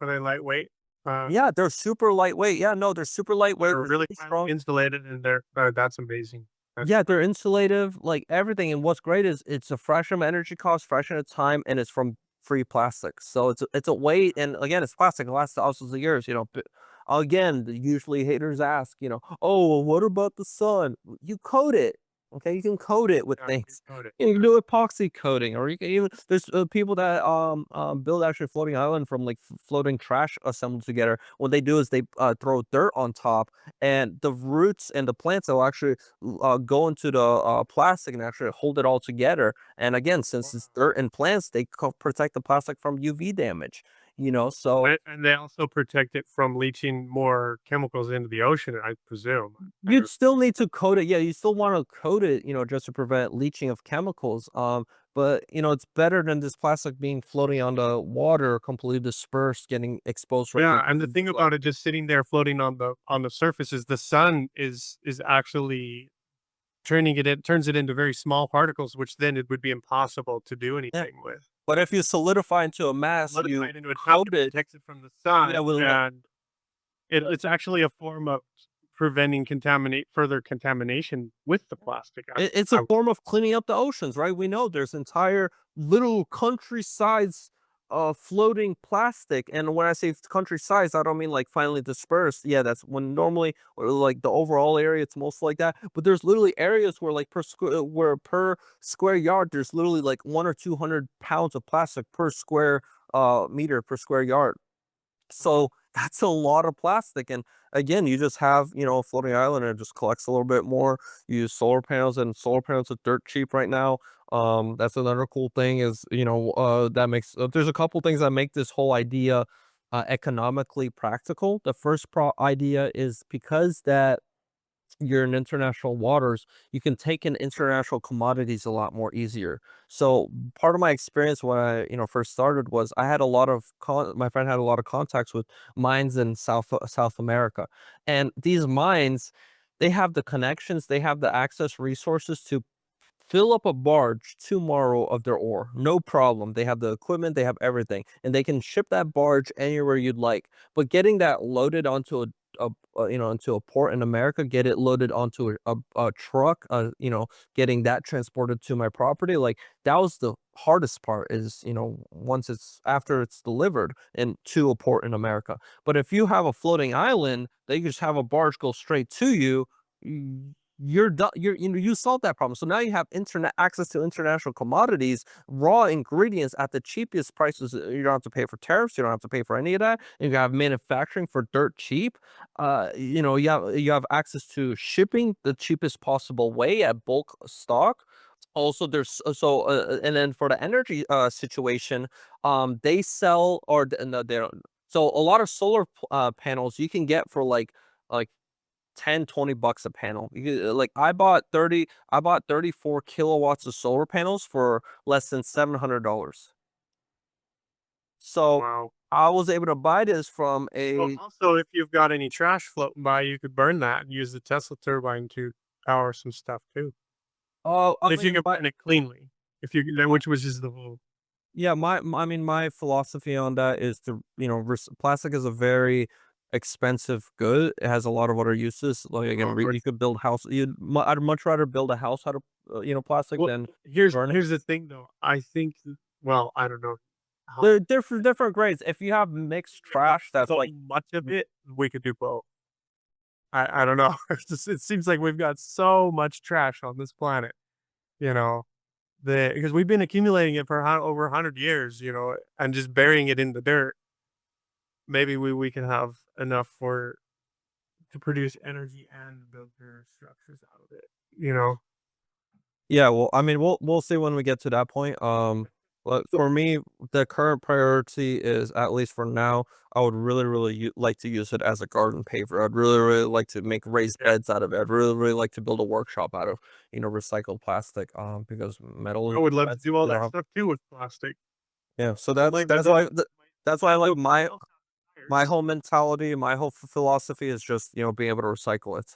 Speaker 1: Are they lightweight?
Speaker 2: Yeah, they're super lightweight. Yeah, no, they're super lightweight.
Speaker 1: They're
Speaker 2: They're
Speaker 1: really
Speaker 2: super
Speaker 1: highly
Speaker 2: strong.
Speaker 1: insulated and they're that's amazing. That's
Speaker 2: Yeah, they're insulative, like everything. And what's great is it's a fraction of energy cost, fraction of time, and it's from free plastic. So it's a weight, and again, it's plastic. It lasts thousands of years. But again, usually haters ask, oh, well, what about the sun? You coat it. Okay, you can coat it with
Speaker 1: yeah, you
Speaker 2: things.
Speaker 1: coat it.
Speaker 2: You can do epoxy coating, or you can even there's people that build actually floating island from like floating trash assembled together. What they do is they throw dirt on top, and the roots and the plants will actually go into the plastic and actually hold it all together. And again, since it's
Speaker 1: Wow.
Speaker 2: dirt and plants, they protect the plastic from UV damage. So
Speaker 1: And they also protect it from leaching more chemicals into the ocean, I presume.
Speaker 2: you'd still need to coat it. Yeah, you still want to coat it, just to prevent leaching of chemicals. but it's better than this plastic being floating on the water, completely dispersed, getting exposed right
Speaker 1: Yeah,
Speaker 2: into
Speaker 1: and the thing about it just sitting there floating on the surface is the sun is actually turns it into very small particles, which then it would be impossible to do
Speaker 2: yeah.
Speaker 1: anything with.
Speaker 2: But if you solidify into a mass,
Speaker 1: Solidify
Speaker 2: you
Speaker 1: it into a top
Speaker 2: coat
Speaker 1: to
Speaker 2: it.
Speaker 1: protect it from the
Speaker 2: Yeah,
Speaker 1: sun,
Speaker 2: with
Speaker 1: and it's actually a form of preventing contaminate further contamination with the plastic.
Speaker 2: It's a form of cleaning up the oceans, right? We know there's entire little countrysides of floating plastic. And when I say countrysides, I don't mean like finely dispersed. Yeah, that's when normally, or like the overall area, it's most like that. But there's literally areas where like where per square yard, there's literally like 1 or 200 pounds of plastic per square meter per square yard. So that's a lot of plastic. And again, you just have, a floating island and it just collects a little bit more. You use solar panels, and solar panels are dirt cheap right now. That's another cool thing is, that makes, there's a couple things that make this whole idea economically practical. The first idea is because that you're in international waters, you can take in international commodities a lot more easier. So part of my experience when I, first started was I had a lot of my friend had a lot of contacts with mines in South America. And these mines, they have the connections, they have the access resources to fill up a barge tomorrow of their ore. No problem. They have the equipment, they have everything, and they can ship that barge anywhere you'd like. But getting that loaded onto into a port in America, get it loaded onto a truck, getting that transported to my property, like that was the hardest part is, once it's after it's delivered and to a port in America. But if you have a floating island, they just have a barge go straight to you. You're done. You solved that problem. So now you have internet access to international commodities, raw ingredients at the cheapest prices. You don't have to pay for tariffs. You don't have to pay for any of that. And you have manufacturing for dirt cheap. You have access to shipping the cheapest possible way at bulk stock. Also, there's and then for the energy situation, they sell no, they don't. So a lot of solar panels you can get for like 10-20 bucks a panel. Like I bought 34 kilowatts of solar panels for less than $700. So
Speaker 1: Wow.
Speaker 2: I was able to buy this from
Speaker 1: Well,
Speaker 2: a
Speaker 1: also, if you've got any trash floating by, you could burn that and use the Tesla turbine to power some stuff too.
Speaker 2: I
Speaker 1: If you
Speaker 2: mean
Speaker 1: can burn it cleanly, if you which was just the whole.
Speaker 2: yeah, I mean, my philosophy on that is to, plastic is a very expensive good. It has a lot of other uses. Like
Speaker 1: Oh,
Speaker 2: again,
Speaker 1: of course.
Speaker 2: you could build house. I'd much rather build a house out of plastic
Speaker 1: Well,
Speaker 2: than
Speaker 1: here's
Speaker 2: burn it.
Speaker 1: here's the thing though. I think, well, I don't know how
Speaker 2: They're different grades. If you have mixed
Speaker 1: we got
Speaker 2: trash, that's
Speaker 1: so
Speaker 2: like
Speaker 1: much of it. We could do both. I don't know. It seems like we've got so much trash on this planet. You know, because we've been accumulating it for over 100 years. And just burying it in the dirt. Maybe we can have enough to produce energy and build their structures out of it.
Speaker 2: yeah. Well, I mean, we'll see when we get to that point. But
Speaker 1: So
Speaker 2: for me, the current priority is at least for now. I would really like to use it as a garden paver. I'd really like to make raised
Speaker 1: yeah,
Speaker 2: beds out of it. I'd really like to build a workshop out of recycled plastic. Because metal
Speaker 1: I
Speaker 2: is
Speaker 1: would love to
Speaker 2: expensive.
Speaker 1: do all
Speaker 2: You don't
Speaker 1: that
Speaker 2: have
Speaker 1: stuff too with plastic.
Speaker 2: yeah. So
Speaker 1: Like
Speaker 2: that's
Speaker 1: metal,
Speaker 2: why that's why I like
Speaker 1: my else
Speaker 2: my
Speaker 1: tires.
Speaker 2: whole mentality, my whole philosophy is just, being able to recycle it.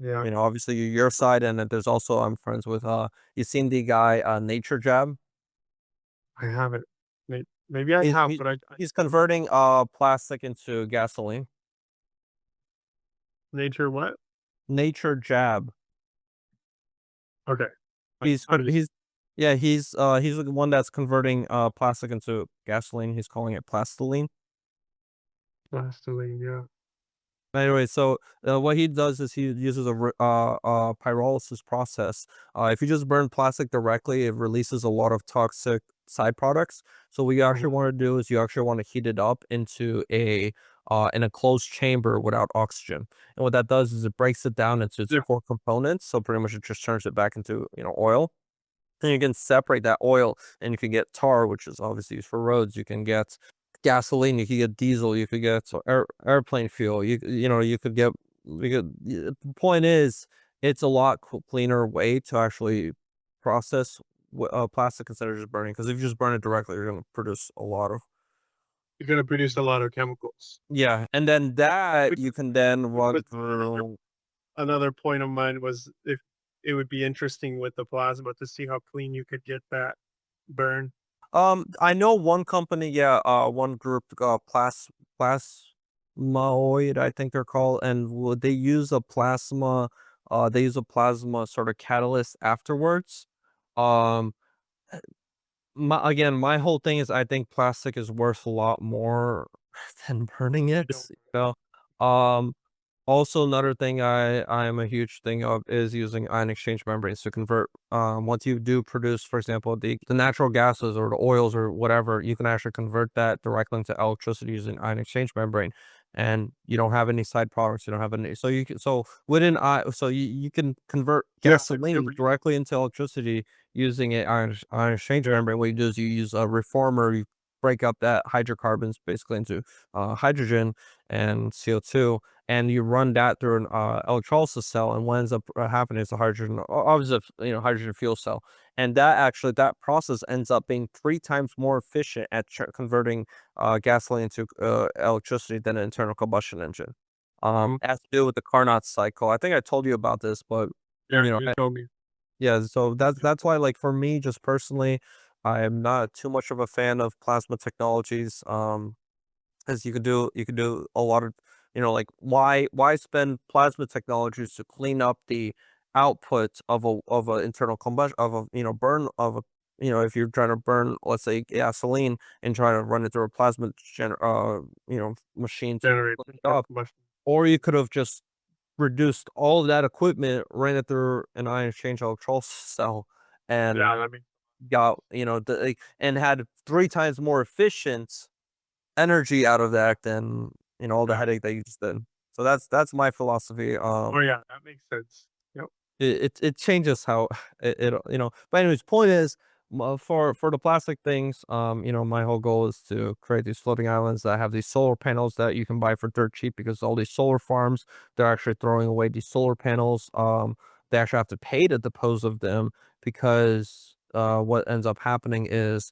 Speaker 1: Yeah,
Speaker 2: Obviously your side, and then there's also I'm friends with you seen the guy Nature Jab?
Speaker 1: I haven't. Maybe I
Speaker 2: He's
Speaker 1: have,
Speaker 2: he,
Speaker 1: but
Speaker 2: he's converting plastic into gasoline.
Speaker 1: nature what?
Speaker 2: Nature Jab.
Speaker 1: Okay,
Speaker 2: He's
Speaker 1: I'm just
Speaker 2: he's yeah, he's the one that's converting plastic into gasoline. He's calling it plastiline.
Speaker 1: plastiline. Yeah,
Speaker 2: Anyway, so what he does is he uses a pyrolysis process. If you just burn plastic directly, it releases a lot of toxic side products. So what you
Speaker 1: uh-huh.
Speaker 2: actually want to do is you actually want to heat it up into in a closed chamber without oxygen. And what that does is it breaks it down into its
Speaker 1: Yeah,
Speaker 2: core components. So pretty much it just turns it back into oil. And you can separate that oil, and you can get tar, which is obviously used for roads. You can get gasoline, you could get diesel, you could get airplane fuel. You could get. The point is, it's a lot cleaner way to actually process plastic instead of just burning. Because if you just burn it directly, you're gonna produce a lot of.
Speaker 1: You're gonna produce a lot of chemicals.
Speaker 2: Yeah, and then that
Speaker 1: Which
Speaker 2: you can then
Speaker 1: which
Speaker 2: run
Speaker 1: was
Speaker 2: through.
Speaker 1: another point of mine was if it would be interesting with the plasma to see how clean you could get that burn.
Speaker 2: I know one company, yeah, one group, Plasmaoid, I think they're called, and they use they use a plasma sort of catalyst afterwards. Um, my whole thing is I think plastic is worth a lot more than burning
Speaker 1: I
Speaker 2: it,
Speaker 1: don't
Speaker 2: Um, also, another thing I am a huge thing of is using ion exchange membranes to convert. Once you do produce, for example, the natural gases or the oils or whatever, you can actually convert that directly into electricity using ion exchange membrane, and you don't have any side products. You don't have any. So you can so you can convert
Speaker 1: Yeah, I've never
Speaker 2: gasoline
Speaker 1: used
Speaker 2: directly into electricity using an ion exchange membrane. What you do is you use a reformer. You break up that hydrocarbons basically into hydrogen and CO2, and you run that through an electrolysis cell, and what ends up happening is a hydrogen, obviously, hydrogen fuel cell, and that process ends up being 3 times more efficient at converting gasoline into electricity than an internal combustion engine. It has to do with the Carnot cycle. I think I told you about this, but
Speaker 1: yeah,
Speaker 2: you know,
Speaker 1: you told me.
Speaker 2: yeah, so that's why, like, for me, just personally, I am not too much of a fan of plasma technologies. As you could do a lot of, like, why spend plasma technologies to clean up the output of a internal combustion of a, burn of a, if you're trying to burn, let's say, gasoline and trying to run it through a machine to
Speaker 1: Generate
Speaker 2: clean it
Speaker 1: internal
Speaker 2: up,
Speaker 1: combustion.
Speaker 2: or you could have just reduced all of that equipment, ran it through an ion exchange electrolysis cell,
Speaker 1: Yeah,
Speaker 2: and
Speaker 1: I mean,
Speaker 2: got, and had 3 times more efficient energy out of that than, all the
Speaker 1: yeah.
Speaker 2: headache that you just did. So that's my philosophy.
Speaker 1: Oh, yeah, that makes sense. Yep.
Speaker 2: It changes how but anyways, point is, for the plastic things, my whole goal is to create these floating islands that have these solar panels that you can buy for dirt cheap, because all these solar farms, they're actually throwing away these solar panels. They actually have to pay to dispose of them, because what ends up happening is,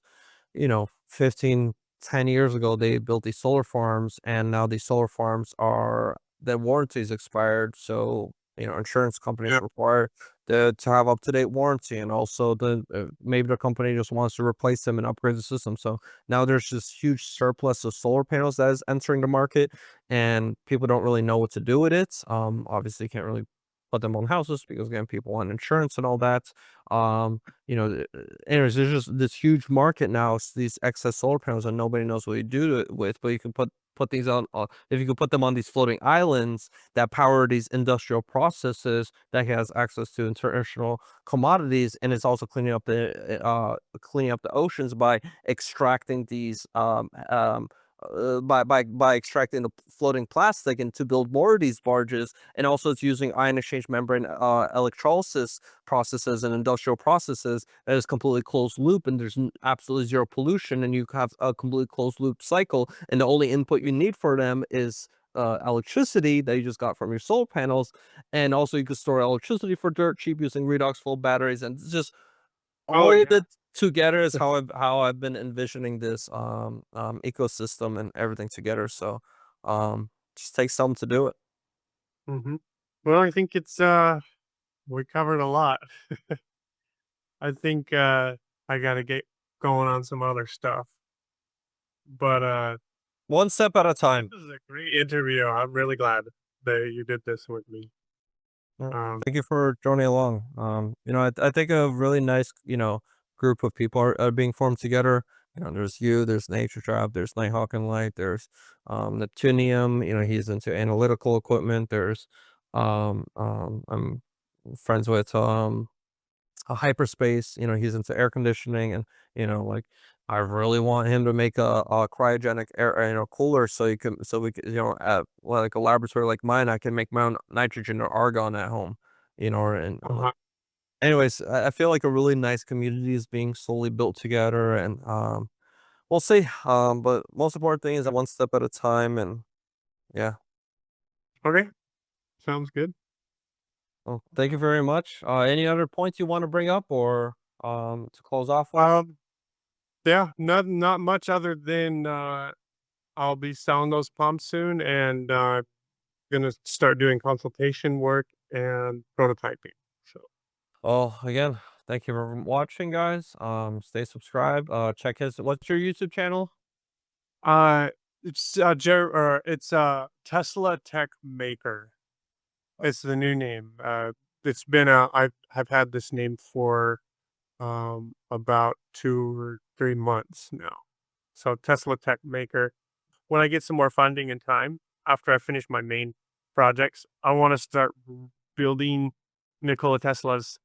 Speaker 2: 15, 10 years ago, they built these solar farms, and now these solar farms are their warranties expired. So, insurance companies
Speaker 1: Yep.
Speaker 2: require to have up to date warranty, and also maybe the company just wants to replace them and upgrade the system. So now there's this huge surplus of solar panels that is entering the market, and people don't really know what to do with it. Obviously, you can't really put them on houses because, again, people want insurance and all that. Um, Anyways, there's just this huge market now, these excess solar panels, and nobody knows what you do with, but you can put these on, if you could put them on these floating islands that power these industrial processes that has access to international commodities, and it's also cleaning up the oceans by extracting these by extracting the floating plastic, and to build more of these barges, and also it's using ion exchange membrane electrolysis processes and industrial processes that is completely closed loop, and there's absolutely zero pollution, and you have a completely closed loop cycle, and the only input you need for them is electricity that you just got from your solar panels, and also you can store electricity for dirt cheap using redox flow batteries, and it's just
Speaker 1: Oh,
Speaker 2: all of
Speaker 1: yeah.
Speaker 2: it together is how I've been envisioning this ecosystem and everything together. So just takes something to do it.
Speaker 1: Mhm. Well, I think we covered a lot. I think, I gotta get going on some other stuff, but,
Speaker 2: One step at a time.
Speaker 1: this is a great interview. I'm really glad that you did this with me.
Speaker 2: Yeah.
Speaker 1: Um,
Speaker 2: Thank you for joining along. I think a really nice, group of people are being formed together. There's you, there's Nature Trap, there's Nighthawk and Light, there's Neptunium, he's into analytical equipment, there's I'm friends with a hyperspace, he's into air conditioning, and like, I really want him to make a cryogenic air, cooler, so you can so we can, at, well, like a laboratory like mine, I can make my own nitrogen or argon at home, and like,
Speaker 1: uh-huh.
Speaker 2: anyways, I feel like a really nice community is being slowly built together, and we'll see. But most important thing is
Speaker 1: Yep.
Speaker 2: one step at a time, and yeah.
Speaker 1: Okay, sounds good.
Speaker 2: Well, thank you very much. Any other points you want to bring up, or to close off with?
Speaker 1: Yeah, not much other than I'll be selling those pumps soon, and gonna start doing consultation work and prototyping. So,
Speaker 2: Well, again, thank you for watching, guys. Stay subscribed. Check his. What's your YouTube channel?
Speaker 1: uh, it's Tesla Tech Maker. It's the new name. It's been I've had this name for about 2 or 3 months now. So Tesla Tech Maker. When I get some more funding and time after I finish my main projects, I want to start building Nikola Tesla's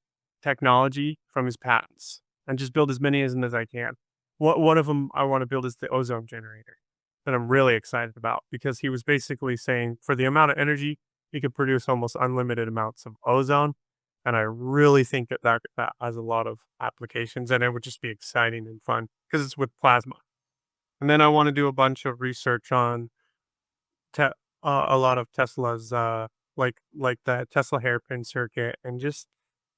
Speaker 1: technology from his patents and just build as many as I can. One of them I want to build is the ozone generator that I'm really excited about because he was basically saying for the amount of energy he could produce almost unlimited amounts of ozone, and I really think that has a lot of applications, and it would just be exciting and fun because it's with plasma. And then I want to do a bunch of research on te- a lot of Tesla's, like the Tesla hairpin circuit, and just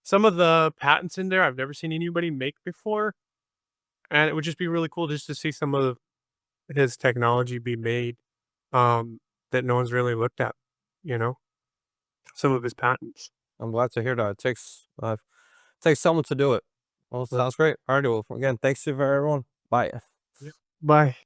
Speaker 1: some of the patents in there I've never seen anybody make before. And it would just be really cool just to see some of his technology be made that no one's really looked at, you know, some of his patents.
Speaker 2: I'm glad to hear that. It takes someone to do it. Well, sounds great. All right. Well, again, thanks to everyone. Bye.
Speaker 1: Yeah. Bye.